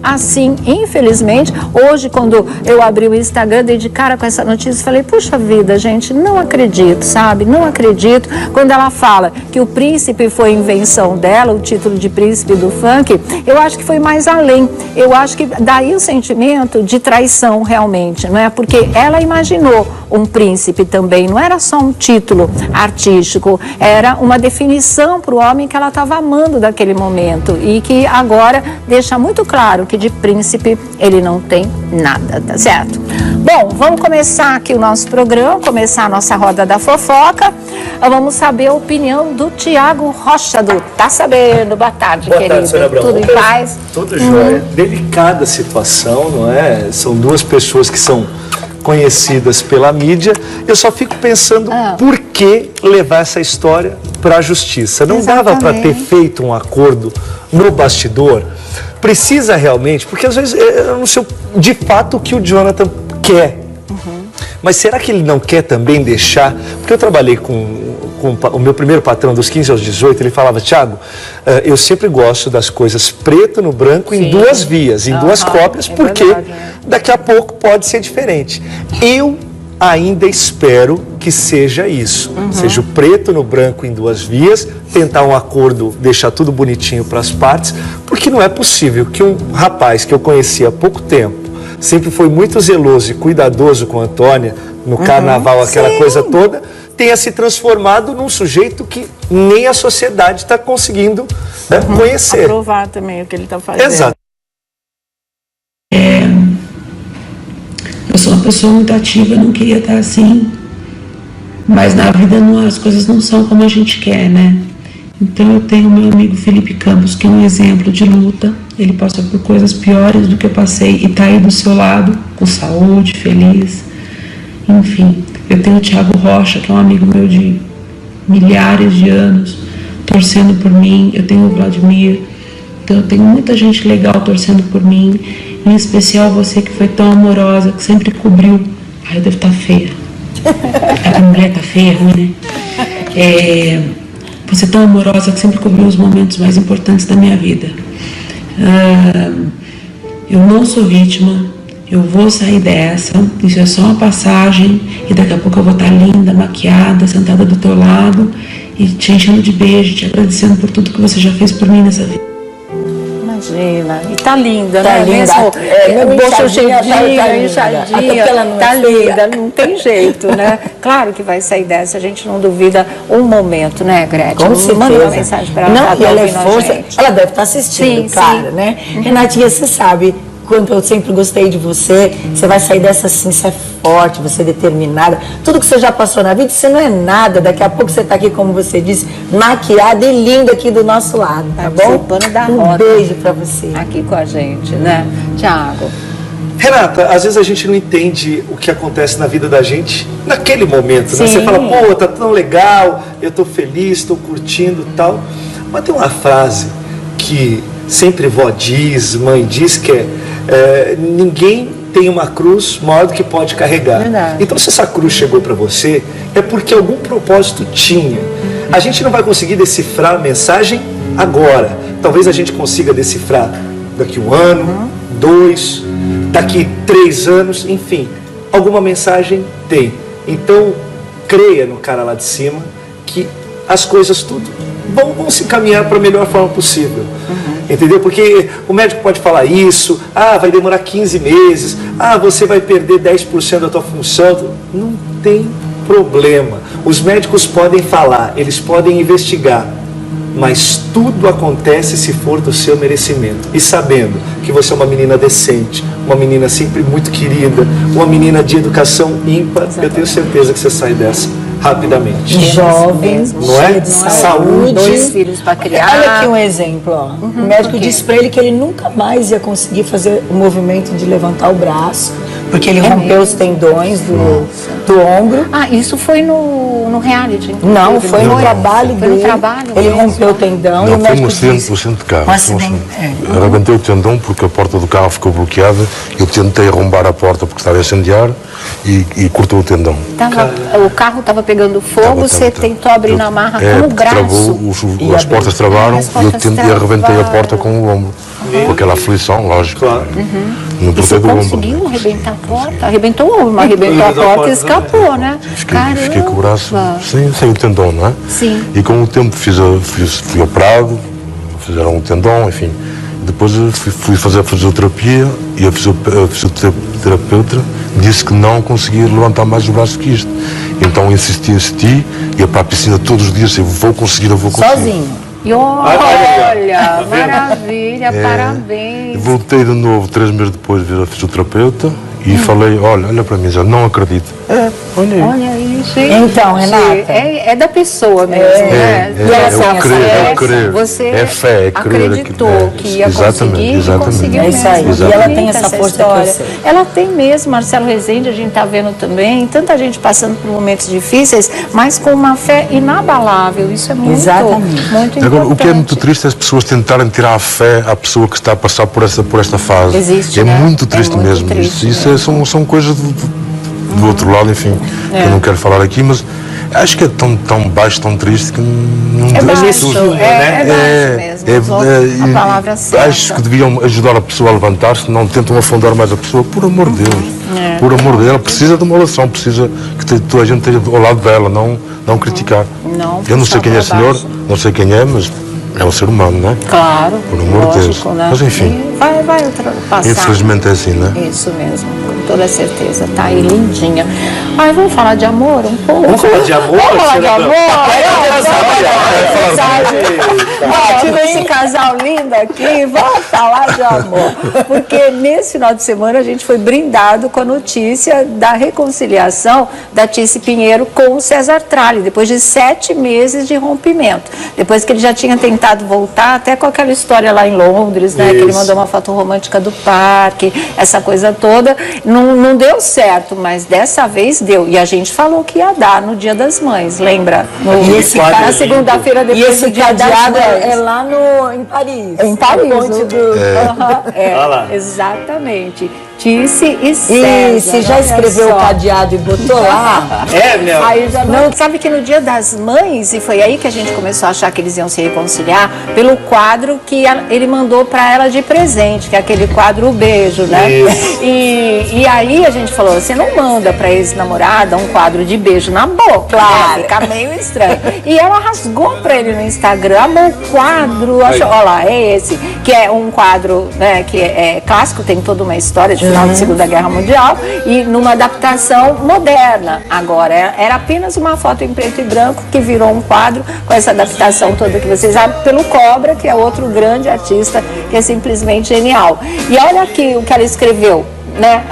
Speaker 1: assim, infelizmente. Hoje, quando eu abri o Instagram, dei de cara com essa notícia, falei, puxa vida, gente, não acredito, sabe? Não acredito. Quando ela fala que o príncipe foi invenção dela, o título de príncipe do funk, eu acho que foi mais além. Eu acho que daí o sentimento de traição, realmente, não é? Porque ela imaginou um príncipe também, não era só um título artístico, era uma definição para o homem que ela estava amando daquele momento e que agora deixa muito claro que de príncipe ele não tem nada, tá certo? Bom, vamos começar aqui o nosso programa, começar a nossa roda da fofoca. Vamos saber a opinião do Tiago Rocha, do Tá Sabendo. Boa tarde, querido.
Speaker 2: Boa tarde, Sônia Abrão.
Speaker 1: Tudo em paz?
Speaker 2: Tudo jóia. Delicada situação, não é? São duas pessoas que são conhecidas pela mídia. Eu só fico pensando por que levar essa história para a justiça. Não dava para ter feito um acordo no bastidor? Precisa realmente, porque às vezes eu não sei de fato o que o Jonathan quer. Mas será que ele não quer também deixar? Porque eu trabalhei com o meu primeiro patrão dos 15 aos 18, ele falava, Thiago, eu sempre gosto das coisas preto no branco em duas vias, em duas cópias, porque daqui a pouco pode ser diferente. Eu ainda espero que seja isso, seja o preto no branco em duas vias, tentar um acordo, deixar tudo bonitinho para as partes, porque não é possível que um rapaz que eu conheci há pouco tempo, sempre foi muito zeloso e cuidadoso com a Antônia, no carnaval, aquela coisa toda, tenha se transformado num sujeito que nem a sociedade está conseguindo conhecer.
Speaker 1: Aprovar também o que ele está fazendo.
Speaker 2: Exato.
Speaker 6: Eu sou uma pessoa muito ativa, não queria estar assim, mas na vida as coisas não são como a gente quer, né? Então eu tenho meu amigo Felipe Campos, que é um exemplo de luta. Ele passa por coisas piores do que eu passei e está aí do seu lado, com saúde, feliz. Enfim, eu tenho o Tiago Rocha, que é um amigo meu de milhares de anos, torcendo por mim. Eu tenho o Vladimir, então eu tenho muita gente legal torcendo por mim. Em especial você, que foi tão amorosa, que sempre cobriu. Ai, eu devo estar feia. A mulher tá feia, ruim, né? Você tão amorosa, que sempre cobriu os momentos mais importantes da minha vida. Eu não sou vítima, eu vou sair dessa, isso é só uma passagem, e daqui a pouco eu vou estar linda, maquiada, sentada do teu lado, e te enchendo de beijo, te agradecendo por tudo que você já fez por mim nessa vida.
Speaker 1: Imagina, e tá linda,
Speaker 3: tá
Speaker 1: né?
Speaker 3: Linda.
Speaker 1: Mesmo bolsa cheirinha, inchadinha, tá linda, não tem jeito, né? Claro que vai sair dessa, a gente não duvida um momento, né, Gretchen?
Speaker 3: Com certeza.
Speaker 1: Manda uma mensagem para ela.
Speaker 3: Não, e ela é força, ela deve estar assistindo, claro, né? Renatinha, você sabe, quanto eu sempre gostei de você, você vai sair dessa assim, você é forte, você é determinada, tudo que você já passou na vida, você não é nada, daqui a pouco você está aqui, como você disse, maquiada e linda aqui do nosso lado, tá bom? Um beijo para você.
Speaker 1: Aqui com a gente, né? Tiago.
Speaker 2: Renata, às vezes a gente não entende o que acontece na vida da gente naquele momento, né? Você fala, pô, tá tão legal, eu tô feliz, tô curtindo e tal, mas tem uma frase que sempre vó diz, mãe diz, que ninguém tem uma cruz maior do que pode carregar.
Speaker 1: Verdade.
Speaker 2: Então, se essa cruz chegou para você, é porque algum propósito tinha. A gente não vai conseguir decifrar a mensagem agora, Talvez a gente consiga decifrar daqui 1 ano, 2, daqui 3 anos, enfim, alguma mensagem tem. Então, creia no cara lá de cima que as coisas tudo vão se caminhar para a melhor forma possível. Entendeu? Porque o médico pode falar isso, vai demorar 15 meses, você vai perder 10% da tua função. Não tem problema. Os médicos podem falar, eles podem investigar, mas tudo acontece se for do seu merecimento. E sabendo que você é uma menina decente, uma menina sempre muito querida, uma menina de educação ímpar, eu tenho certeza que você sai dessa rapidamente.
Speaker 3: Jovem,
Speaker 2: não é? Saúde.
Speaker 1: 2 filhos para criar.
Speaker 3: Olha aqui um exemplo, ó. O médico disse para ele que ele nunca mais ia conseguir fazer o movimento de levantar o braço, porque ele rompeu os tendões do ombro.
Speaker 1: Isso foi no reality?
Speaker 3: Não, foi no trabalho dele.
Speaker 1: No trabalho
Speaker 3: ele rompeu o tendão e o médico disse...
Speaker 4: Um acidente de carro.
Speaker 3: Um acidente,
Speaker 4: arrebentei o tendão porque a porta do carro ficou bloqueada. Eu tentei arrombar a porta porque estava a incendiar e cortou o tendão.
Speaker 1: O carro estava pegando fogo, você tentou abrir na marra com o braço.
Speaker 4: Travou, as portas travaram e eu arrebentei a porta com o ombro. Com aquela aflição, lógico.
Speaker 2: Claro.
Speaker 4: Não
Speaker 1: você conseguiu arrebentar a porta? Arrebentou o ombro, mas arrebentou a porta e escapou, né?
Speaker 4: Fiquei com o braço sem o tendão, não é?
Speaker 1: Sim.
Speaker 4: E com o tempo fui operado, fizeram um tendão, enfim. Depois fui fazer a fisioterapia e a fisioterapeuta disse que não conseguia levantar mais o braço que isto. Então insisti, ia para a piscina todos os dias, eu vou conseguir.
Speaker 3: Sozinho?
Speaker 1: E olha, maravilha, parabéns.
Speaker 4: Voltei de novo 3 meses depois de ver a fisioterapeuta e falei, olha para mim, já não acredito.
Speaker 1: Olha isso.
Speaker 3: Então, Renata.
Speaker 1: É da pessoa mesmo, né? Você
Speaker 4: é fé, é crer.
Speaker 1: acreditou que ia conseguir e conseguiu mesmo.
Speaker 3: É isso aí. E ela tem essa força
Speaker 1: história.
Speaker 3: que eu sei.
Speaker 1: Ela tem mesmo, Marcelo Rezende, a gente está vendo também, tanta gente passando por momentos difíceis, mas com uma fé inabalável. Isso é muito importante.
Speaker 4: Agora, o que é muito triste é as pessoas tentarem tirar a fé à pessoa que está a passar por esta fase.
Speaker 1: Existe,
Speaker 4: muito triste mesmo.
Speaker 1: Triste,
Speaker 4: isso são coisas do outro lado, enfim, que eu não quero falar aqui, mas acho que é tão baixo, tão triste que não
Speaker 1: é baixo, mesmo. A palavra certa.
Speaker 4: Acho que deviam ajudar a pessoa a levantar-se, não tentam afundar mais a pessoa, por amor de Deus. Por amor de Deus, ela precisa de uma oração, precisa que toda a gente esteja ao lado dela, não criticar. Eu não sei quem é o senhor, não sei quem é, mas é um ser humano, não é?
Speaker 1: Claro.
Speaker 4: Por amor de Deus.
Speaker 1: Né?
Speaker 4: Mas enfim.
Speaker 1: Vai ultrapassar.
Speaker 4: Infelizmente é assim, né?
Speaker 1: Isso mesmo, com toda certeza. Tá aí lindinha. Mas vamos falar de amor um pouco?
Speaker 2: Vamos falar de amor?
Speaker 1: Vamos falar de amor? Esse casal lindo aqui, vamos falar de amor. Porque nesse final de semana a gente foi brindado com a notícia da reconciliação da Tice Pinheiro com o César Tralli, depois de 7 meses de rompimento. Depois que ele já tinha tentado voltar, até com aquela história lá em Londres, né? Que ele mandou uma foto romântica do parque, essa coisa toda. Não deu certo, mas dessa vez deu. E a gente falou que ia dar no Dia das Mães, lembra? Na segunda-feira depois do Dia das Mães.
Speaker 3: É lá em Paris.
Speaker 1: Em Paris.
Speaker 2: Lá.
Speaker 1: Exatamente. Tice e César.
Speaker 3: E você já escreveu o cadeado e botou lá?
Speaker 2: Meu.
Speaker 1: Aí já não, sabe que no Dia das Mães, e foi aí que a gente começou a achar que eles iam se reconciliar, pelo quadro que ele mandou para ela de presente, que é aquele quadro O Beijo, né? E aí a gente falou, você não manda para ex-namorada um quadro de beijo na boca, claro. Fica meio estranho. E ela rasgou para ele no Instagram, amou o quadro, achou, olha lá, é esse, que é um quadro, né, que é clássico, tem toda uma história de final da Segunda Guerra Mundial e numa adaptação moderna. Agora, era apenas uma foto em preto e branco que virou um quadro com essa adaptação toda que vocês sabem, pelo Cobra, que é outro grande artista que é simplesmente genial. E olha aqui o que ela escreveu, né,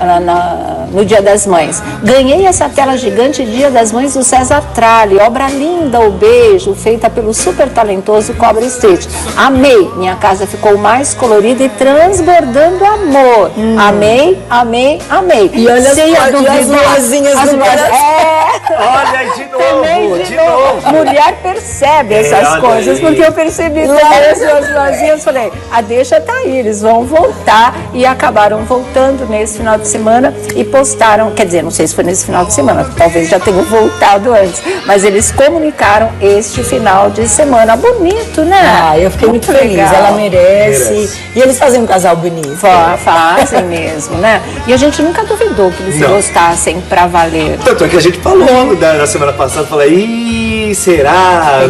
Speaker 1: no Dia das Mães. Ganhei essa tela gigante Dia das Mães do César Tralli, obra linda, O Beijo, feita pelo super talentoso Cobra Street. Amei, minha casa ficou mais colorida e transbordando amor. Amei, amei, amei.
Speaker 3: E olha as luzinhas do coração.
Speaker 2: Olha de novo.
Speaker 1: novo, de novo. Mulher percebe essas coisas, porque eu percebi também as duas vazias. Falei, a deixa tá aí, eles vão voltar. E acabaram voltando nesse final de semana e postaram, quer dizer, não sei se foi nesse final de semana, talvez já tenham voltado antes, mas eles comunicaram este final de semana. Bonito, né?
Speaker 3: Ah, eu fiquei muito feliz,
Speaker 1: legal.
Speaker 3: Ela merece. E eles fazem um casal bonito.
Speaker 1: Fazem mesmo, né? E a gente nunca duvidou que eles se gostassem pra valer.
Speaker 2: Tanto é que a gente falou na semana passada, falou, será?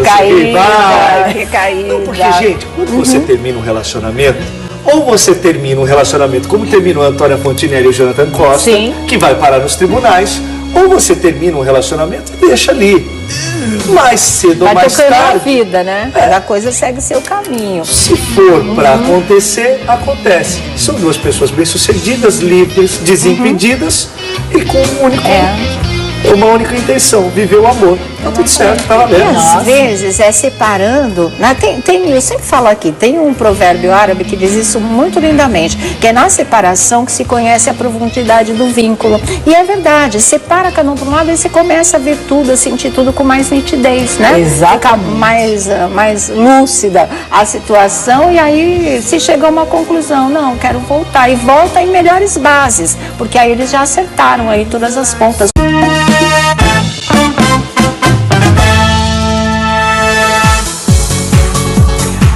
Speaker 1: Recaída.
Speaker 2: Não, porque, gente, quando você termina um relacionamento, ou você termina um relacionamento como terminou a Antônia Fontinelli e o Jonathan Costa,
Speaker 1: Sim.
Speaker 2: que vai parar nos tribunais, ou você termina um relacionamento e deixa ali. Mais cedo ou mais tarde. Vai tocando a
Speaker 1: vida, né? A coisa segue seu caminho.
Speaker 2: Se for para acontecer, acontece. São duas pessoas bem-sucedidas, livres, desimpedidas e com uma única intenção, viver o amor. Tá tudo certo, tá valendo.
Speaker 1: Às vezes separando, né? Eu sempre falo aqui, tem um provérbio árabe que diz isso muito lindamente, que é na separação que se conhece a profundidade do vínculo. E é verdade, separa cada um para um lado e você começa a ver tudo, a sentir tudo com mais nitidez, né?
Speaker 3: Exatamente.
Speaker 1: Fica mais lúcida a situação e aí se chega a uma conclusão, não, quero voltar. E volta em melhores bases, porque aí eles já acertaram aí todas as pontas.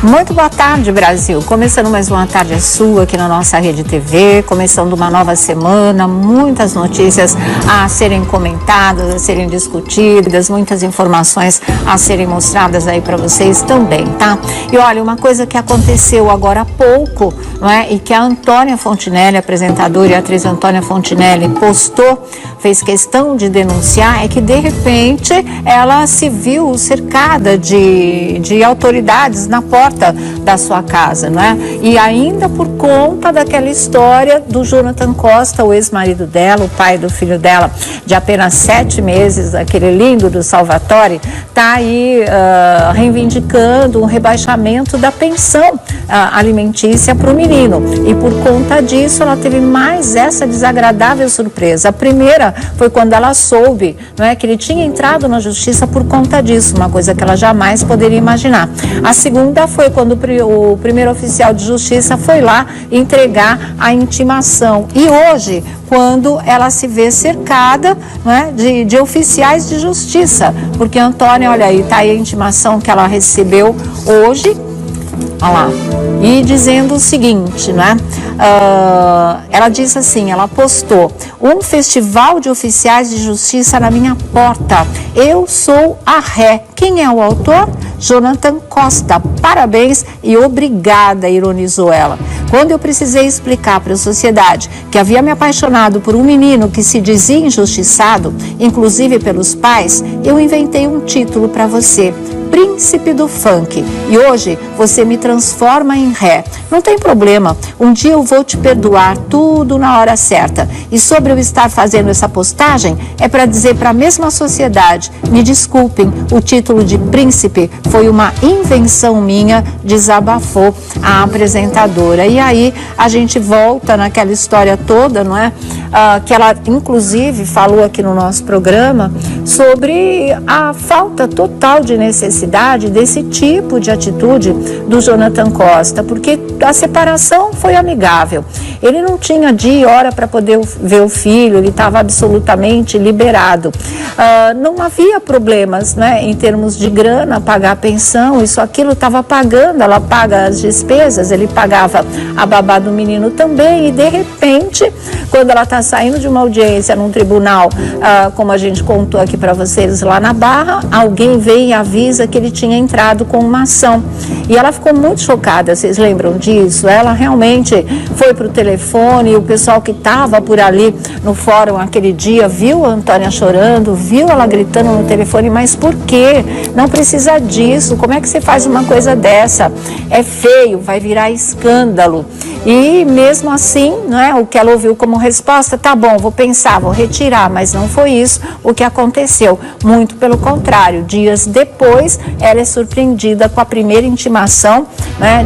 Speaker 1: Muito boa tarde, Brasil. Começando mais uma tarde sua aqui na nossa Rede TV, começando uma nova semana, muitas notícias a serem comentadas, a serem discutidas, muitas informações a serem mostradas aí para vocês também, tá? E olha, uma coisa que aconteceu agora há pouco, não é? E que a Antônia Fontinelli, apresentadora e atriz Antônia Fontinelli, postou, fez questão de denunciar, é que de repente ela se viu cercada de autoridades na porta da sua casa, não é? E ainda por conta daquela história do Jonathan Costa, o ex-marido dela, o pai do filho dela, de apenas 7 meses, aquele lindo do Salvatore, tá aí reivindicando um rebaixamento da pensão alimentícia para o menino. E por conta disso, ela teve mais essa desagradável surpresa. A primeira foi quando ela soube, não é, que ele tinha entrado na justiça por conta disso, uma coisa que ela jamais poderia imaginar. A segunda foi quando o primeiro oficial de justiça foi lá entregar a intimação. E hoje, quando ela se vê cercada, não é, de oficiais de justiça, porque a Antônia, olha aí, tá aí a intimação que ela recebeu hoje, olha lá, e dizendo o seguinte, né? Ela disse assim, ela postou, um festival de oficiais de justiça na minha porta, eu sou a ré. Quem é o autor? Jonathan Costa. Parabéns e obrigada, ironizou ela. Quando eu precisei explicar para a sociedade que havia me apaixonado por um menino que se dizia injustiçado, inclusive pelos pais, eu inventei um título para você, Príncipe do Funk. E hoje você me transforma em ré. Não tem problema, um dia eu vou te perdoar tudo na hora certa. E sobre eu estar fazendo essa postagem, é para dizer para a mesma sociedade, me desculpem, o título de príncipe foi uma invenção minha, desabafou a apresentadora. E aí a gente volta naquela história toda, não é? Que ela inclusive falou aqui no nosso programa sobre a falta total de necessidade desse tipo de atitude do Jonathan Costa, porque a separação foi amigável. Ele não tinha dia e hora para poder ver o filho, ele estava absolutamente liberado. Não havia problemas, né, em termos de grana, pagar a pensão, isso, aquilo, estava pagando, ela paga as despesas, ele pagava a babá do menino também, e de repente, quando ela está saindo de uma audiência num tribunal, como a gente contou aqui para vocês lá na Barra, alguém vem e avisa que ele tinha entrado com uma ação. E ela ficou muito chocada, vocês lembram disso? Ela realmente foi para o telefone, e o pessoal que estava por ali no fórum aquele dia viu a Antônia chorando, viu ela gritando no telefone, mas por quê? Não precisa disso, como é que você faz uma coisa dessa? É feio, vai virar escândalo. E mesmo assim, né, o que ela ouviu como resposta, tá bom, vou pensar, vou retirar, mas não foi isso o que aconteceu. Muito pelo contrário, dias depois, ela é surpreendida com a primeira intimação intimação, né,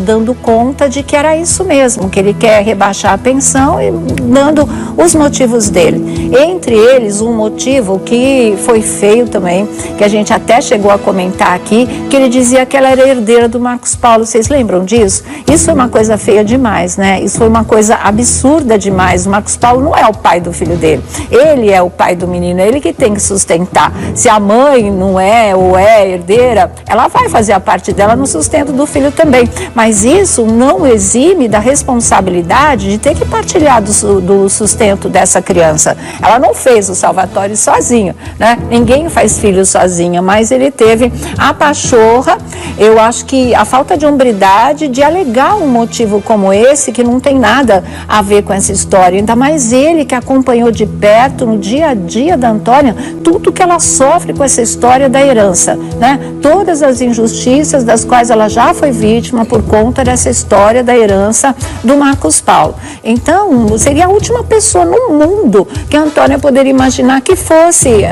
Speaker 1: dando conta de que era isso mesmo, que ele quer rebaixar a pensão e dando os motivos dele. Entre eles, um motivo que foi feio também, que a gente até chegou a comentar aqui, que ele dizia que ela era herdeira do Marcos Paulo. Vocês lembram disso? Isso foi uma coisa feia demais, né? Isso foi uma coisa absurda demais. O Marcos Paulo não é o pai do filho dele. Ele é o pai do menino, é ele que tem que sustentar. Se a mãe não é ou é herdeira, ela vai fazer a parte dela no sustento do filho também. Mas isso não exime da responsabilidade de ter que partilhar do sustento dessa criança. Ela não fez o Salvatore sozinho, né? Ninguém faz filho sozinha, mas ele teve a pachorra, eu acho que a falta de hombridade de alegar um motivo como esse, que não tem nada a ver com essa história, ainda mais ele que acompanhou de perto no dia a dia da Antônia, tudo que ela sofre com essa história da herança, né? Todas as injustiças das quais ela já foi vítima por conta dessa história da herança do Marcos Paulo. Então, seria a última pessoa no mundo que a Antônia poderia imaginar que fosse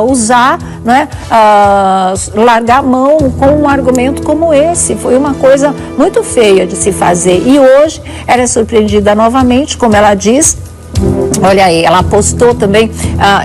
Speaker 1: usar, né, largar a mão com um argumento como esse. Foi uma coisa muito feia de se fazer. E hoje ela é surpreendida novamente, como ela diz. Olha aí, ela postou também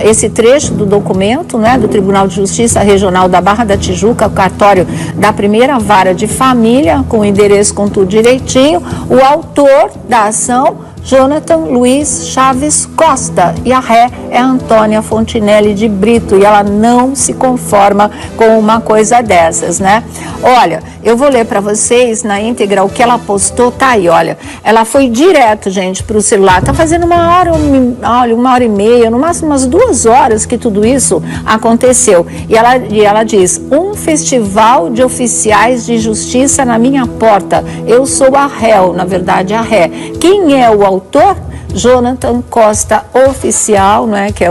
Speaker 1: esse trecho do documento, né, do Tribunal de Justiça Regional da Barra da Tijuca, o cartório da primeira vara de família, com o endereço, com tudo direitinho. O autor da ação, Jonathan Luiz Chaves Costa, e a ré é Antônia Fontinelli de Brito, e ela não se conforma com uma coisa dessas, né? Olha, eu vou ler para vocês na íntegra o que ela postou, tá aí, olha. Ela foi direto, gente, para o celular, tá fazendo uma hora e meia, no máximo umas 2 horas que tudo isso aconteceu. E ela diz: um festival de oficiais de justiça na minha porta, eu sou a réu, na verdade a ré. Quem é o autor? Jonathan Costa Oficial, né, que é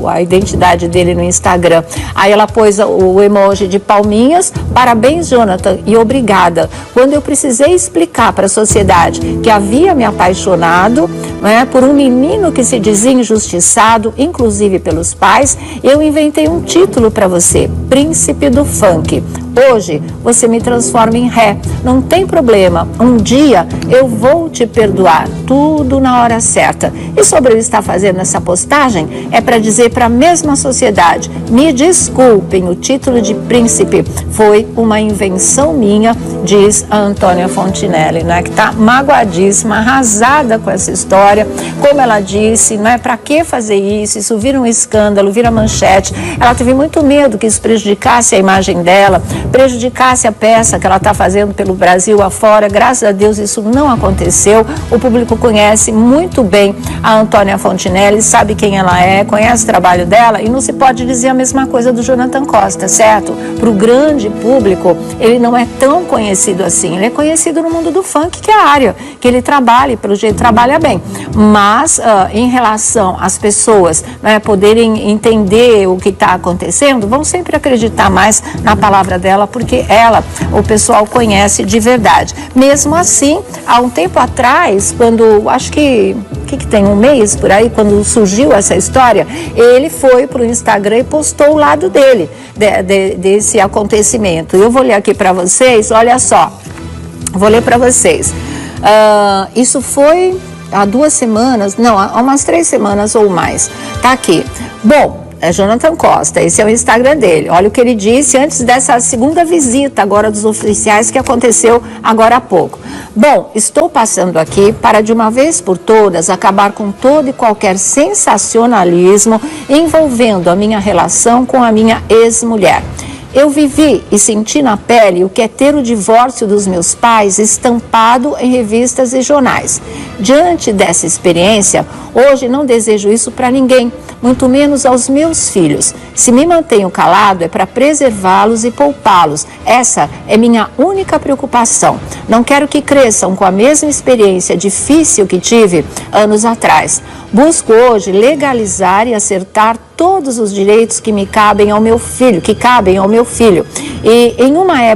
Speaker 1: a identidade dele no Instagram. Aí ela pôs o emoji de palminhas. Parabéns, Jonathan, e obrigada. Quando eu precisei explicar para a sociedade que havia me apaixonado, né, por um menino que se dizia injustiçado, inclusive pelos pais, eu inventei um título para você: Príncipe do Funk. Hoje você me transforma em ré. Não tem problema. Um dia eu vou te perdoar. Tudo na hora certa. E sobre ele estar fazendo essa postagem, é para dizer para a mesma sociedade: me desculpem, o título de príncipe foi uma invenção minha, diz a Antônia Fontinelli, né, que está magoadíssima, arrasada com essa história. Como ela disse, não é para que fazer isso? Isso vira um escândalo, vira manchete. Ela teve muito medo que isso prejudicasse a imagem dela, prejudicasse a peça que ela está fazendo pelo Brasil afora. Graças a Deus isso não aconteceu. O público conhece muito bem a Antônia Fontinelli, sabe quem ela é, conhece o trabalho dela, e não se pode dizer a mesma coisa do Jonathan Costa, certo? Para o grande público, ele não é tão conhecido assim. Ele é conhecido no mundo do funk, que é a área que ele trabalha, e pelo jeito trabalha bem. Mas, em relação às pessoas, né, poderem entender o que está acontecendo, vão sempre acreditar mais na palavra dela, porque ela, o pessoal conhece de verdade. Mesmo assim, há um tempo atrás, quando, acho que tem um mês por aí, quando surgiu essa história, ele foi para o Instagram e postou o lado dele, desse acontecimento. Eu vou ler aqui para vocês, olha só, vou ler para vocês. Isso foi há 2 semanas, não, há umas 3 semanas ou mais. Tá aqui. Bom, é Jonathan Costa, esse é o Instagram dele. Olha o que ele disse antes dessa segunda visita agora dos oficiais que aconteceu agora há pouco. Bom, estou passando aqui para de uma vez por todas acabar com todo e qualquer sensacionalismo envolvendo a minha relação com a minha ex-mulher. Eu vivi e senti na pele o que é ter o divórcio dos meus pais estampado em revistas e jornais. Diante dessa experiência, hoje não desejo isso para ninguém, muito menos aos meus filhos. Se me mantenho calado é para preservá-los e poupá-los. Essa é minha única preocupação. Não quero que cresçam com a mesma experiência difícil que tive anos atrás. Busco hoje legalizar e acertar todos os direitos que cabem ao meu filho. E em uma época